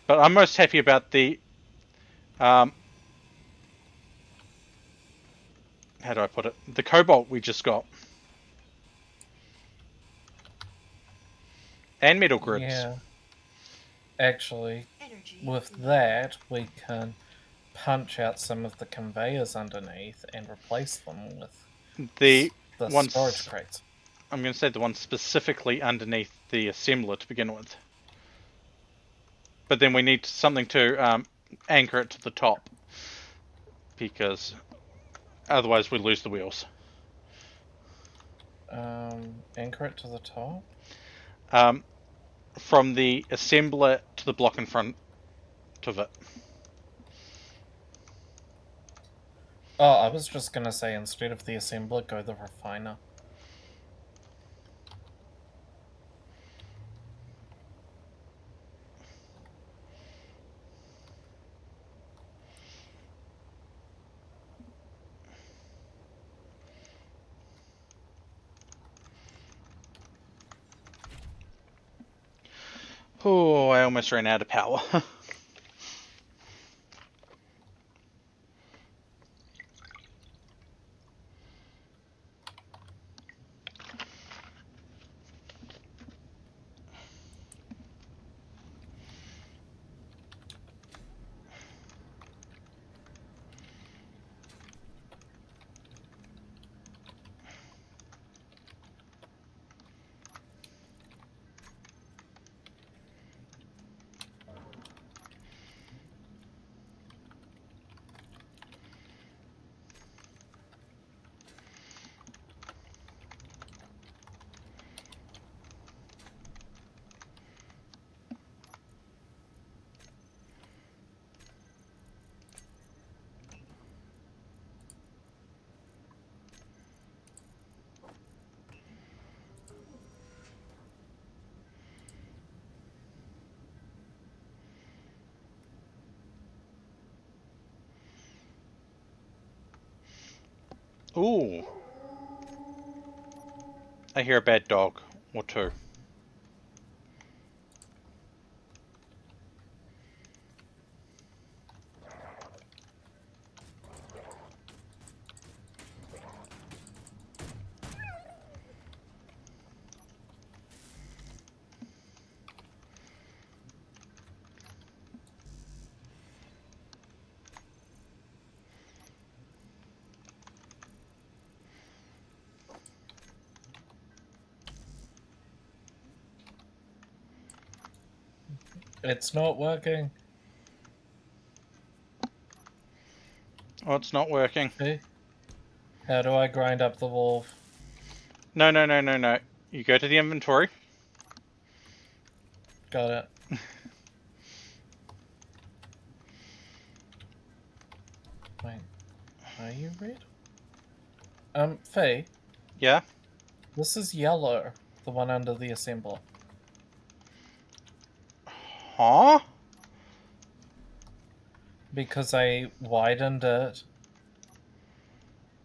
But I'm most happy about the... how do I put it? The cobalt we just got. And metal grids. Yeah. Actually, Energy with low. that, we can punch out some of the conveyors underneath and replace them with The the ones, storage crates. I'm going to say the one specifically underneath the assembler to begin with. But then we need something to anchor it to the top. Because otherwise we lose the wheels. Anchor it to the top? From the assembler to the block in front of it. Oh, I was just gonna say instead of the assembler, go the refiner. Oh, I almost ran out of power. Ooh. I hear a bad dog or two. It's not working. Oh, it's not working. See? How do I grind up the wolf? No, no, no, no, no. You go to the inventory. Got it. Wait, are you red? Faye, Yeah? this is yellow, the one under the assembler. Huh? Because I widened it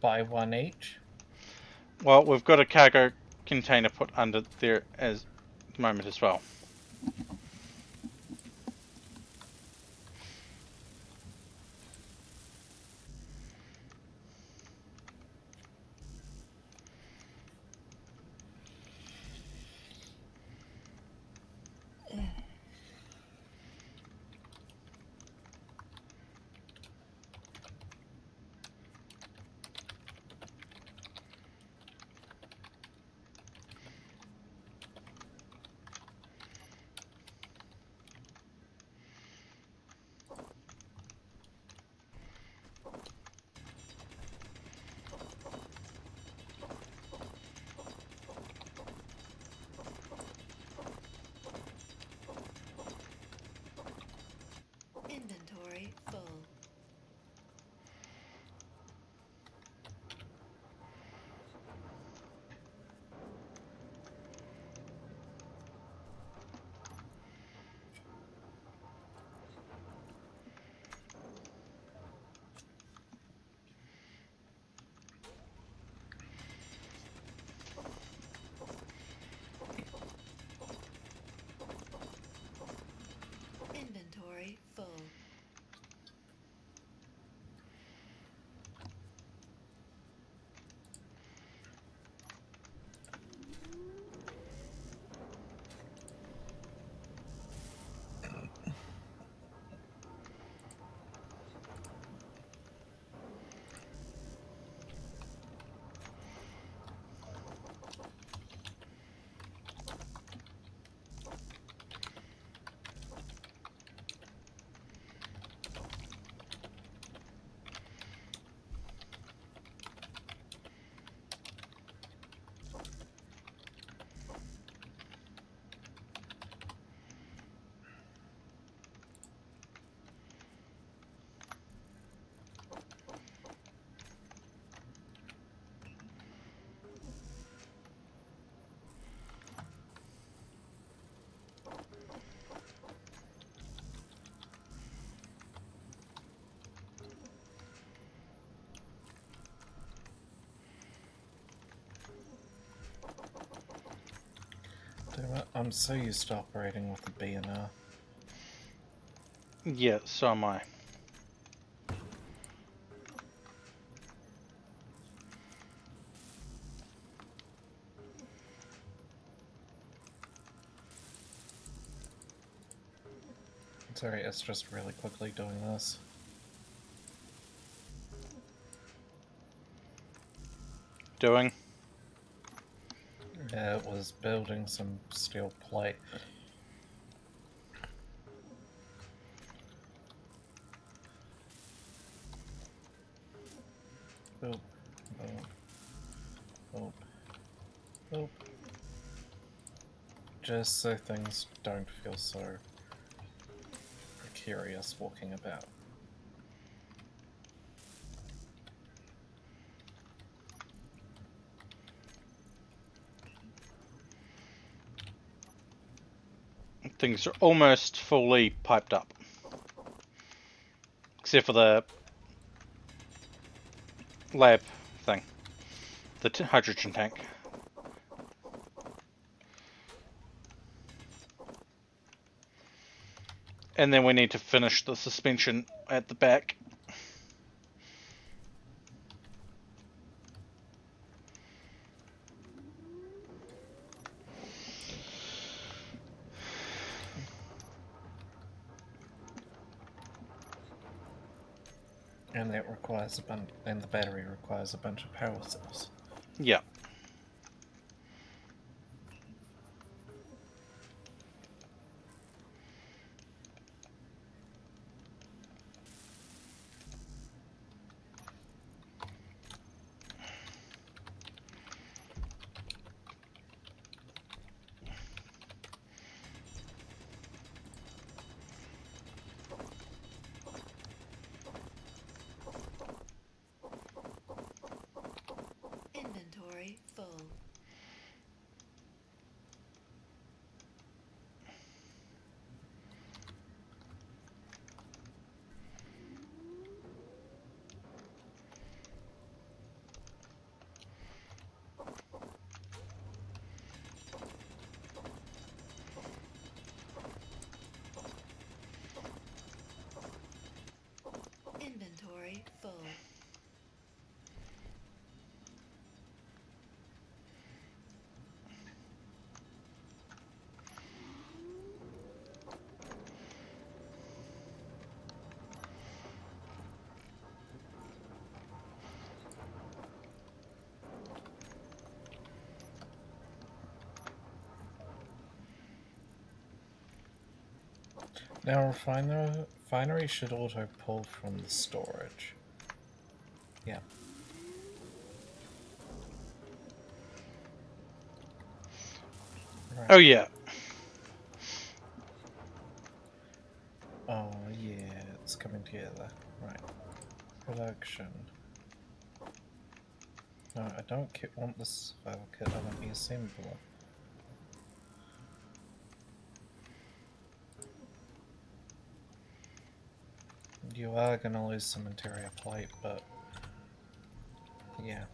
by 1 each. Well, we've got a cargo container put under there at the moment as well. Inventory full. Inventory full. Damn it, I'm so used to operating with the B and R. Yeah, so am I. Sorry, it's just really quickly doing this. Doing? Yeah, it was building some steel plate. Boop, boop, boop, boop. Just so things don't feel so precarious walking about. Things are almost fully piped up. Except for the lab thing. the hydrogen tank. And then we need to finish the suspension at the back. And that requires and the battery requires a bunch of power cells. Yeah. Inventory full. Inventory full. Now, refinery should auto pull from the storage. Yeah. Right. Oh yeah. Oh yeah, it's coming together. Right. Production. No, I don't want this survival kit. I want the assembler. You are going to lose some interior plate, but yeah.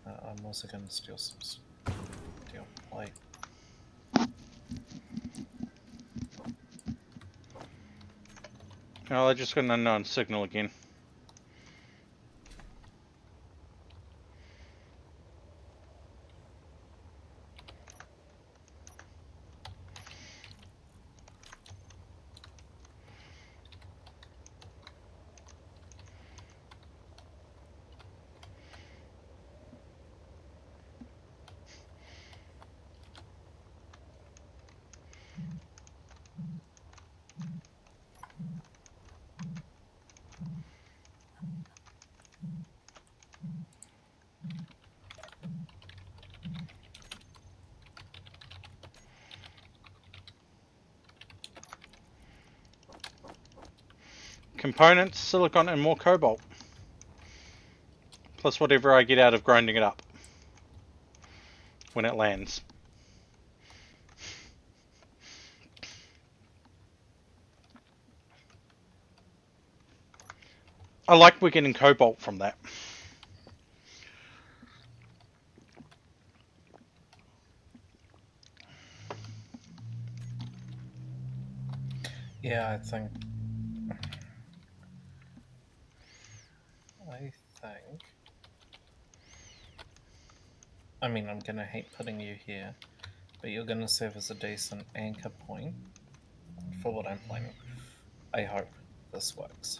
I'm also going to steal some steel plate. Oh, I just got an unknown signal again. Components, silicon, and more cobalt. Plus whatever I get out of grinding it up when it lands. I like we're getting cobalt from that. Yeah, I think. I mean, I'm gonna hate putting you here, but you're gonna serve as a decent anchor point for what I'm planning. I hope this works.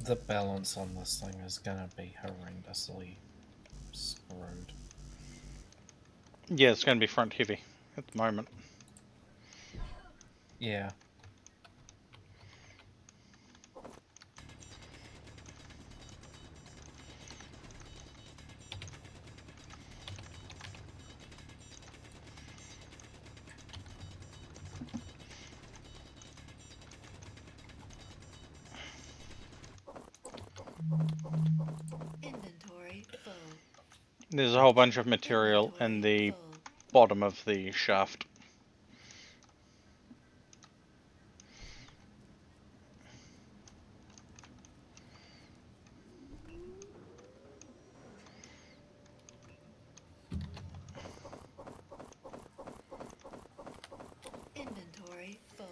The balance on this thing is gonna be horrendously screwed. Yeah, it's going to be front heavy at the moment. Yeah. Inventory full. There's a whole bunch of material in Inventory the full. bottom of the shaft. Inventory full.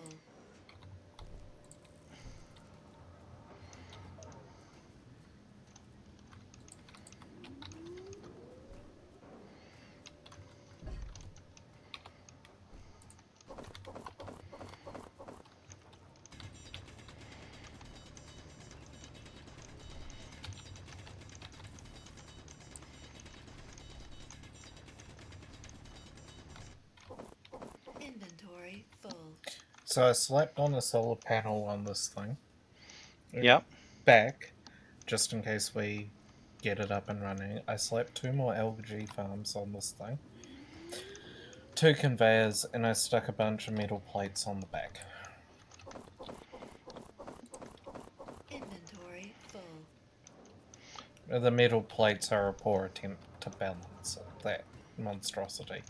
Inventory full. So I slapped on a solar panel on this thing. Yep. Back, just in case we get it up and running. I slapped 2 more algae farms on this thing. 2 conveyors, and I stuck a bunch of metal plates on the back. Inventory full. The metal plates are a poor attempt to balance that monstrosity,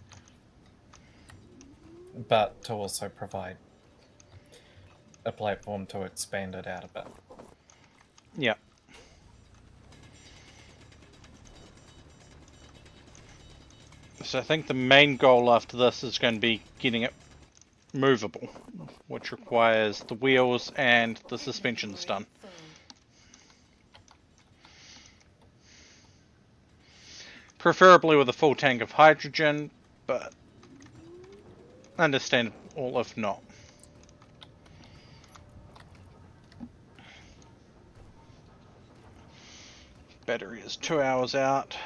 but to also provide a platform to expand it out a bit. Yep. So I think the main goal after this is going to be getting it movable, which requires the wheels and the suspensions done. Full. Preferably with a full tank of hydrogen, but understandable if not. Battery is 2 hours out.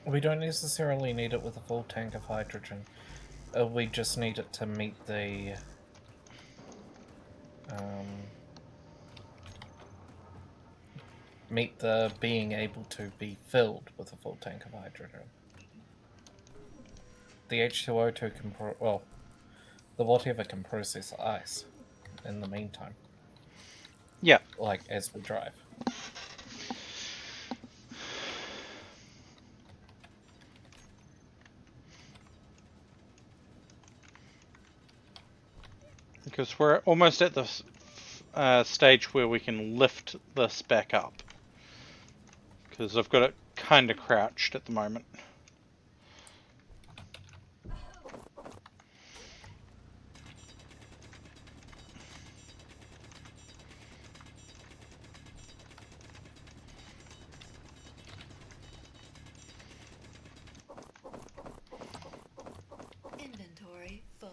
We don't necessarily need it with a full tank of hydrogen. We just need it to meet the being able to be filled with a full tank of hydrogen. The H2O2 can the whatever can process ice in the meantime. Yeah. Like as we drive. Because we're almost at the stage where we can lift this back up. Because I've got it kind of crouched at the moment. Inventory full.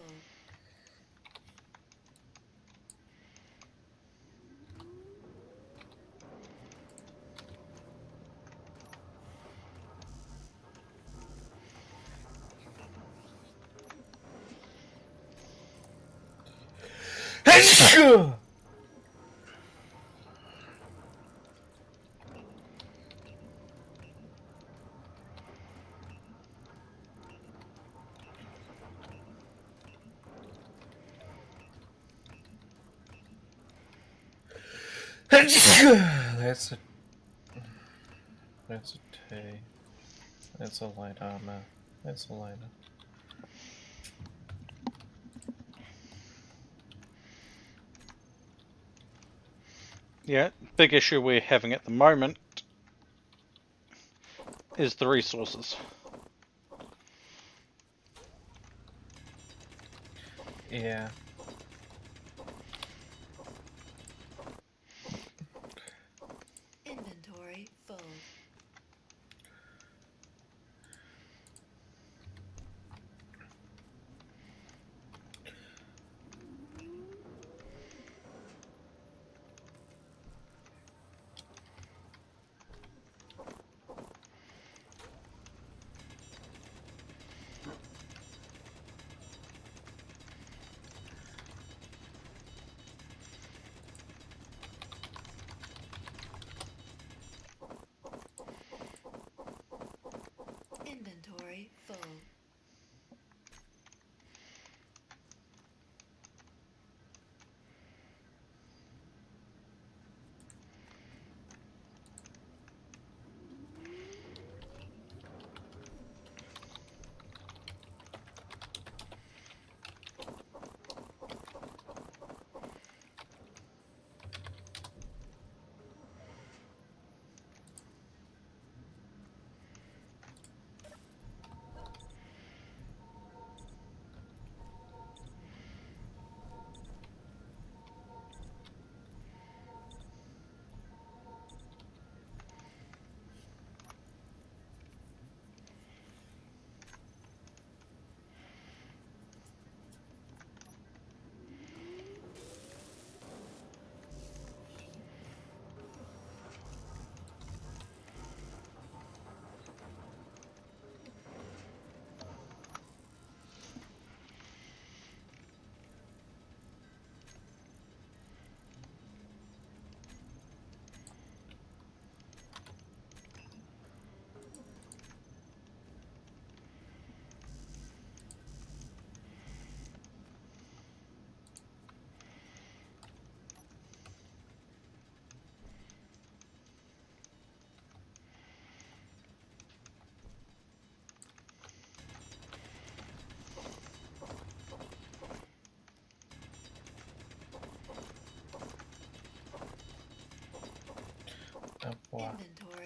That's a T. That's a light armor. That's a lighter. Yeah, big issue we're having at the moment is the resources. Yeah. Inventory full.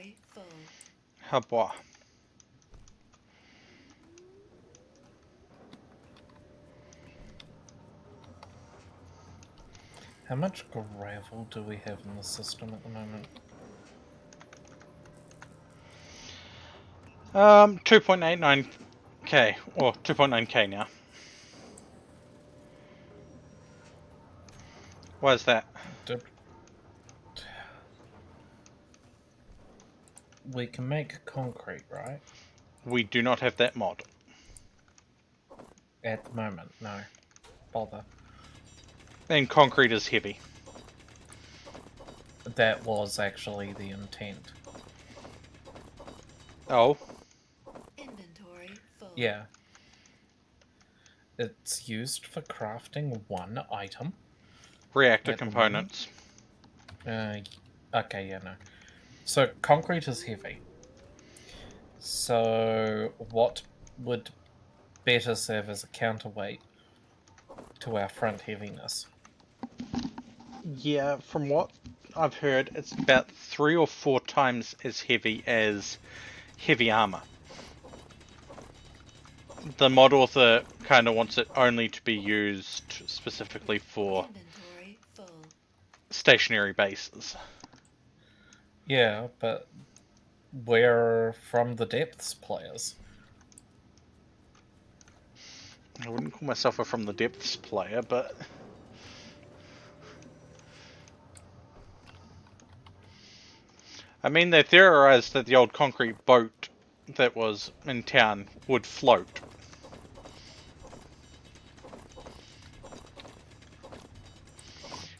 Inventory full. Habois. How much gravel do we have in the system at the moment? 2.89k, or 2.9k now. Why is that? We can make concrete, right? We do not have that mod. At the moment, no. Bother. And concrete is heavy. That was actually the intent. Oh, Inventory full. Yeah. It's used for crafting one item. reactor At the moment? components. Okay, yeah, no. So, concrete is heavy. So, what would better serve as a counterweight to our front heaviness? Yeah, from what I've heard, it's about 3 or 4 times as heavy as heavy armor. The mod author kind of wants it only to be used specifically for Inventory full. stationary bases. Yeah, but we're from the depths players. I wouldn't call myself a From the Depths player, but I mean, they theorized that the old concrete boat that was in town would float.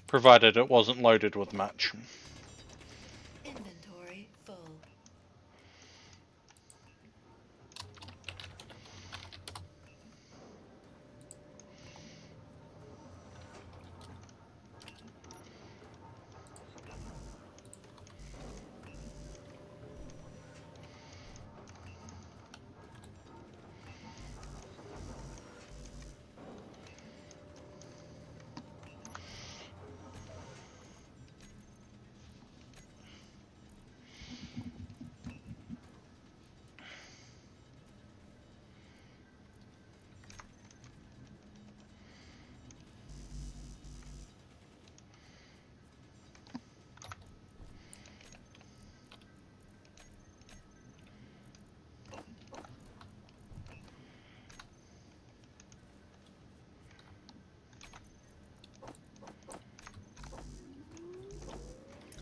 Provided it wasn't loaded with much. Inventory full.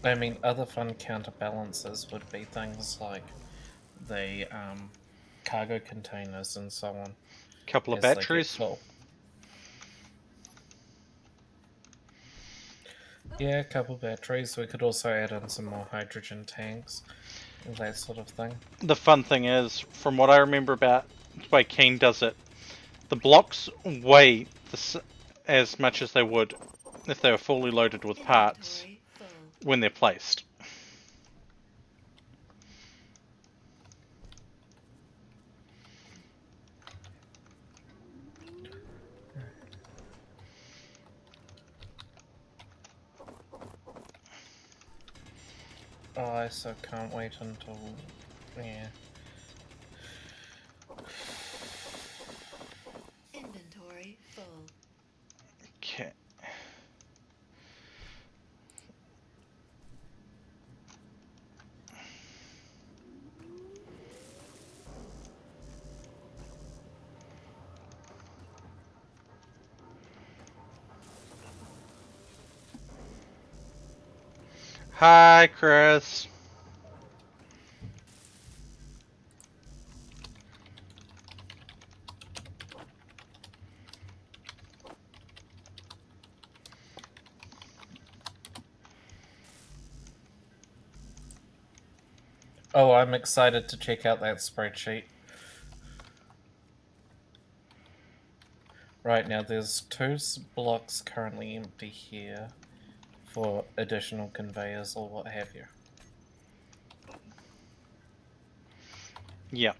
I mean, other fun counterbalances would be things like the cargo containers and so on Couple of as they get batteries. full. Yeah, a couple batteries. We could also add in some more hydrogen tanks, that sort of thing. The fun thing is, from what I remember about the way Keen does it, the blocks weigh as much as they would if they were fully loaded with parts Inventory full. when they're placed. Oh, I so can't wait until... yeah. Inventory full. Okay. Hi, Chris. Oh, I'm excited to check out that spreadsheet. Right now, there's two blocks currently empty here for additional conveyors or what have you. Yeah.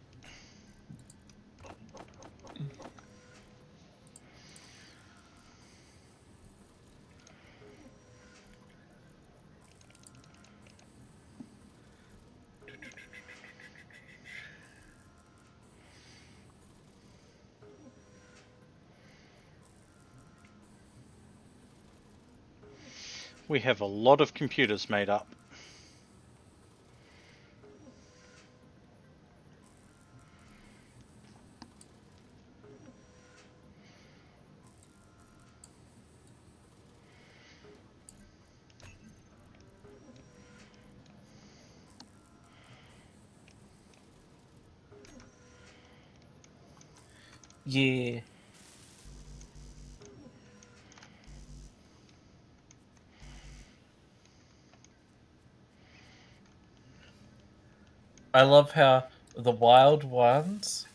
We have a lot of computers made up. Yeah. I love how the Wild Ones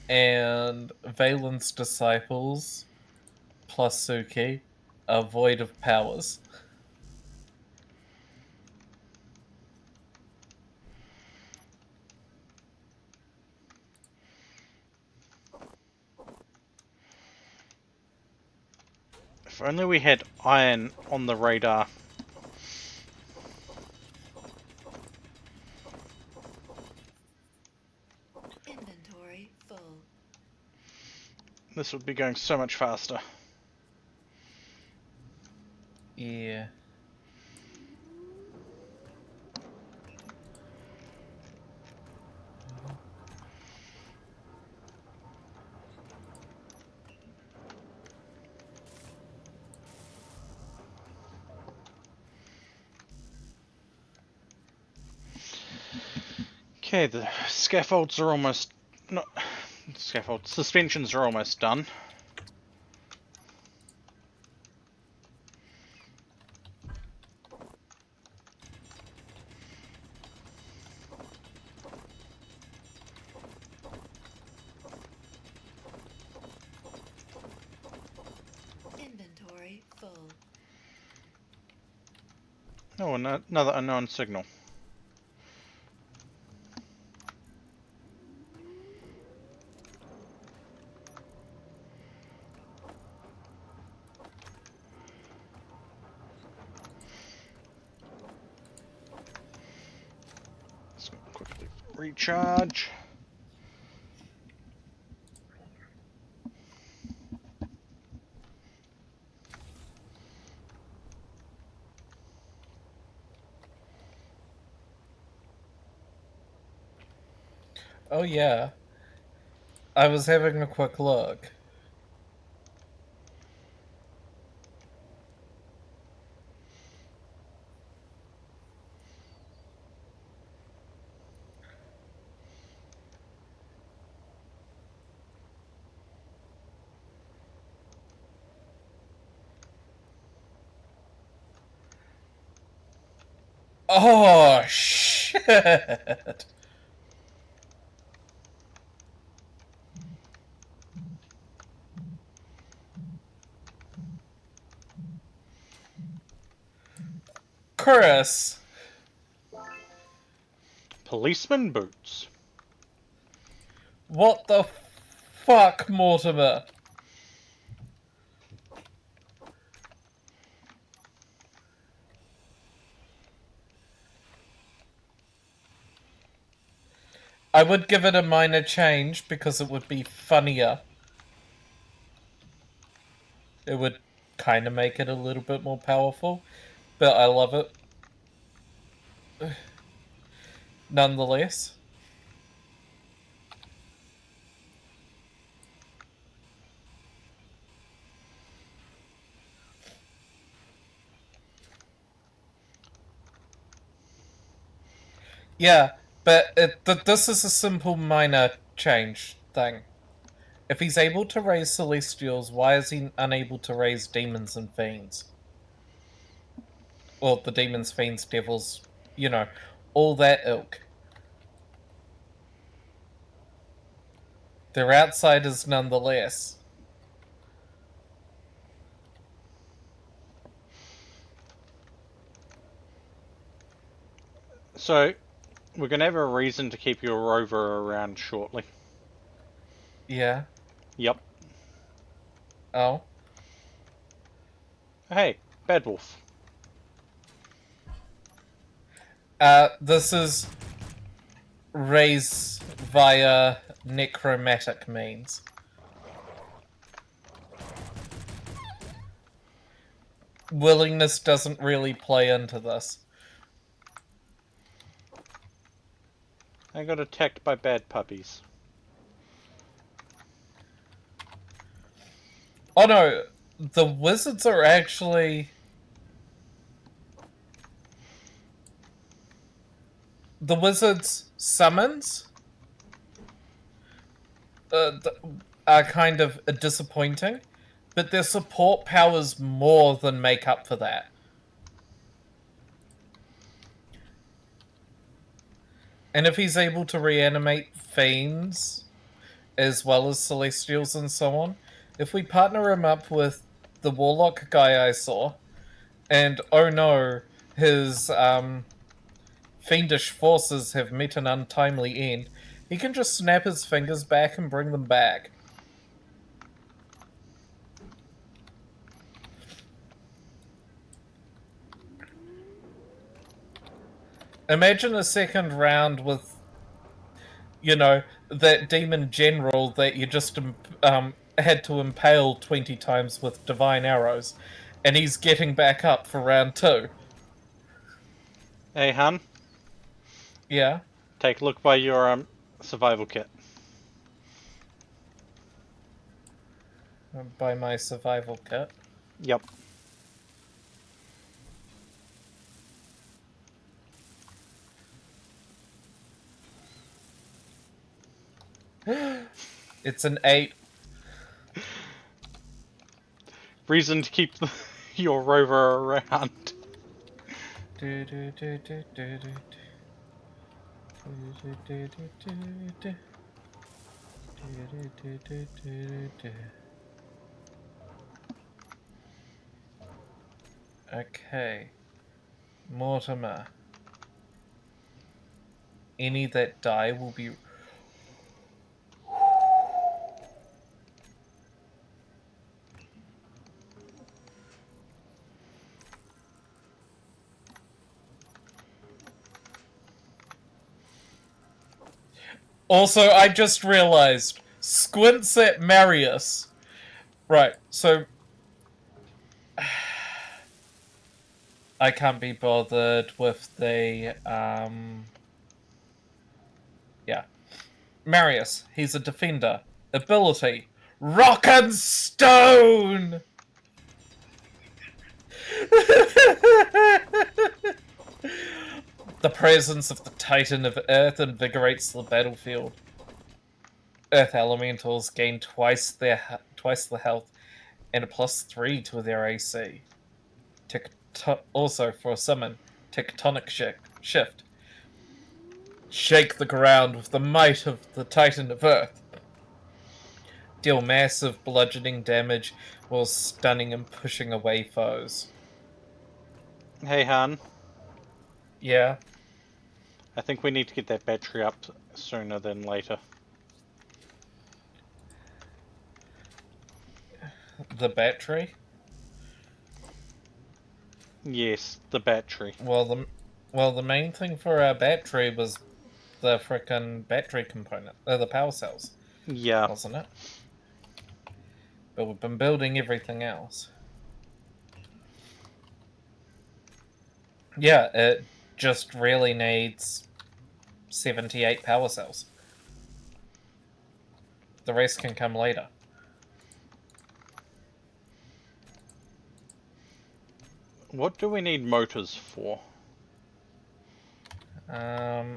and Valen's disciples plus Suki are void of powers. If only we had iron on the radar. Inventory full. This would be going so much faster. Yeah. Okay, the scaffolds are almost... not... scaffolds. Suspensions are almost done. Inventory full. Oh, another unknown signal. Let's quickly recharge. Oh yeah. I was having a quick look. Oh shit! Chris, Policeman boots. what the fuck, Mortimer? I would give it a minor change because it would be funnier. It would kind of make it a little bit more powerful, but I love it. Nonetheless. Yeah, but this is a simple minor change thing. If he's able to raise Celestials, why is he unable to raise Demons and Fiends? Well, the Demons, Fiends, Devils, you know, all that ilk. They're outsiders nonetheless. So, we're going to have a reason to keep your rover around shortly. Yeah. Yep. Oh. Hey, Bad Wolf. This is raise via necromantic means. willingness doesn't really play into this. I got attacked by bad puppies. Oh no, the wizards are actually... The wizards' summons are kind of disappointing, but their support powers more than make up for that. And if he's able to reanimate fiends, as well as celestials and so on, if we partner him up with the warlock guy I saw, and oh no, his fiendish forces have met an untimely end, he can just snap his fingers back and bring them back. Imagine a second round with, you know, that demon general that you just had to impale 20 times with divine arrows, and he's getting back up for round 2. Hey, hun, Yeah? take a look by your survival kit. By my survival kit. Yep. It's an 8. Reason to keep your rover around. Do, do, do, do, do, do, do, do, do, do, do. Do, do, do, do, do. Okay. Mortimer. Any that die will be... Also, I just realized, squints at Marius. Right, so... I can't be bothered with the, yeah. Marius, he's a defender. Ability, rock and stone! The presence of the Titan of Earth invigorates the battlefield. Earth elementals gain twice the health and a +3 to their AC. Also for a summon, tectonic shift. Shake the ground with the might of the Titan of Earth. Deal massive bludgeoning damage while stunning and pushing away foes. Hey, Han. Yeah. I think we need to get that battery up sooner than later. The battery? Yes, the battery. Well, the main thing for our battery was the frickin' battery component, the power cells, Yeah. wasn't it? But we've been building everything else. Yeah, it just really needs 78 power cells. The rest can come later. What do we need motors for?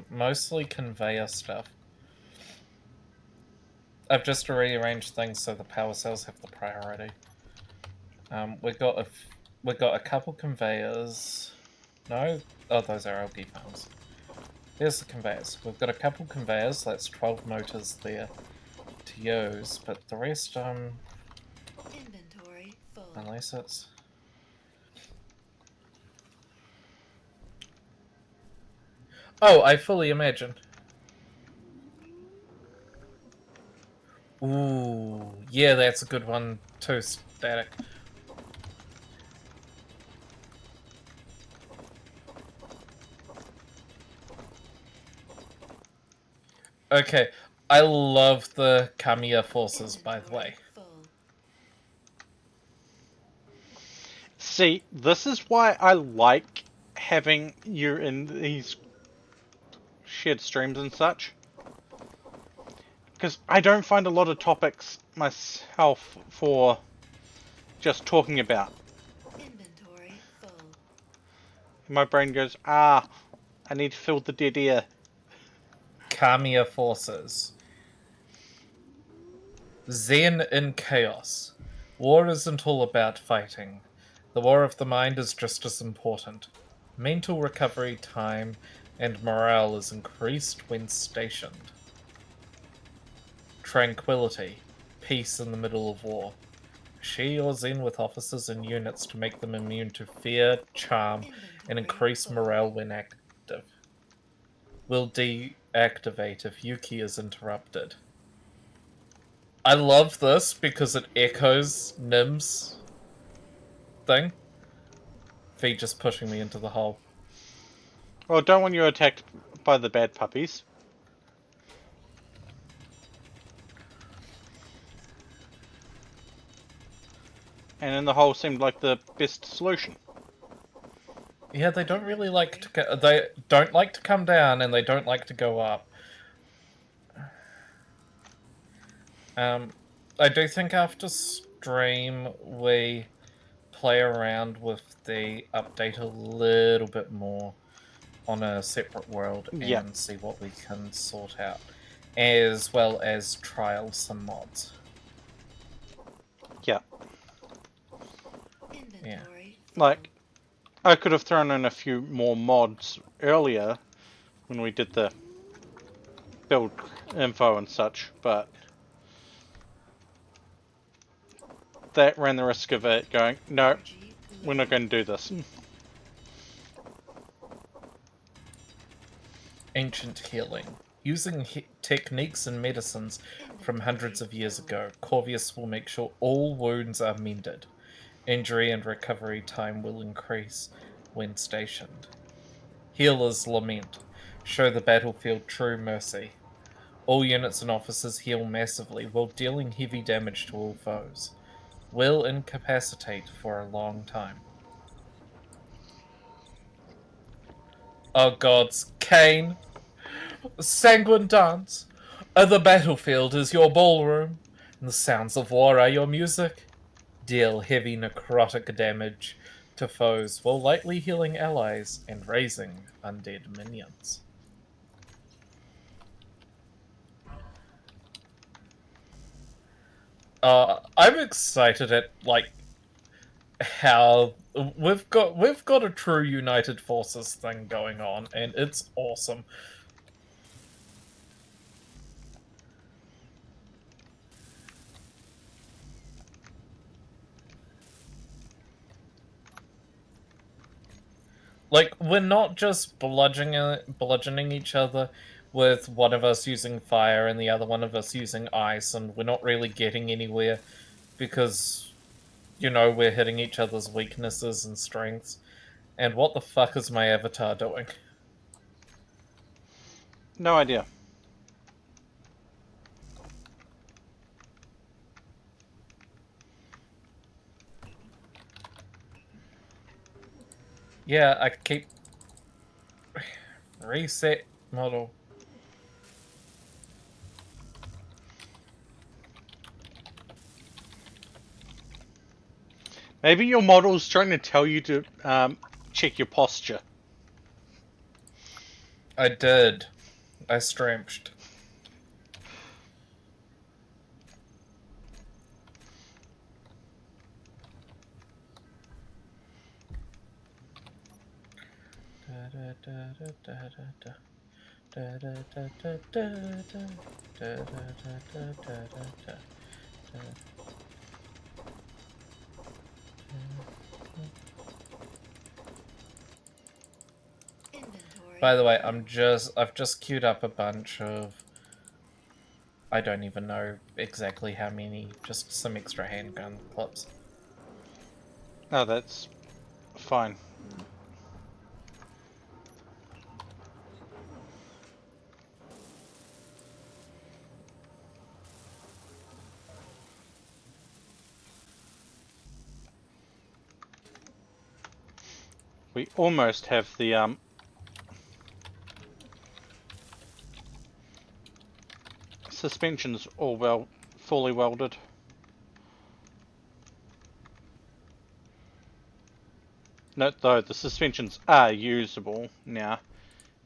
Mostly conveyor stuff. I've just rearranged things so the power cells have the priority. We've got a couple conveyors. No? Oh, those are algae farms. There's the conveyors. We've got a couple conveyors, that's 12 motors there to use, but the rest, Inventory full. unless it's... Oh, I fully imagine. Ooh, yeah, that's a good one too, Static. Okay, I love the Kamiya forces, by the way. Full. See, this is why I like having you in these shared streams and such. Because I don't find a lot of topics myself for just talking about. Inventory full. My brain goes, I need to fill the dead air. Kamiya forces. Zen in chaos. War isn't all about fighting. The war of the mind is just as important. Mental recovery time and morale is increased when stationed. Tranquility. Peace in the middle of war. Share your Zen with officers and units to make them immune to fear, charm, and Inventory increase full. morale when active. Will deactivate if Yuki is interrupted. I love this because it echoes Nim's thing. Fee just pushing me into the hole. Well, don't want you attacked by the bad puppies. And then the hole seemed like the best solution. Yeah, they don't really like to go. They don't like to come down, and they don't like to go up. I do think after stream we play around with the update a little bit more on a separate world Yeah. and see what we can sort out, as well as trial some mods. Yeah. Inventory full. Like, I could have thrown in a few more mods earlier when we did the build info and such, but that ran the risk of it going, no, Energy we're not going to do this. Ancient healing. Using techniques and medicines from hundreds of years ago, Corvius will make sure all wounds are mended. Injury and recovery time will increase when stationed. Healer's Lament. Show the battlefield true mercy. All units and officers heal massively while dealing heavy damage to all foes. Will incapacitate for a long time. Oh gods, Kane! Sanguine dance! The battlefield is your ballroom, and the sounds of war are your music. Deal heavy necrotic damage to foes while lightly healing allies and raising undead minions. I'm excited at how we've got a true United Forces thing going on, and it's awesome. Like, we're not just bludgeoning each other with one of us using fire and the other one of us using ice, and we're not really getting anywhere because, we're hitting each other's weaknesses and strengths. And what the fuck is my avatar doing? No idea. Yeah, I keep... Reset model. Maybe your model's trying to tell you to check your posture. I did. I streamed. Inventory. By the way, I've just queued up a bunch of, I don't even know exactly how many, just some extra handgun clips. Oh, that's fine. We almost have the suspensions all fully welded. Note though, the suspensions are usable now.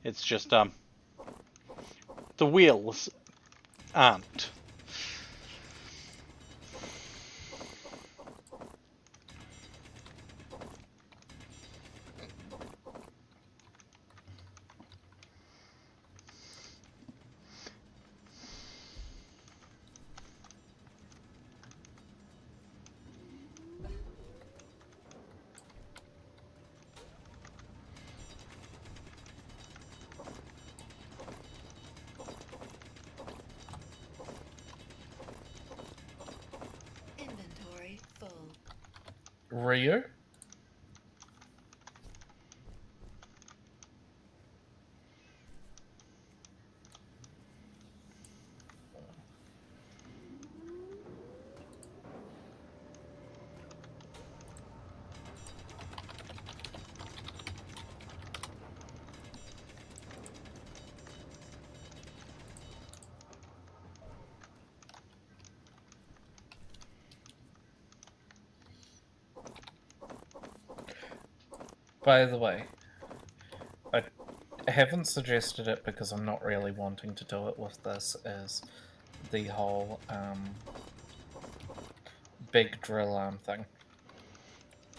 It's just the wheels aren't. Inventory full. Rio? By the way, I haven't suggested it because I'm not really wanting to do it with this, is the whole big drill arm thing.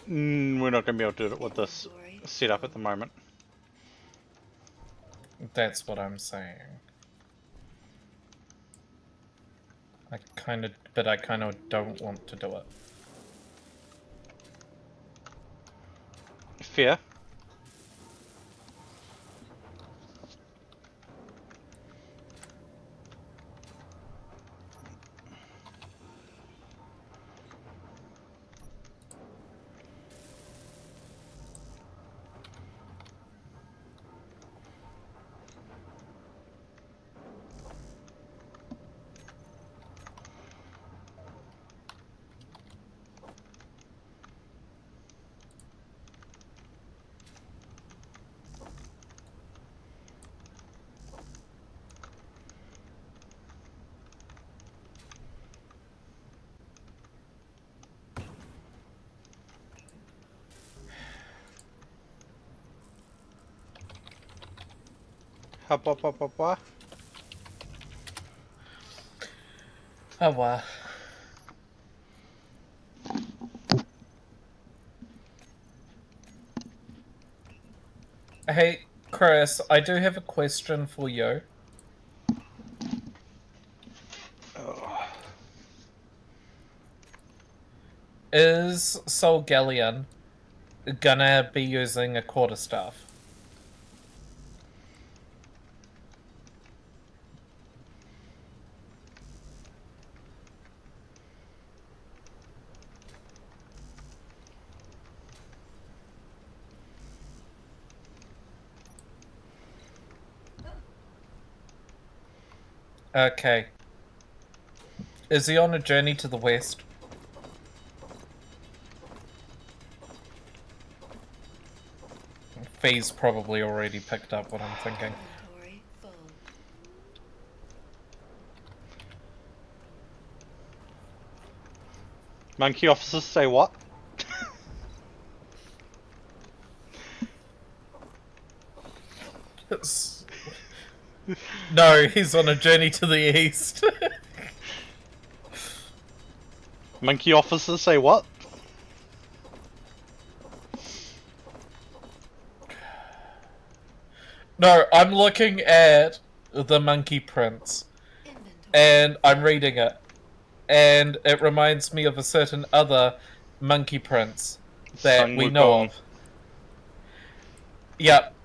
We're not going to be able to do it with this Inventory setup at the moment. That's what I'm saying. I kind of don't want to do it. Fair. Hop, hop, hop, hop, hop. Oh wow. Hey, Chris, I do have a question for you. Oh. Is Sol Galleon gonna be using a quarterstaff? Okay. Is he on a journey to the west? Fee's probably already picked up what I'm thinking. inventory full. Monkey officers say what? No, he's on a journey to the east. Monkey officers say what? No, I'm looking at the Monkey Prince, Inventory. and I'm reading it, and it reminds me of a certain other Monkey Prince that Sun we know Wukong. of. Yep.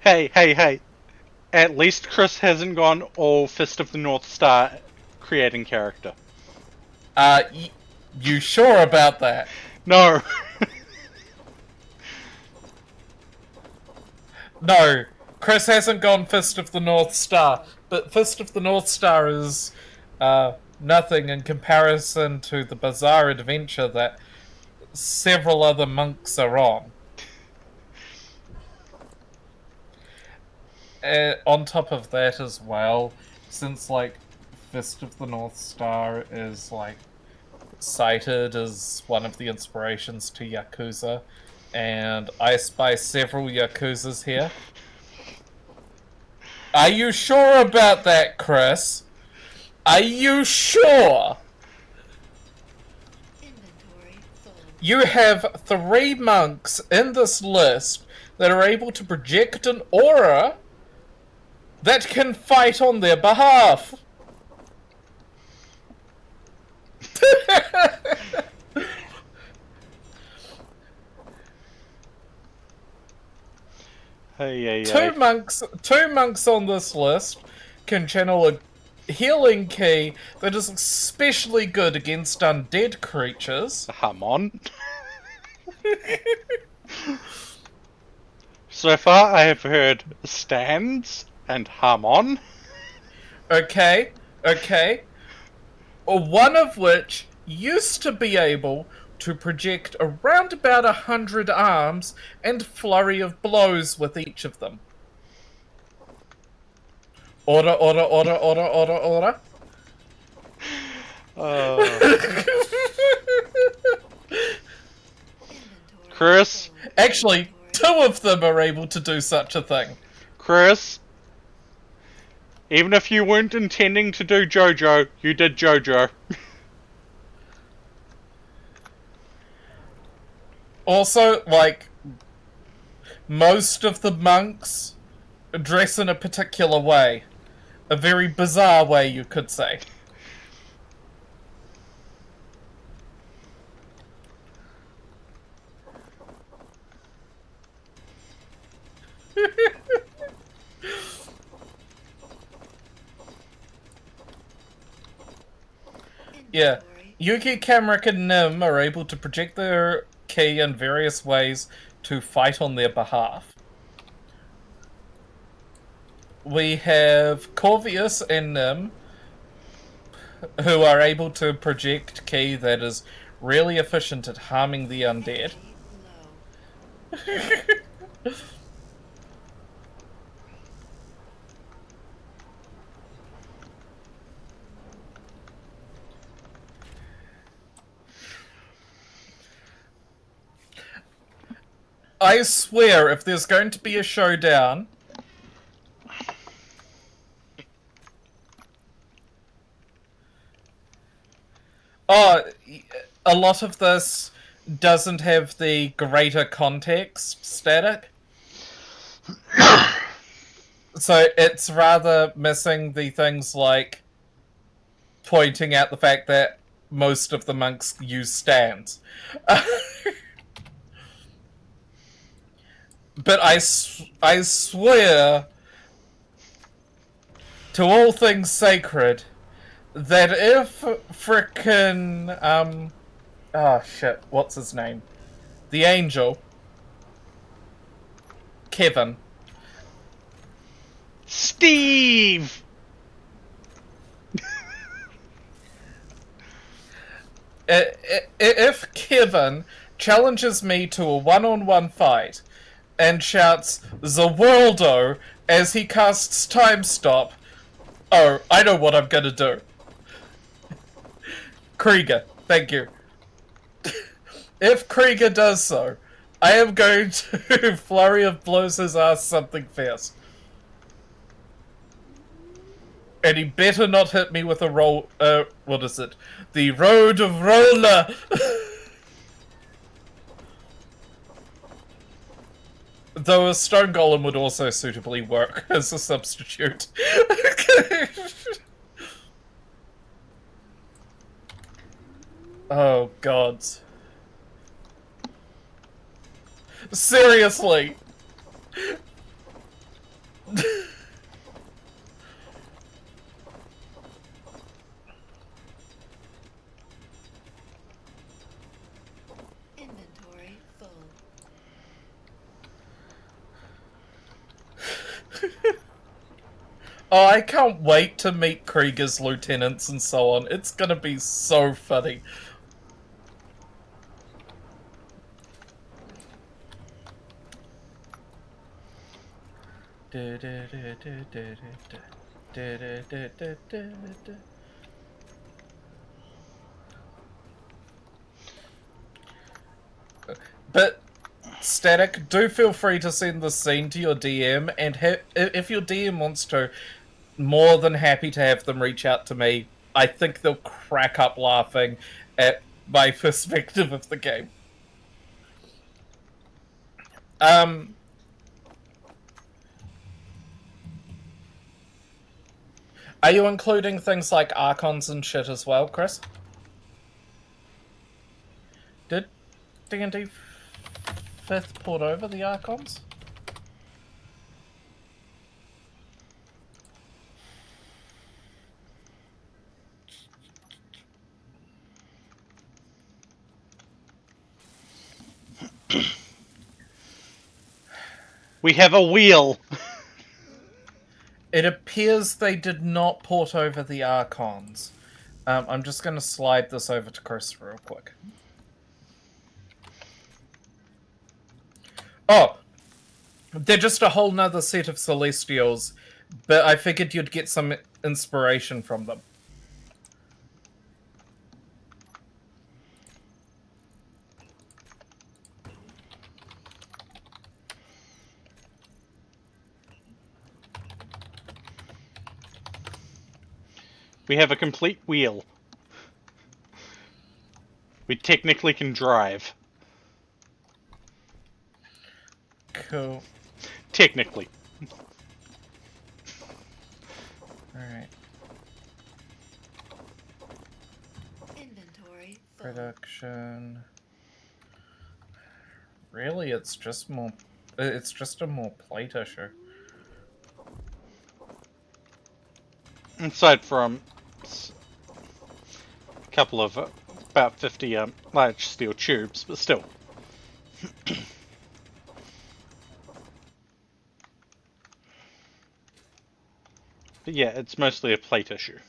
Hey. At least Chris hasn't gone all Fist of the North Star creating character. You sure about that? No. No, Chris hasn't gone Fist of the North Star, but Fist of the North Star is nothing in comparison to the bizarre adventure that several other monks are on. On top of that as well, since like Fist of the North Star is like cited as one of the inspirations to Yakuza, and I spy several Yakuzas here. Are you sure about that, Chris? Are you sure? Inventory full. You have 3 monks in this list that are able to project an aura that can fight on their behalf. Hey. Two monks on this list can channel a healing key that is especially good against undead creatures. Hamon. So far, I have heard stands and Hamon. Okay. One of which used to be able to project around about 100 arms and flurry of blows with each of them. Order. Uh, Inventory Chris? full. Actually, Inventory 2 of them are able to do such a thing. Chris, even if you weren't intending to do JoJo, you did JoJo. Also, like, most of the monks dress in a particular way. A very bizarre way, you could say. Yeah. inventory Yuki, Kamrik, and Nim are able to project their key in various ways to fight on their behalf. We have Corvius and Nim, who are able to project key that is really efficient at harming the undead. energy low. I swear, if there's going to be a showdown, oh, a lot of this doesn't have the greater context static. So it's rather missing the things like pointing out the fact that most of the monks use stands. But I swear to all things sacred that if frickin' oh shit, what's his name? The angel. Kevin. Steve! If Kevin challenges me to a one-on-one fight and shouts Zawaldo as he casts Time Stop, oh, I know what I'm gonna do. Krieger, thank you. If Krieger does so, I am going to flurry of blows his ass something fierce. And he better not hit me with a roll. What is it? The Road of Roller! Though a stone golem would also suitably work as a substitute. Oh, gods. Seriously! Inventory full. Oh, I can't wait to meet Krieger's lieutenants and so on. It's gonna be so funny. But Static, do feel free to send the scene to your DM, and if your DM wants to, more than happy to have them reach out to me. I think they'll crack up laughing at my perspective of the game. Are you including things like Archons and shit as well, Chris? Did D&D 5th port over the Archons? We have a wheel. It appears they did not port over the Archons. I'm just going to slide this over to Chris real quick. Oh, they're just a whole nother set of Celestials, but I figured you'd get some inspiration from them. We have a complete wheel. We technically can drive. Cool. Technically. Alright. Inventory full. Production. Really, it's just more... It's just a more plate issue. Aside from a couple of about 50 large steel tubes, but still. But yeah, it's mostly a plate issue.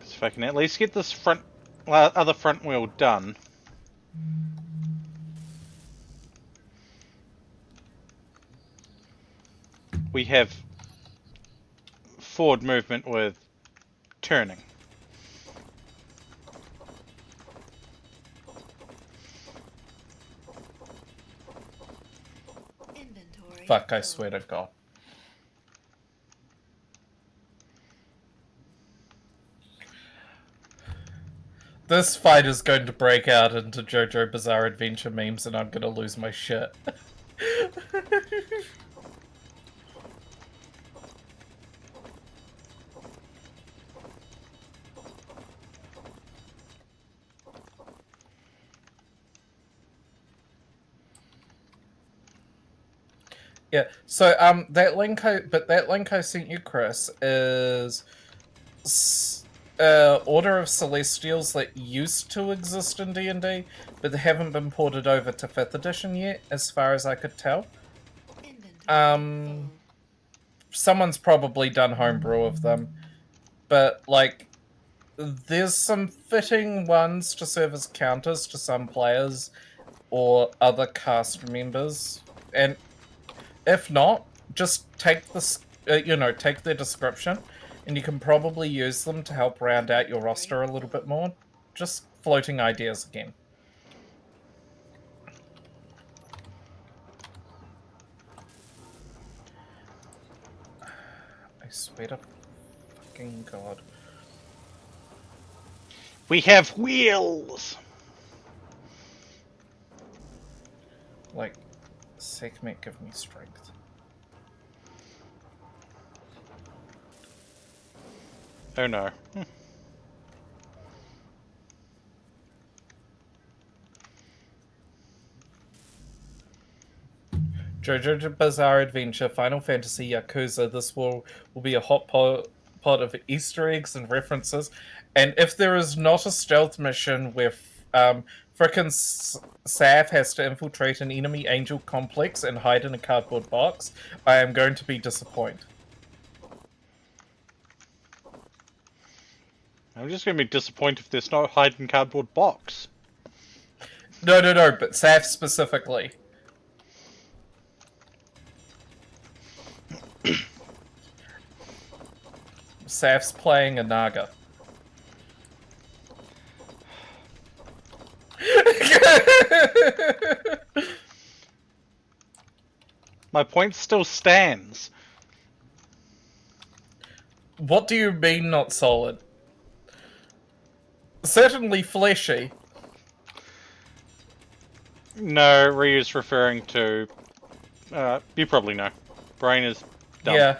If I can at least get this other front wheel done. We have forward movement with turning. Inventory Fuck, I full. swear to God. This fight is going to break out into JoJo Bizarre Adventure memes and I'm gonna lose my shit. Yeah, so that link I sent you, Chris, is Order of Celestials that used to exist in D&D, but they haven't been ported over to 5th edition yet, as far as I could tell. Inventory full. Someone's probably done homebrew of them, but like, there's some fitting ones to serve as counters to some players or other cast members, and if not, just take this, take their description, and you can probably use them to help round out your roster a little bit more. Just floating ideas again. I swear to fucking God. We have wheels! Like, Sekhmet, give me strength. Oh no. JoJo Bizarre Adventure, Final Fantasy, Yakuza. This will be a hot pot of Easter eggs and references. And if there is not a stealth mission where frickin' Sav has to infiltrate an enemy angel complex and hide in a cardboard box, I am going to be disappointed. I'm just gonna be disappointed if there's no hidden cardboard box. No, but Saf specifically. Saf's playing a Naga. My point still stands. What do you mean not solid? Certainly fleshy. No, Ryu's referring to... you probably know. Brain is dumb. Yeah.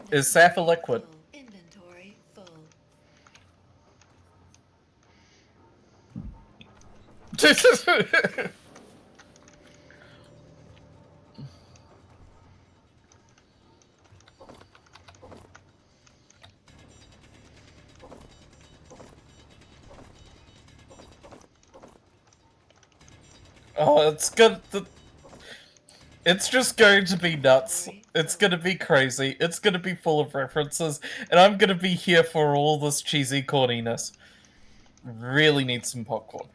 Is Saf a liquid? Inventory full. Oh, it's good. It's just going to be nuts. It's gonna be crazy. It's gonna be full of references, and I'm gonna be here for all this cheesy corniness. Really need some popcorn.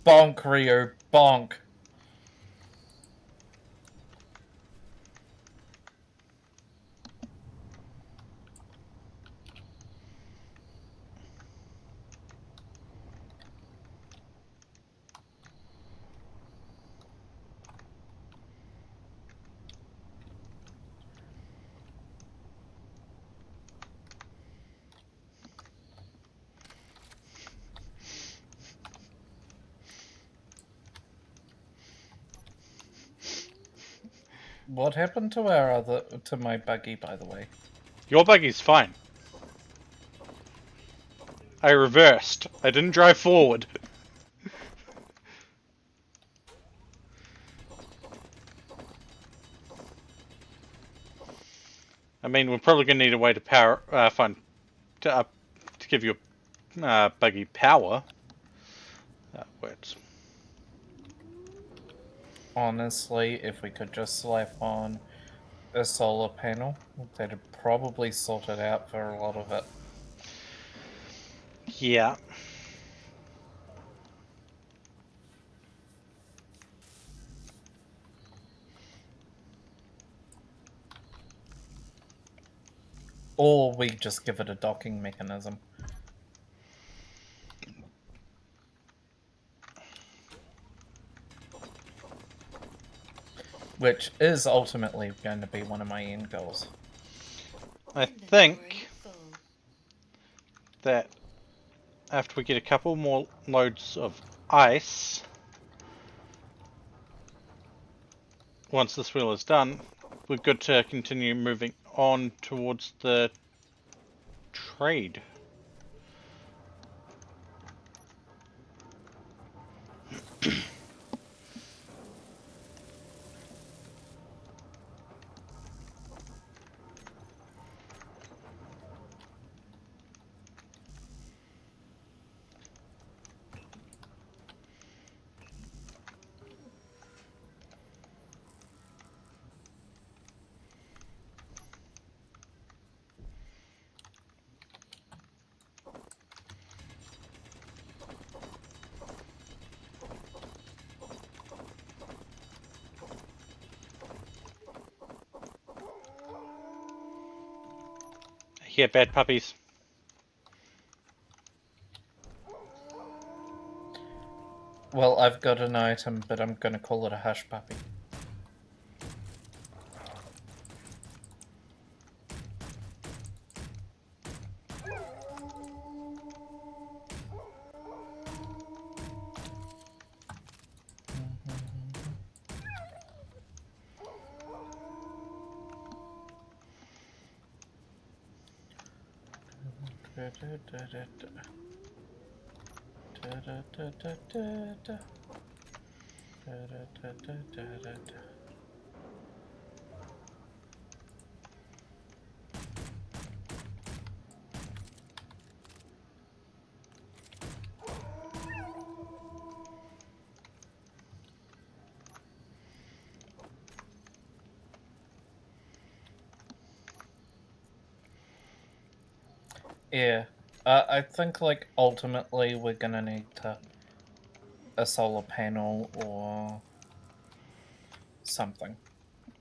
Bonk, Rio, bonk. What happened to my buggy, by the way? Your buggy's fine. I reversed. I didn't drive forward. I mean, we're probably gonna need a way to to give your buggy power. Words. Honestly, if we could just slap on a solar panel, that'd probably sort it out for a lot of it. Yeah. Or we just give it a docking mechanism. Which is ultimately going to be one of my end goals. I think that after we get a couple more loads of ice, once this wheel is done, we're good to continue moving on towards the trade. Here, bad puppies. Well, I've got an item, but I'm gonna call it a hush puppy. Yeah, I think like ultimately we're gonna need a solar panel or something.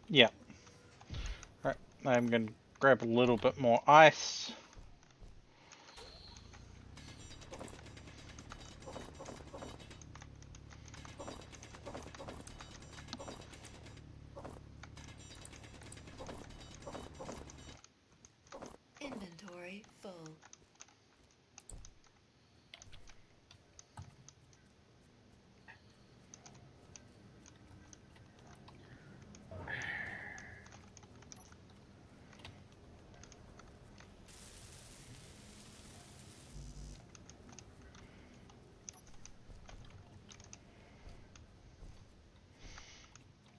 Yeah. Right. I'm going to grab a little bit more ice. Inventory full.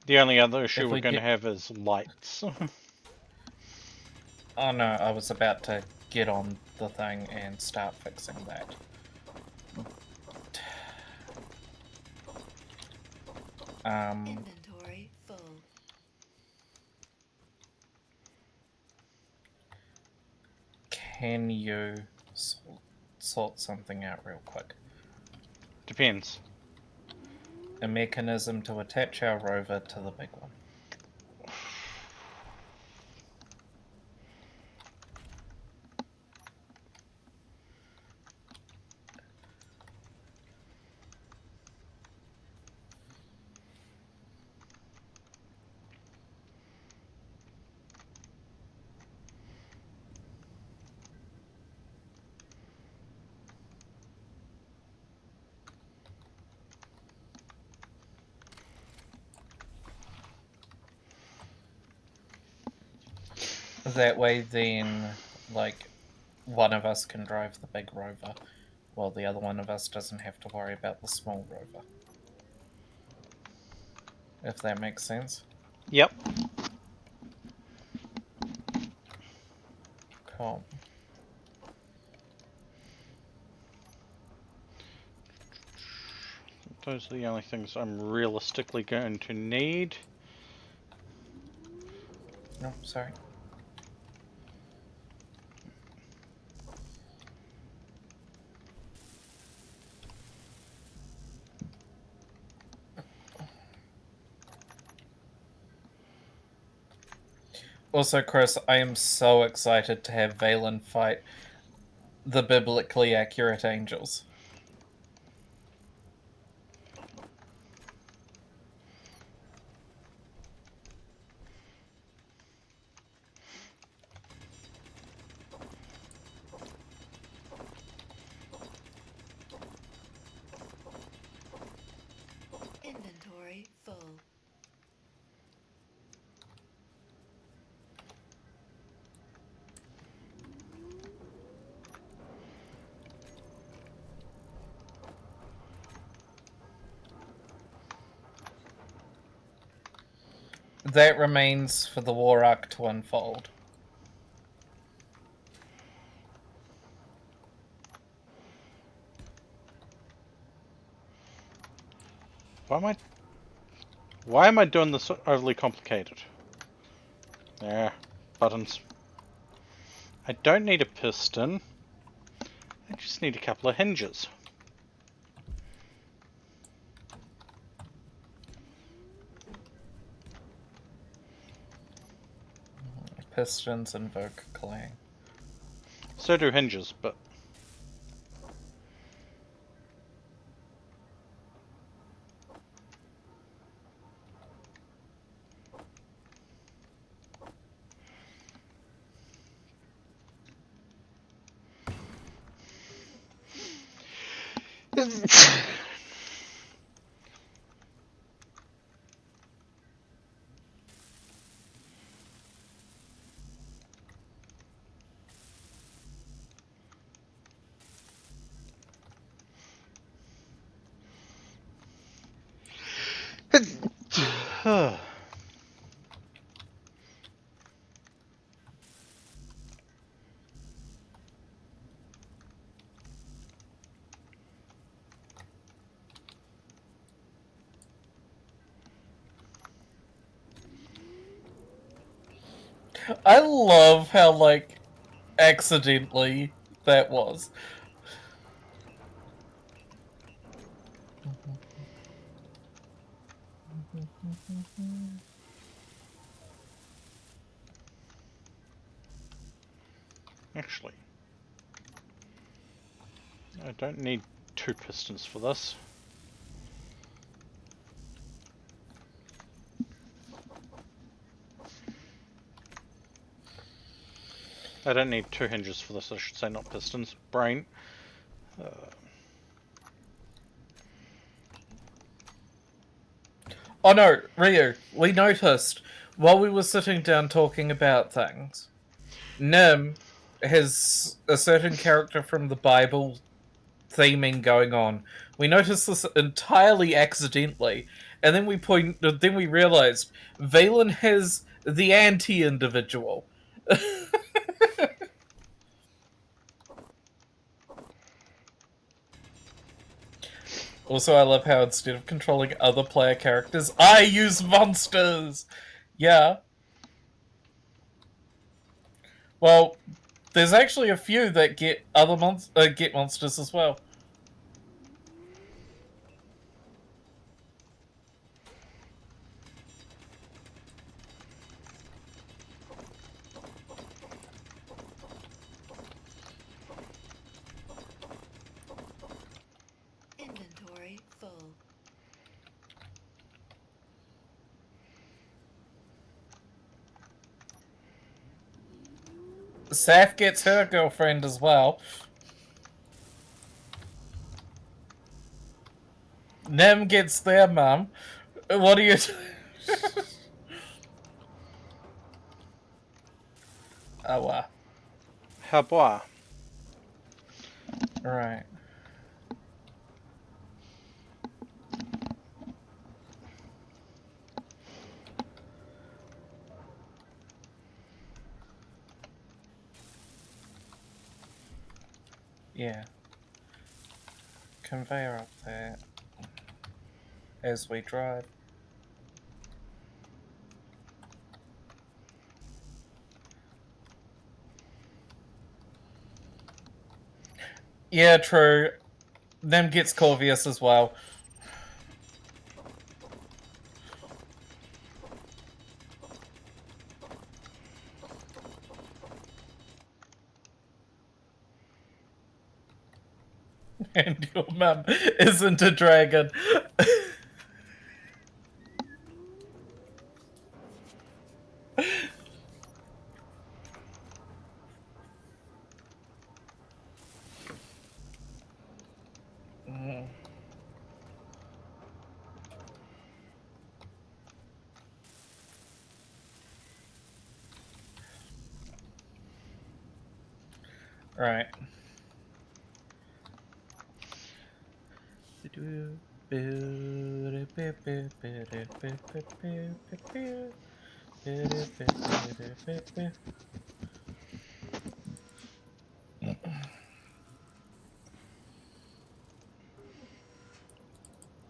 The only other issue If we're we going to get, have is lights. oh no, I was about to get on the thing and start fixing that. Inventory full. Can you sort something out real quick? Depends. A mechanism to attach our rover to the big one. That way, then, like, one of us can drive the big rover, while the other one of us doesn't have to worry about the small rover. If that makes sense. Yep. Cool. Those are the only things I'm realistically going to need. No, sorry. Also, Chris, I am so excited to have Valen fight the biblically accurate angels. Inventory full. That remains for the war arc to unfold. Why am I doing this overly complicated? There. Buttons. I don't need a piston. I just need a couple of hinges. Pistons invoke clang. So do hinges, but I love how, like, accidentally that was. Actually, I don't need 2 pistons for this. I don't need 2 hinges for this, I should say, not pistons. Brain. Oh no, Ryu, we noticed while we were sitting down talking about things, Nim has a certain character from the Bible theming going on. We noticed this entirely accidentally, and then we realized Valen has the anti-individual. Also, I love how instead of controlling other player characters, I use monsters. Yeah. Well, there's actually a few that get other get monsters as well. Inventory full. Saf gets her girlfriend as well. Nem gets their mum. What do you... Oh, wow. Habois. Right. Yeah. Conveyor up there. As we drive. Yeah, true. Nem gets Corvius as well. And your mum isn't a dragon. Mm. Right.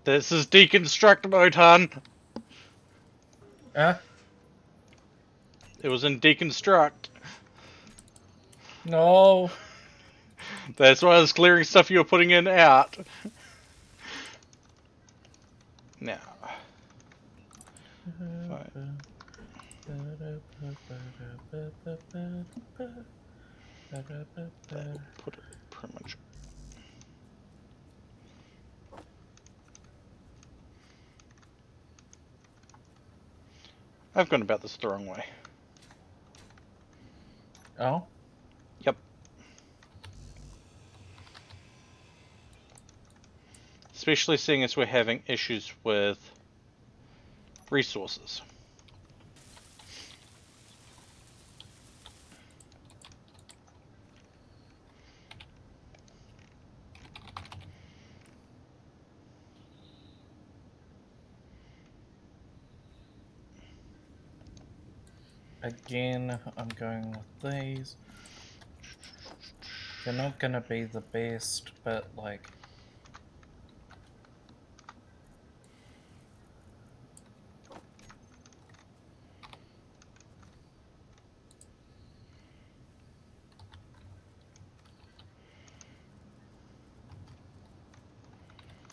This is deconstruct mode, hun. Huh? It was in deconstruct. No. That's why I was clearing stuff you were putting in out. Now. Fine. Put it pretty much. I've gone about this the wrong way. Oh? Yep. Especially seeing as we're having issues with resources. Again, I'm going with these. They're not gonna be the best, but like...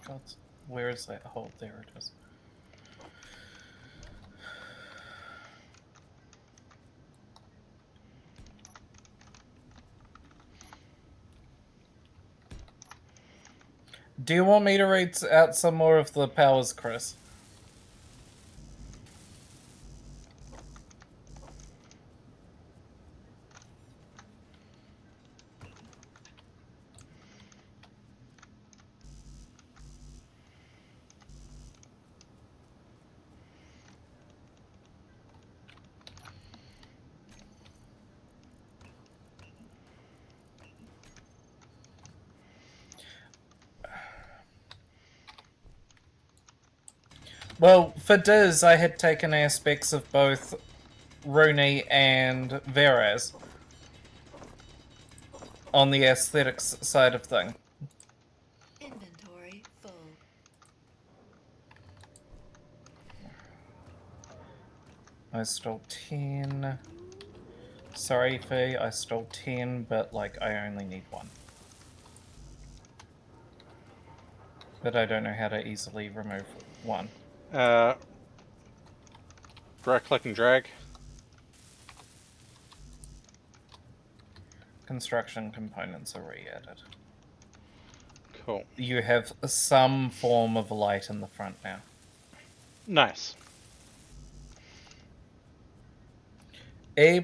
God, where is that hole? There it is. Do you want me to read out some more of the powers, Chris? Well, for Diz, I had taken aspects of both Rooney and Veraz on the aesthetics side of thing. Inventory full. I stole 10. Sorry, Fee, I stole 10, but, like, I only need 1. But I don't know how to easily remove 1. Right click and drag. Construction components are re-added. Cool. You have some form of light in the front now. Nice.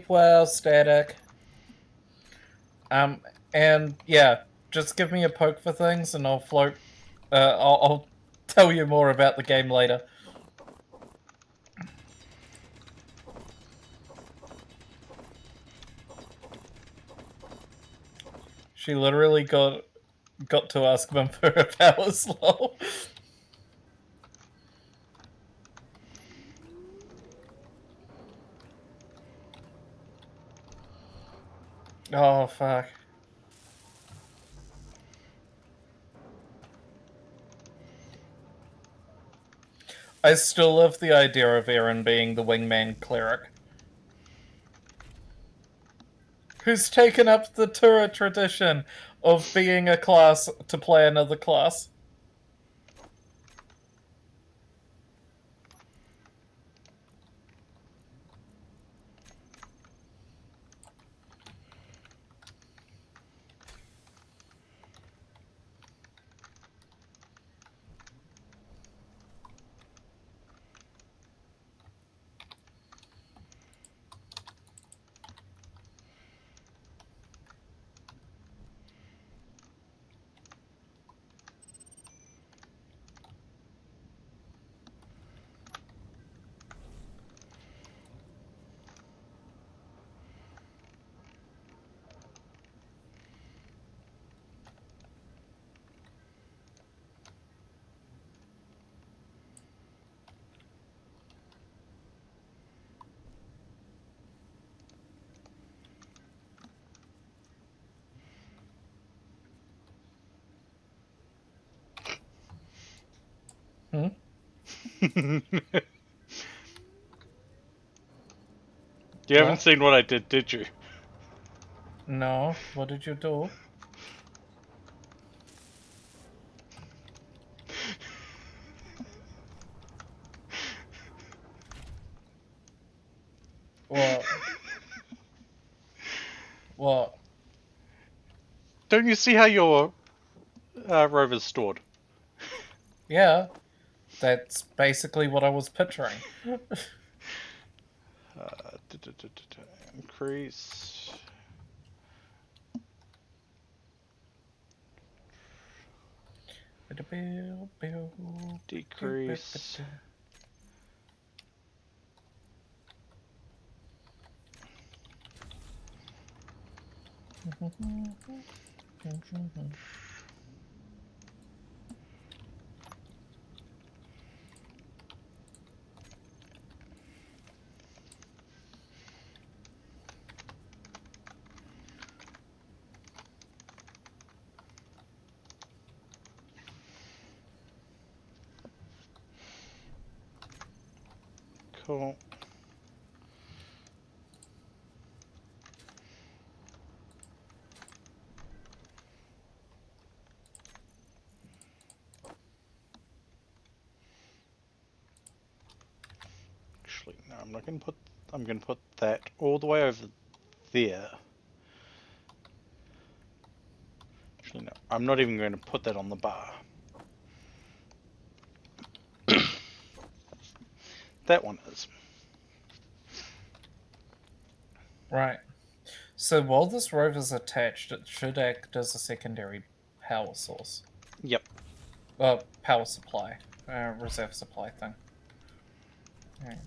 Well, static. And yeah, just give me a poke for things and I'll float. I'll tell you more about the game later. She literally got to ask them for her powers, lol. Oh, fuck. I still love the idea of Aaron being the wingman cleric. Who's taken up the Tura tradition of being a class to play another class. Hmm? You haven't What? seen what I did you? No. What did you do? What? What? Don't you see how your rover's stored? Yeah. That's basically what I was picturing. Increase. Decrease. Cool. I'm not going to put. I'm going to put that all the way over there. Actually, no. I'm not even going to put that on the bar. That one is. Right. So while this rover's attached, it should act as a secondary power source. Yep. Power supply. Reserve supply thing. Right.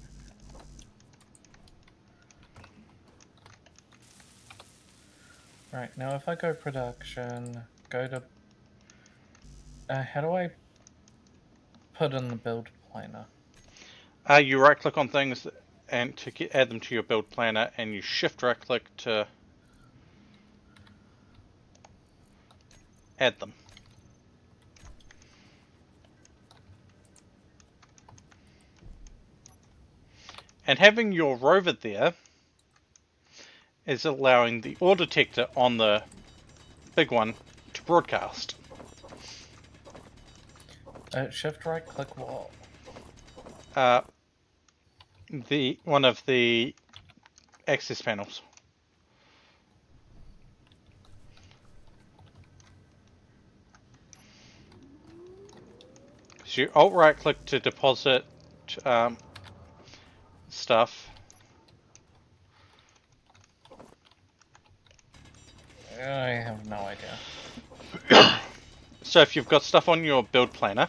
Right, now if I go production, go to... how do I put in the build planner? You right click on things and to add them to your build planner, and you shift right click to add them. And having your rover there is allowing the ore detector on the big one to broadcast. Shift right click what? The one of the access panels. So you alt right click to deposit stuff. I have no idea. So if you've got stuff on your build planner,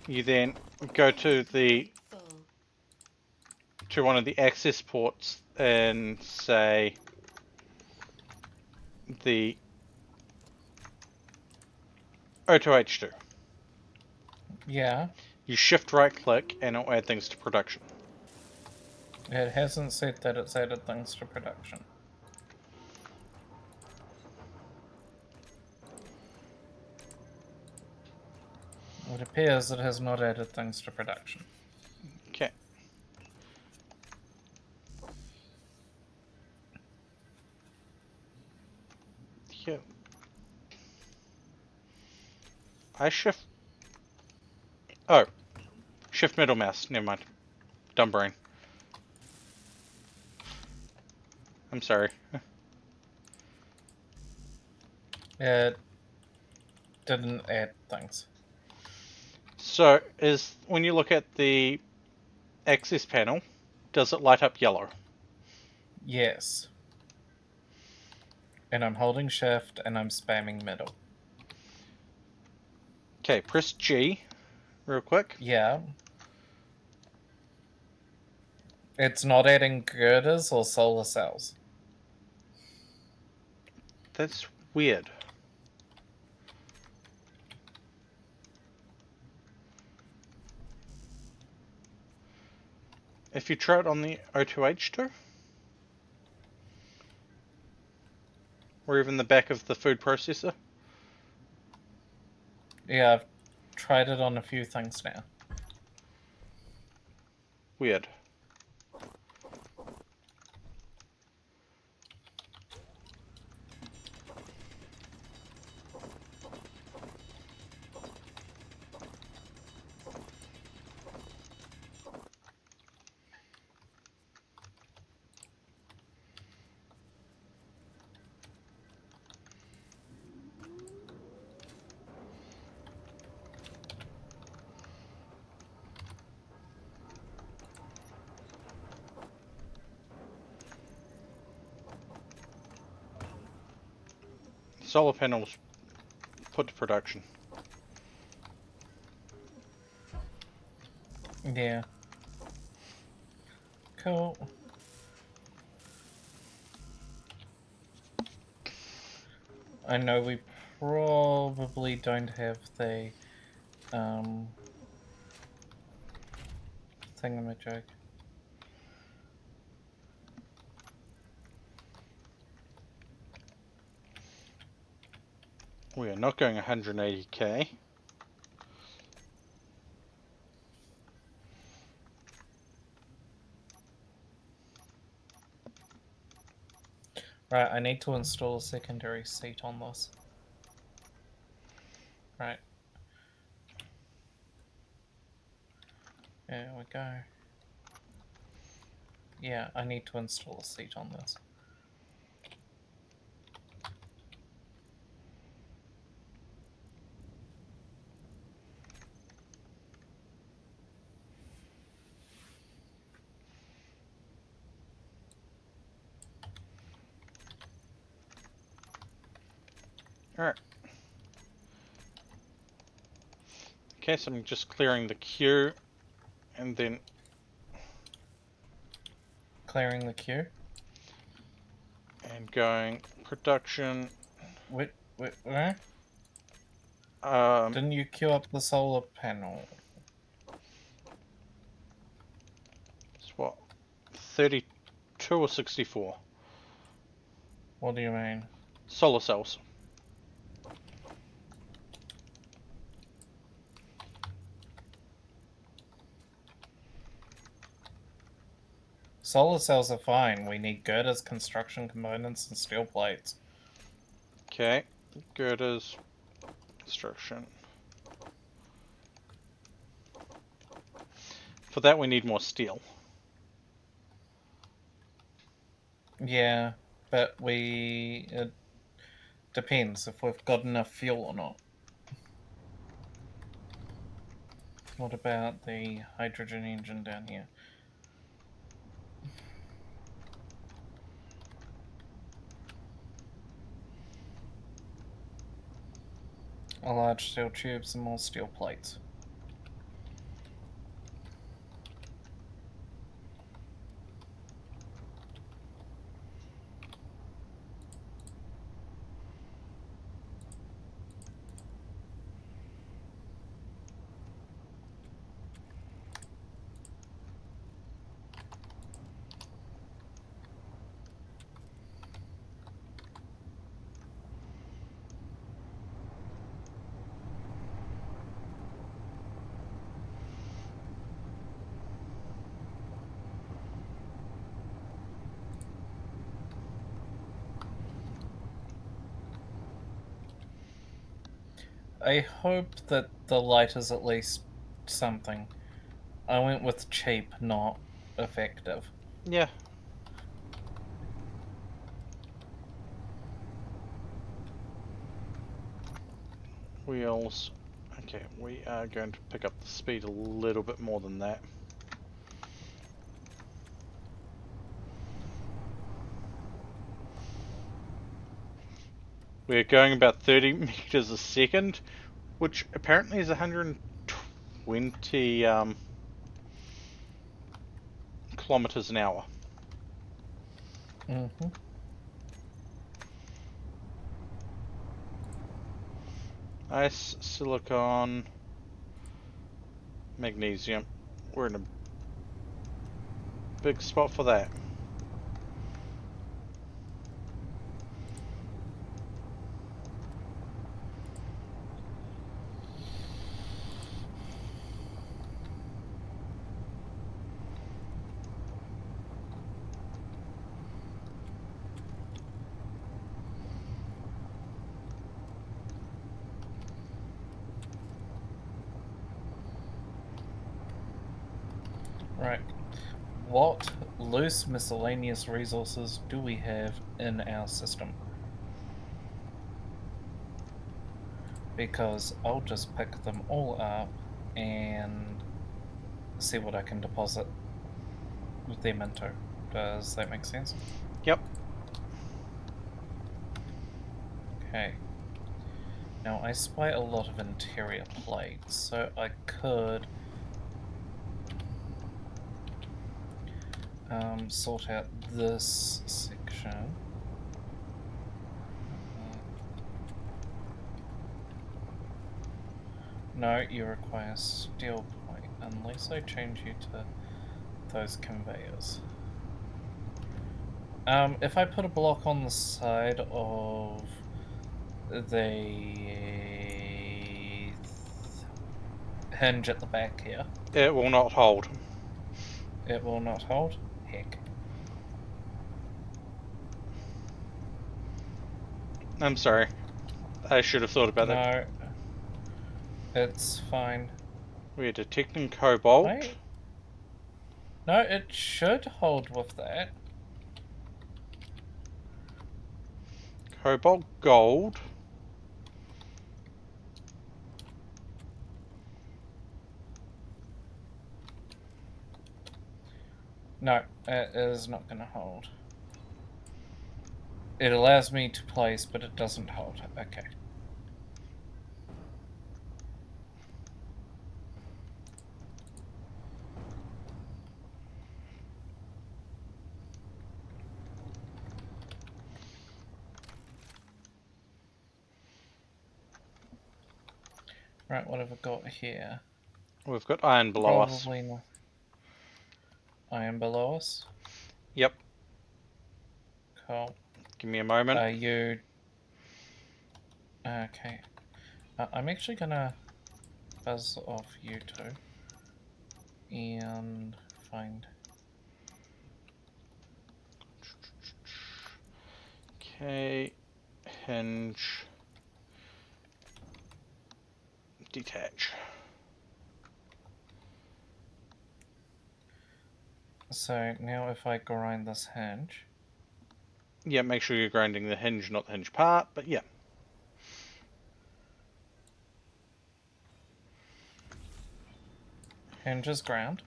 you then go to Inventory full. one of the access ports and say the O2H2. Yeah, You shift right click and it'll add things to production. it hasn't said that it's added things to production. It appears it has not added things to production. Okay. Yeah. I shift. Oh. Shift middle mouse. Never mind. Dumb brain. I'm sorry. It didn't add things. So, when you look at the access panel, does it light up yellow? Yes. And I'm holding shift and I'm spamming middle. Okay, press G real quick. Yeah. It's not adding girders or solar cells. That's weird. If you try it on the O2H2, or even the back of the food processor. Yeah, I've tried it on a few things now. Weird. Solar panels put to production. Yeah. Cool. I know we probably don't have the thingamajig. We are not going 180k. Right, I need to install a secondary seat on this. Right. There we go. Yeah, I need to install a seat on this. Alright. Okay, so I'm just clearing the queue and then Clearing the queue. going production. Wait, Um, didn't you queue up the solar panel? it's what? 32 or 64? What do you mean? Solar cells. Solar cells are fine. We need girders, construction components, and steel plates. Okay, girders, construction. For that we need more steel. Yeah, but it depends if we've got enough fuel or not. What about the hydrogen engine down here? A large steel tubes and more steel plates. I hope that the light is at least something. I went with cheap, not effective. Yeah. Wheels. Okay, we are going to pick up the speed a little bit more than that. We're going about 30 meters a second, which apparently is 120 kilometers an hour. Mm-hmm. Ice, silicon, magnesium. We're in a big spot for that. Right. What loose miscellaneous resources do we have in our system? Because I'll just pick them all up and see what I can deposit them into. Does that make sense? Yep. Okay. Now I spy a lot of interior plates, so I could sort out this section. No, you require steel plate, unless I change you to those conveyors. If I put a block on the side of the hinge at the back here, It will not hold. it will not hold? Heck. I'm sorry. I should have thought about that. No, it's fine. We're detecting cobalt. I No, it should hold with that. Cobalt gold. No, it is not going to hold. It allows me to place, but it doesn't hold. Okay. Right, what have I got here? We've got iron below us. Probably not. Iron below us. Yep. Cool. Give me a moment. Are you... Okay. I'm actually gonna buzz off you two. And find... Okay. Hinge. Detach. So now if I grind this hinge... Yeah, make sure you're grinding the hinge, not the hinge part, but yeah. Hinge is ground.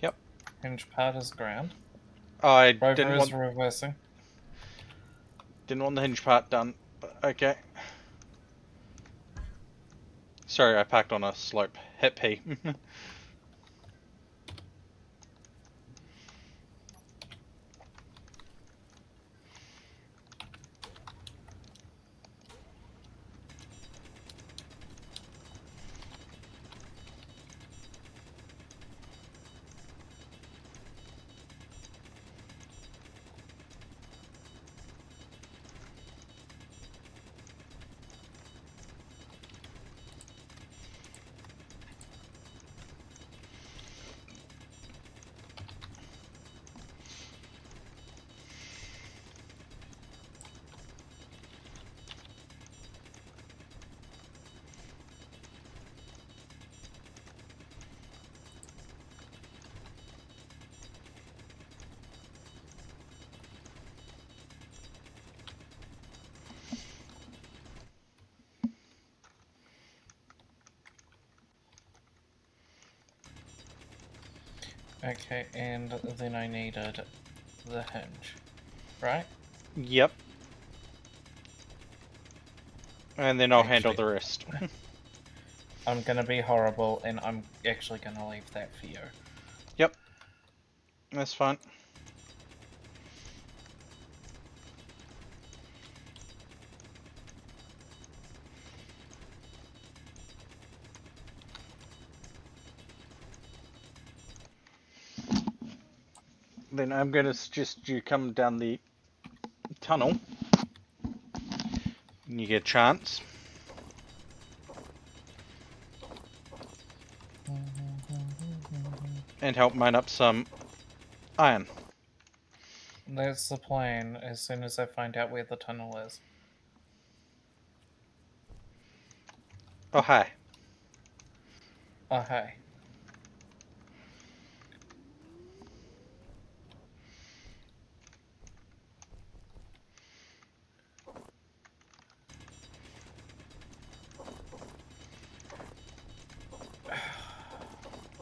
Yep. Hinge part is ground. I Rover didn't is want reversing. the hinge part done, but okay. Sorry, I parked on a slope. Hit P. Okay, and then I needed the hinge. Right? Yep. And then I'll handle Actually, the rest. I'm gonna be horrible, and I'm actually gonna leave that for you. Yep. That's fine. Then I'm going to suggest you come down the tunnel when you get a chance. And help mine up some iron. That's the plan, as soon as I find out where the tunnel is. Oh, hi. Oh, hey.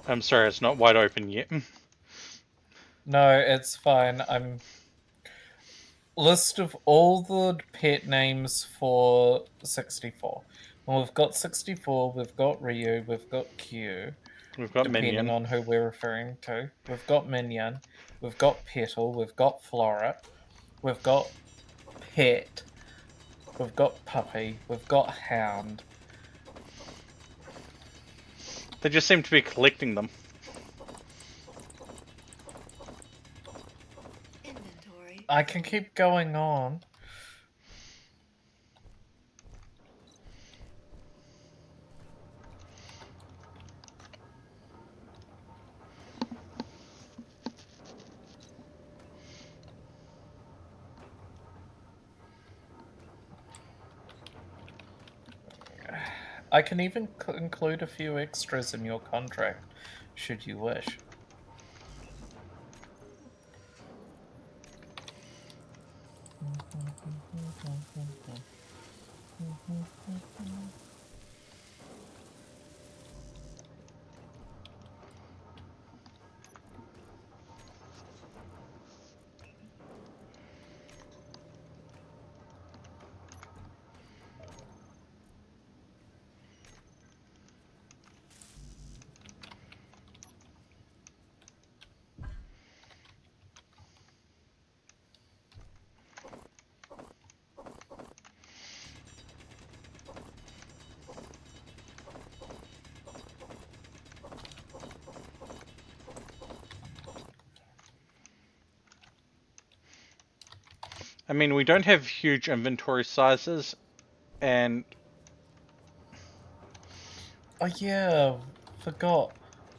I'm sorry, it's not wide open yet. No, it's fine. I'm... List of all the pet names for 64. Well, we've got 64, we've got Ryu, we've got Q, We've got depending Minion. on who we're referring to. We've got Minion, we've got Petal, we've got Floret, we've got Pet, we've got Puppy, we've got Hound. They just seem to be collecting them. Inventory. I can keep going on. I can even include a few extras in your contract, should you wish. I mean, we don't have huge inventory sizes, and Oh yeah, forgot.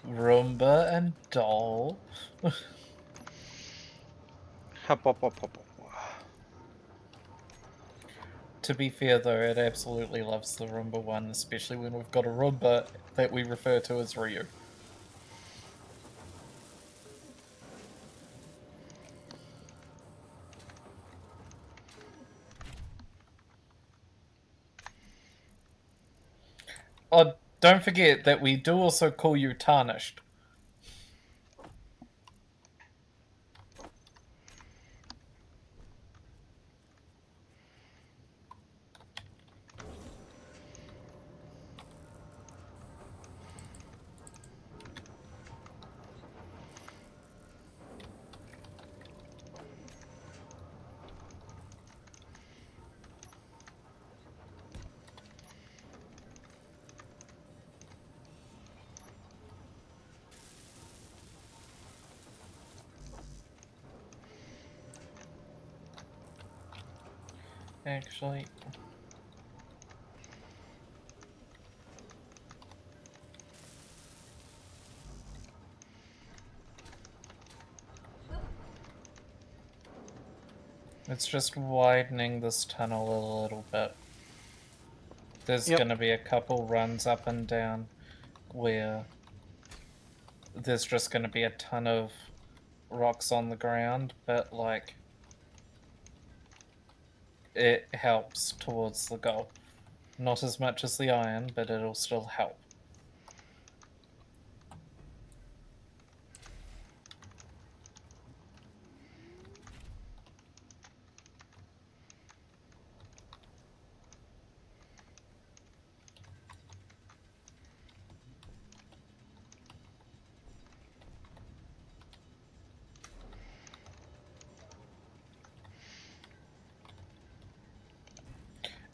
Roomba and doll. hop, hop, hop, hop, hop. To be fair though, it absolutely loves the Roomba one, especially when we've got a Roomba that we refer to as Ryu. Oh, don't forget that we do also call you Tarnished. Actually, it's just widening this tunnel a little bit. There's Yep. gonna be a couple runs up and down where there's just gonna be a ton of rocks on the ground, but like it helps towards the goal. Not as much as the iron, but it'll still help.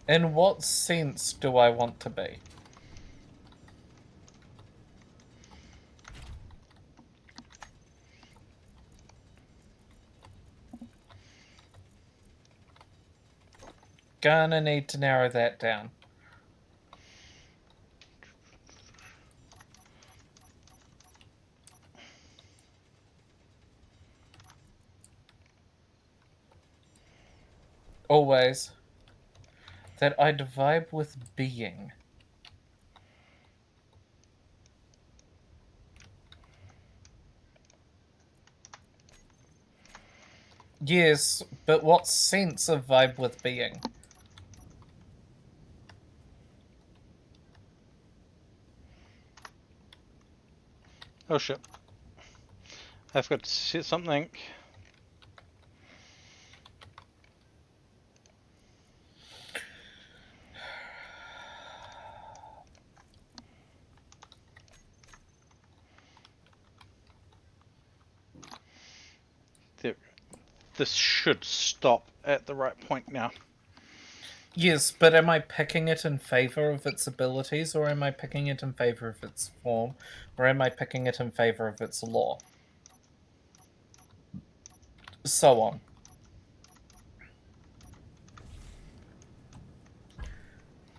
In what sense do I want to be? Gonna need to narrow that down. Always. That I'd vibe with being. Yes, but what sense of vibe with being? Oh shit. I've got to set something. There. This should stop at the right point now. Yes, but am I picking it in favor of its abilities, or am I picking it in favor of its form, or am I picking it in favor of its law? So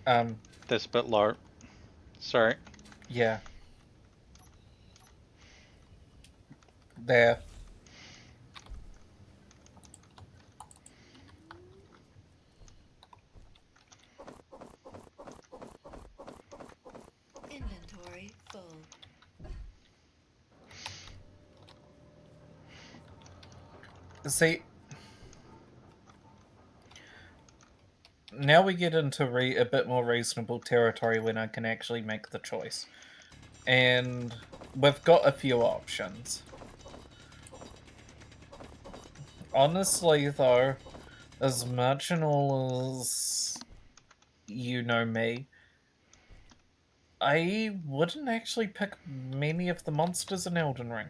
on. That's a bit low. Sorry. Yeah. There. Inventory full. See, now we get into a bit more reasonable territory when I can actually make the choice. And we've got a few options. Honestly, though, as much and all as you know me, I wouldn't actually pick many of the monsters in Elden Ring.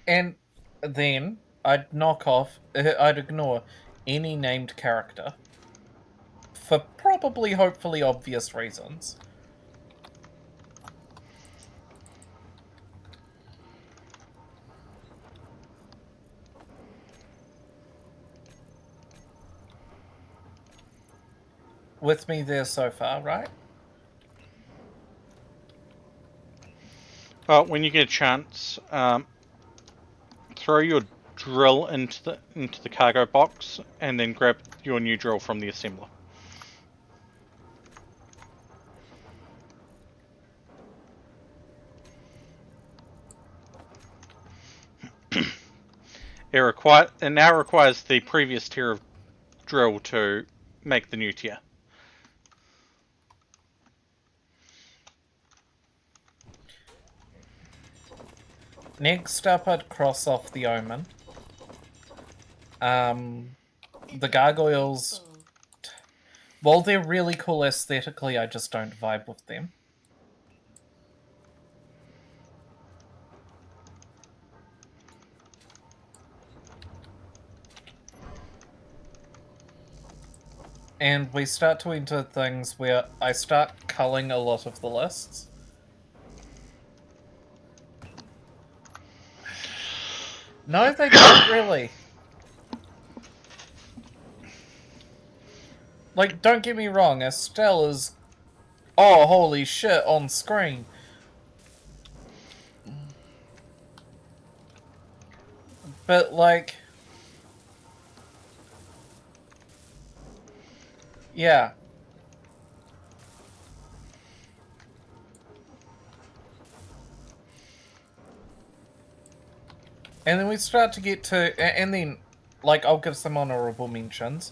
And then I'd I'd ignore any named character for probably, hopefully, obvious reasons. With me there so far, right? When you get a chance, throw your drill into the cargo box, and then grab your new drill from the assembler. It now requires the previous tier of drill to make the new tier. Next up, I'd cross off the Omen. The gargoyles, Full. while they're really cool aesthetically, I just don't vibe with them. And we start to enter things where I start culling a lot of the lists. No, they don't really. Like, don't get me wrong, Estelle is, oh, holy shit, on screen. But, like, yeah. And then we start to get to, and then, like, I'll give some honorable mentions.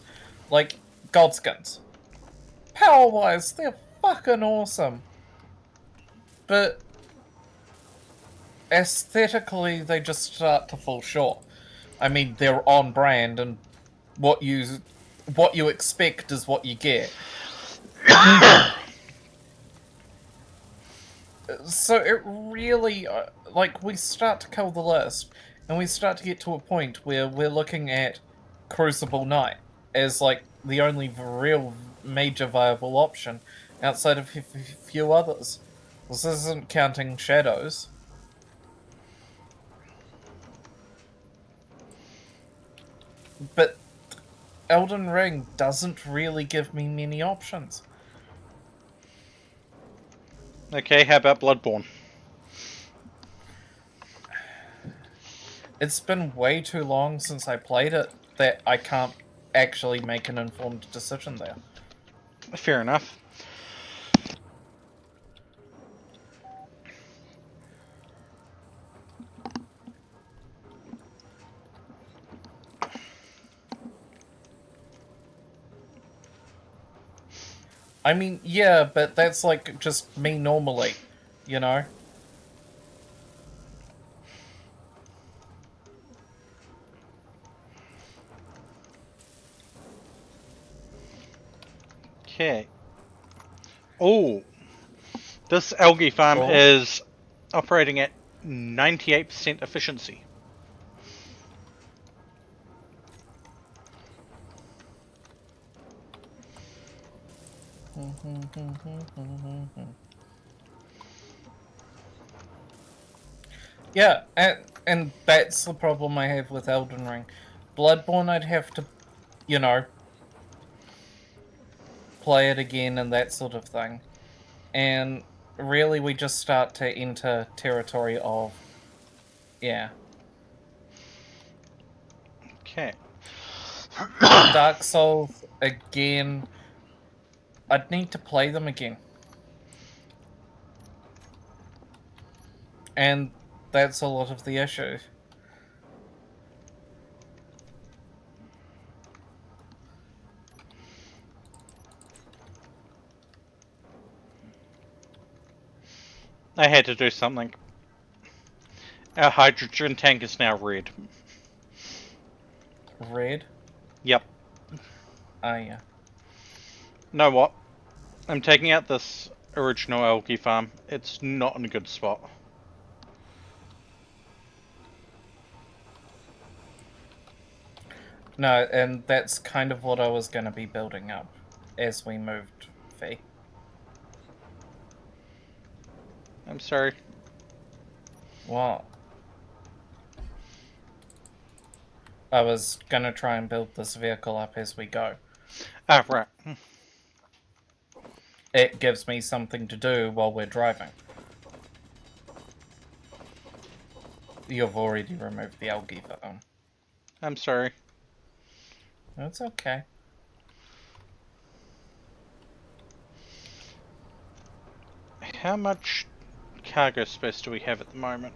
Like, Godskins. Power-wise, they're fucking awesome. But aesthetically, they just start to fall short. I mean, they're on brand, and what you expect is what you get. So it really, like, we start to kill the list, and we start to get to a point where we're looking at Crucible Knight as, like, the only real major viable option outside of a few others. This isn't counting Shadows. But Elden Ring doesn't really give me many options. Okay, how about Bloodborne? It's been way too long since I played it that I can't actually make an informed decision there. Fair enough. I mean, yeah, but that's like just me normally, you know? Okay. Oh, this algae farm Cool. is operating at 98% efficiency. Yeah, and that's the problem I have with Elden Ring. Bloodborne, I'd have to, you know, play it again and that sort of thing. And really we just start to enter territory of, yeah. Okay. Dark Souls, again, I'd need to play them again. And that's a lot of the issue. I had to do something. Our hydrogen tank is now red. Red? Yep. Oh, yeah. Know what? I'm taking out this original algae farm. It's not in a good spot. No, and that's kind of what I was going to be building up as we moved Fee. I'm sorry. What? I was going to try and build this vehicle up as we go. Ah, right. It gives me something to do while we're driving. You've already removed the algae farm. I'm sorry. That's okay. How much cargo space do we have at the moment?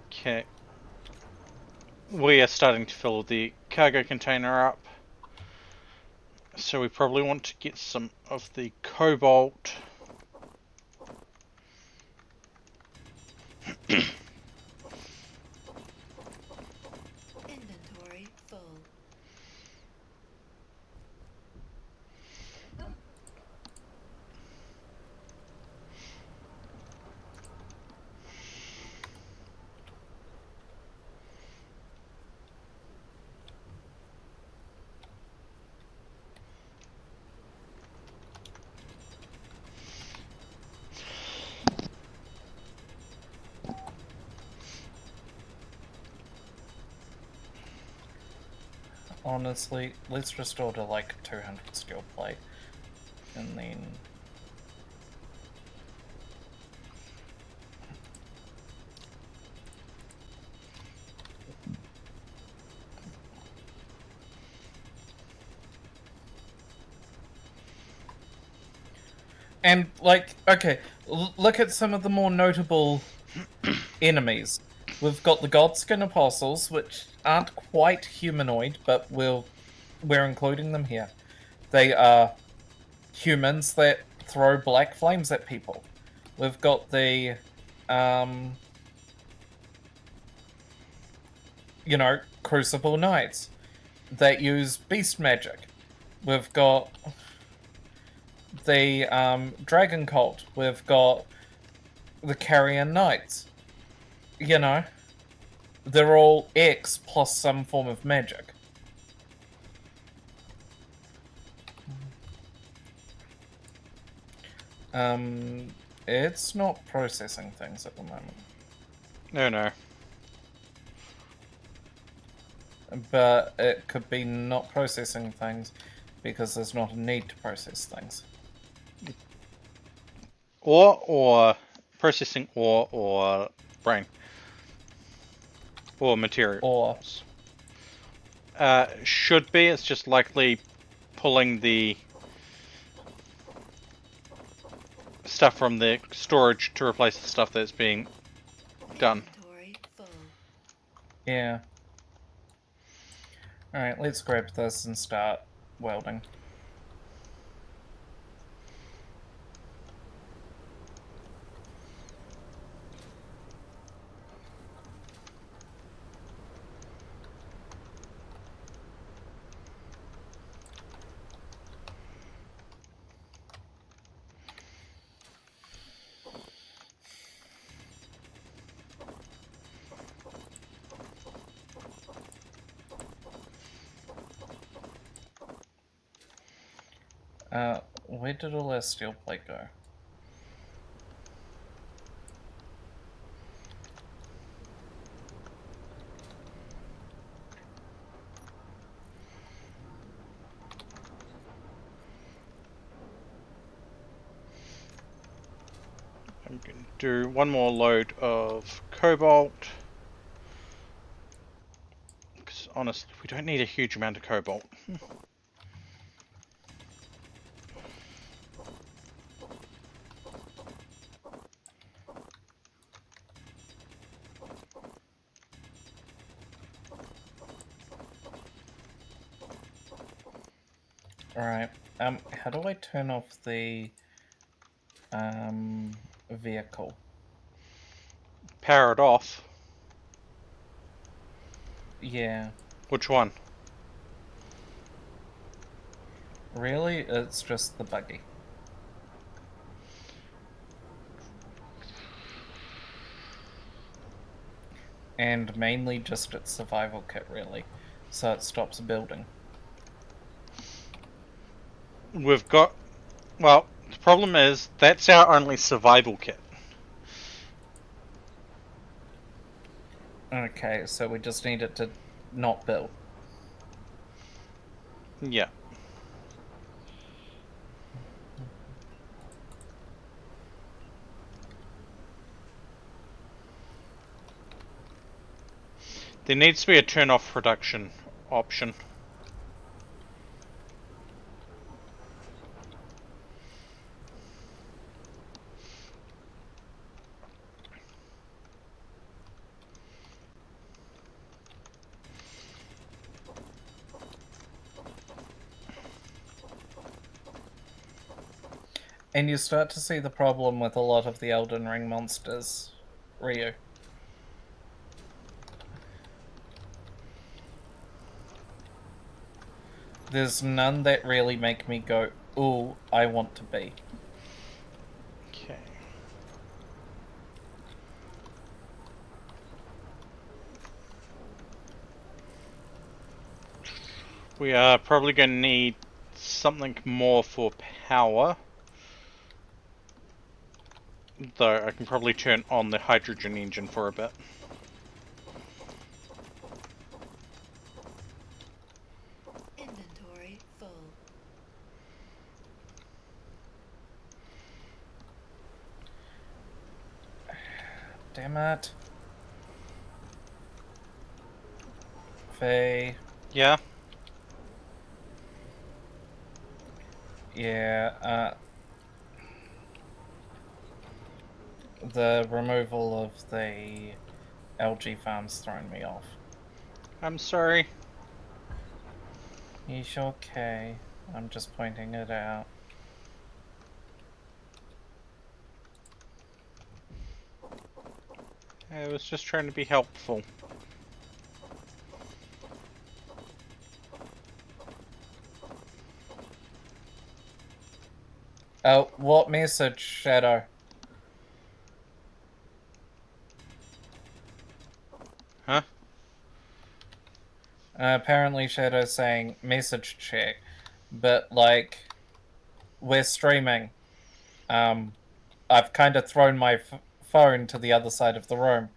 Okay. We are starting to fill the cargo container up. So we probably want to get some of the cobalt. Inventory full. Honestly, let's just order like 200 steel plate. And then... And, like, okay, look at some of the more notable enemies. We've got the Godskin Apostles, which aren't quite humanoid, but we're including them here. They are humans that throw black flames at people. We've got the, Crucible Knights that use beast magic. We've got the Dragon Cult. We've got the Carrion Knights. They're all X plus some form of magic. It's not processing things at the moment. No. But it could be not processing things because there's not a need to process things. Or processing ore or brain. Or material. Or, Should be, it's just likely pulling the stuff from the storage to replace the stuff that's being done. Inventory full. yeah. Alright, let's grab this and start welding. Where did all our steel plate go? I'm going to do one more load of cobalt. Because honestly, we don't need a huge amount of cobalt. Alright. How do I turn off the vehicle? Power it off. Yeah. Which one? Really? It's just the buggy. And mainly just its survival kit, really. So it stops building. We've got... Well, the problem is, that's our only survival kit. Okay, so we just need it to not build. Yeah. There needs to be a turn off production option. And you start to see the problem with a lot of the Elden Ring monsters, Ryu. There's none that really make me go, ooh, I want to be. Okay. We are probably going to need something more for power. Though I can probably turn on the hydrogen engine for a bit. Inventory full. Damn it. Faye. Yeah? Yeah, the removal of the algae farm's thrown me off. I'm sorry. He's okay. I'm just pointing it out. I was just trying to be helpful. Oh, what message, Shadow? Huh? Apparently Shadow's saying message check, but like, we're streaming. I've kind of thrown my phone to the other side of the room.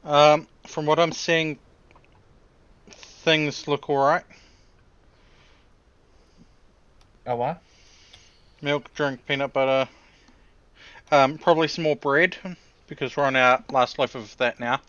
From what I'm seeing, things look alright. Oh, what? Milk, drink, peanut butter. Probably some more bread, because we're on our last loaf of that now.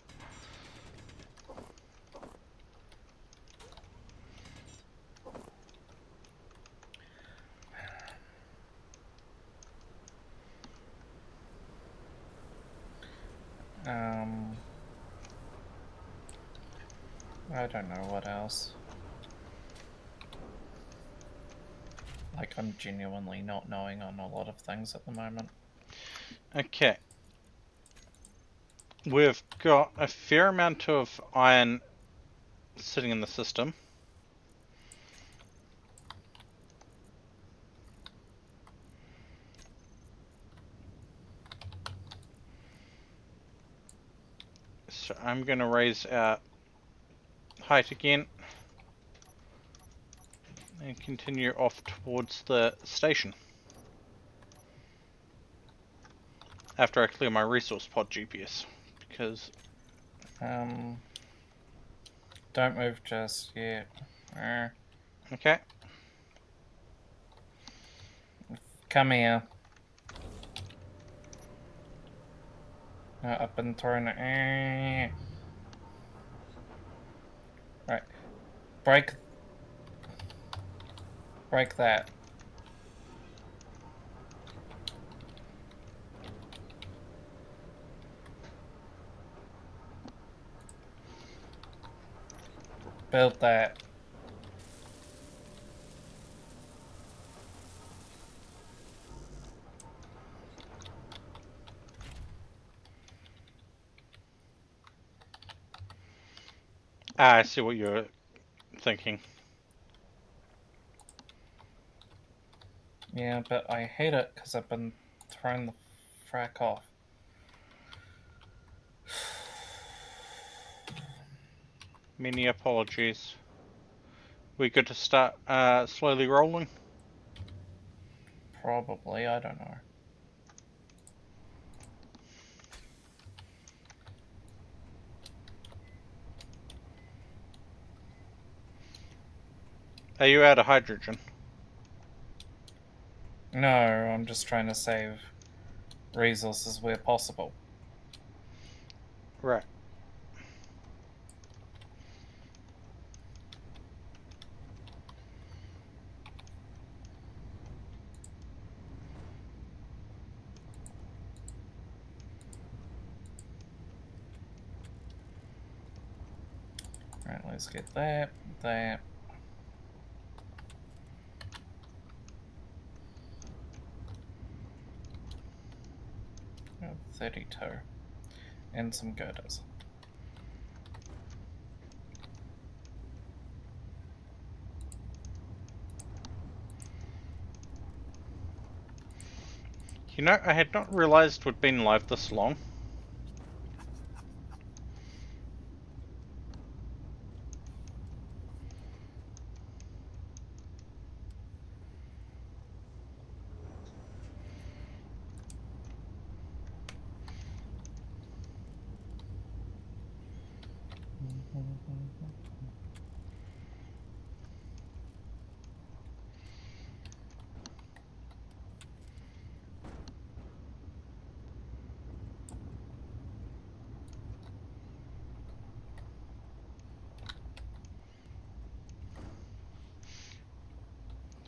I don't know what else. Like, I'm genuinely not knowing on a lot of things at the moment. Okay. We've got a fair amount of iron sitting in the system. So I'm going to raise our height again. And continue off towards the station. After I clear my resource pod GPS. Because... Don't move just yet. Okay. Come here. I've been thrown. Right. Break that. Build that. Ah, I see what you're thinking. Yeah, but I hate it because I've been thrown the frack off. Many apologies. We good to start slowly rolling? Probably, I don't know. Are you out of hydrogen? No, I'm just trying to save resources where possible. Right. Right, let's get that. 32. And some girders. You know, I had not realized we'd been live this long.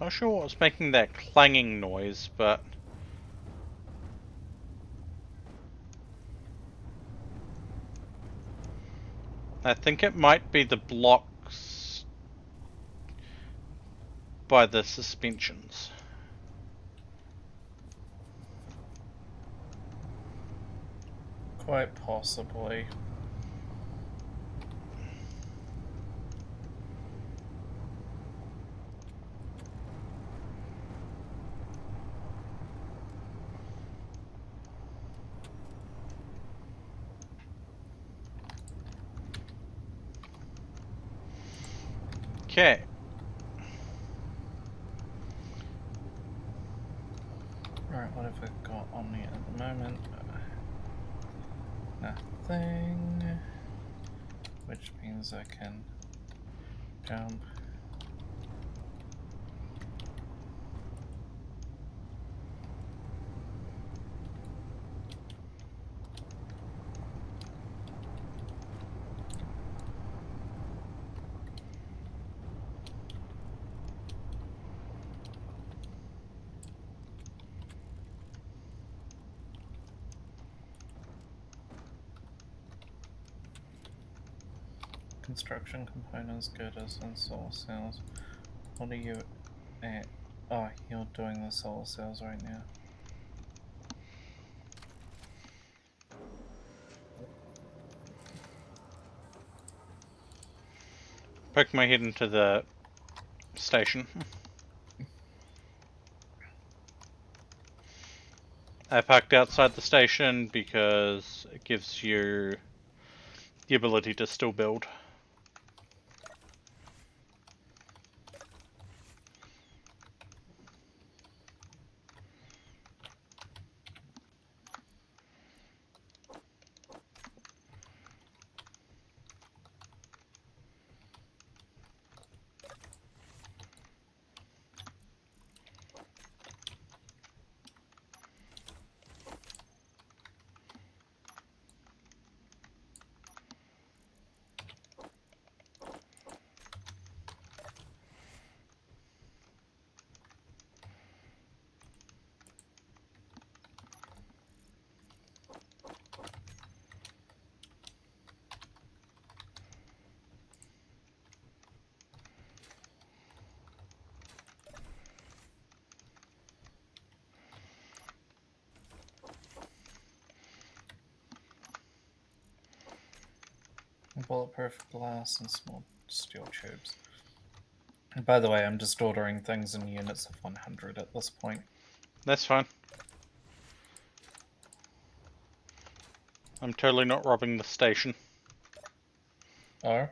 Not sure what was making that clanging noise, but... I think it might be the blocks by the suspensions. Quite possibly. Okay. Right, what have we got on me at the moment? Nothing. Which means I can jump. Construction components, girders, and solar cells. What are you at? Oh, you're doing the solar cells right now. Poke my head into the station. I parked outside the station because it gives you the ability to still build. bulletproof glass and small steel tubes. And by the way, I'm just ordering things in units of 100 at this point. That's fine. I'm totally not robbing the station. Oh?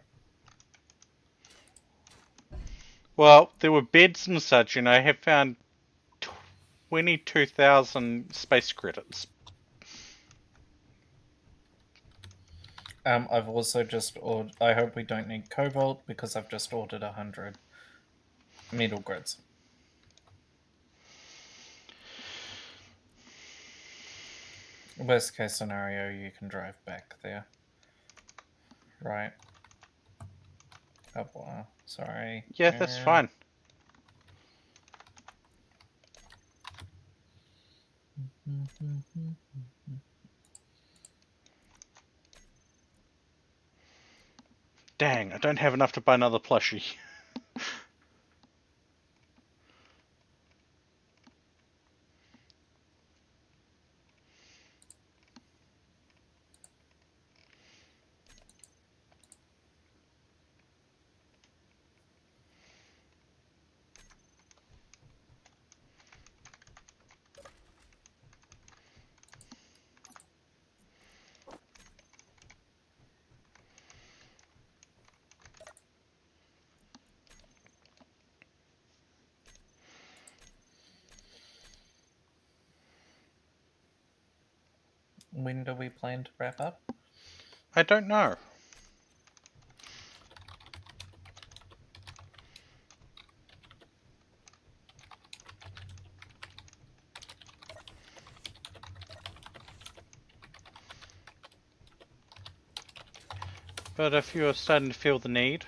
Well, there were beds and such, and I have found 22,000 space credits. I've also just ordered... I hope we don't need cobalt, because I've just ordered 100 metal grids. Worst case scenario, you can drive back there. Right. Oh, wow. Sorry. Yeah, that's fine. Dang, I don't have enough to buy another plushie. When do we plan to wrap up? I don't know. But if you're starting to feel the need...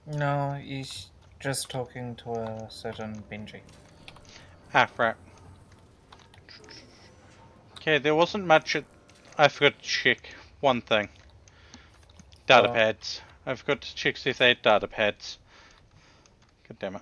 No, he's just talking to a certain Benji. Ah, right. Okay, there wasn't much at... I forgot to check one thing. Data What? pads. I forgot to check if they had data pads. God damn it.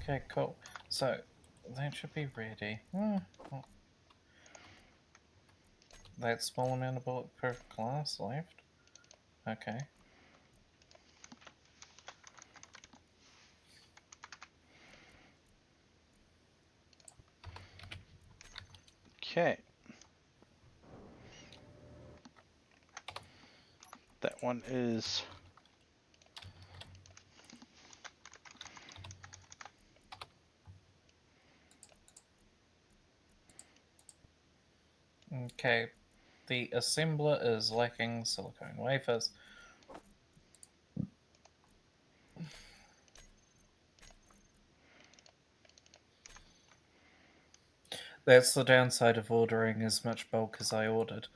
Okay, cool. So, that should be ready. That small amount of bulletproof glass left? Okay. Okay. That one is... Okay. The assembler is lacking silicone wafers. That's the downside of ordering as much bulk as I ordered.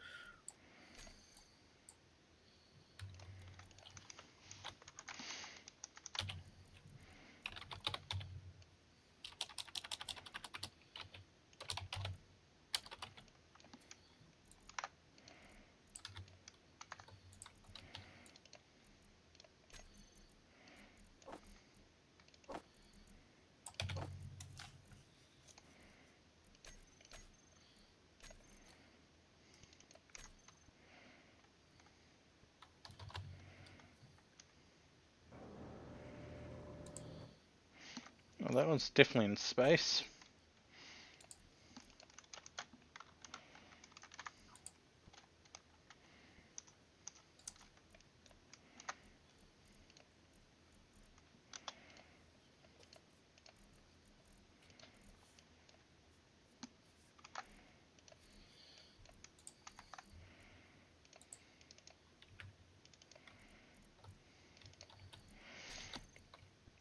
Well, that one's definitely in space.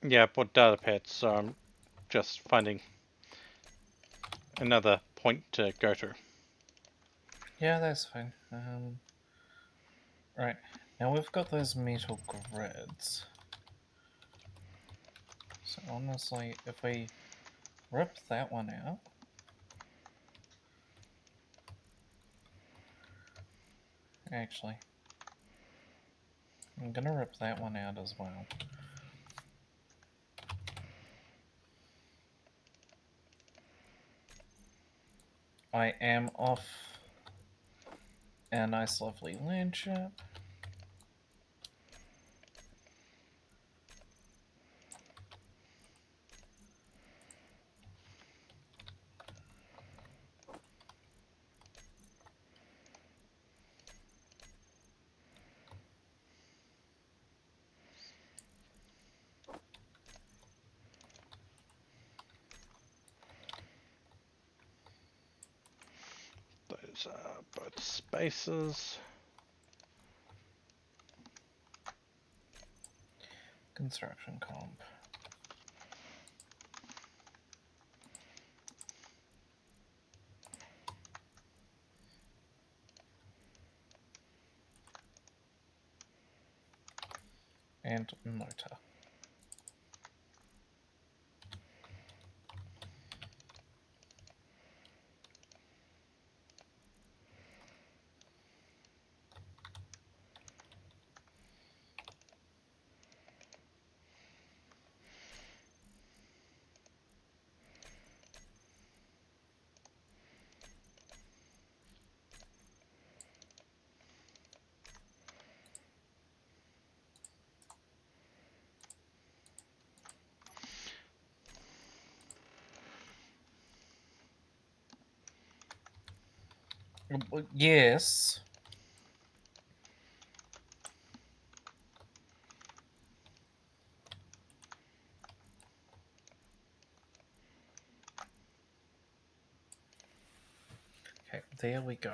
Yeah, I bought data pads, so I'm just finding another point to go to. Yeah, that's fine. Right. Now we've got those metal grids. honestly, if we rip that one out. Actually, I'm gonna rip that one out as well. I am off a nice lovely land ship. Those are both spaces. Construction comp. And motor. Yes. Okay, there we go.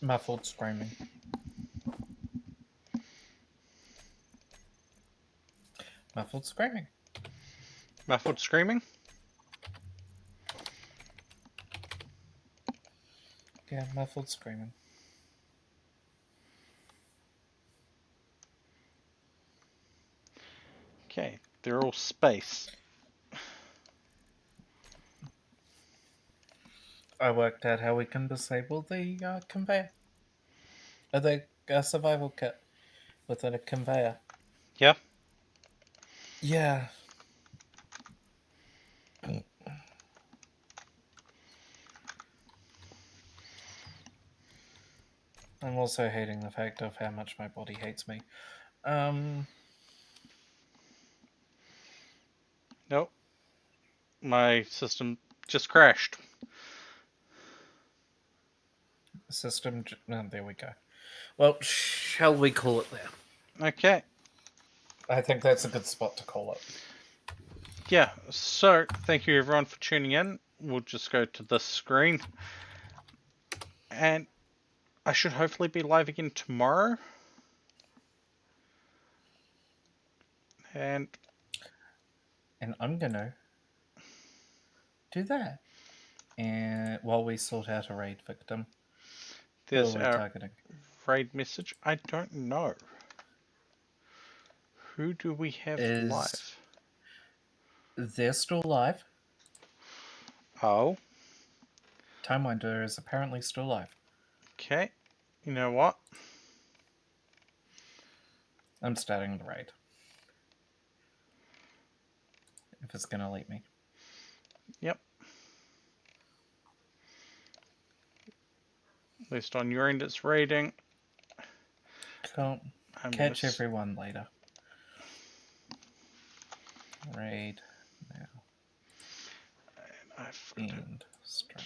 Muffled screaming. Muffled screaming. Muffled screaming? Yeah, muffled screaming. Okay, they're all space. I worked out how we can disable the conveyor. The survival kit within a conveyor. Yeah? Yeah. I'm also hating the fact of how much my body hates me. Nope. My system just crashed. System. Oh, there we go. Well, shall we call it there? Okay. I think that's a good spot to call it. Yeah, so thank you everyone for tuning in. We'll just go to this screen. And I should hopefully be live again tomorrow. And I'm gonna do that. And while we sort out a raid victim, who there's are we our targeting? raid message. I don't know. Who do we have live? They're still live. Oh. Timewinder is apparently still live. Okay. You know what? I'm starting the raid. If it's gonna let me. Yep. At least on your end it's raiding. Cool. Catch everyone later. Raid now. And I've End stream.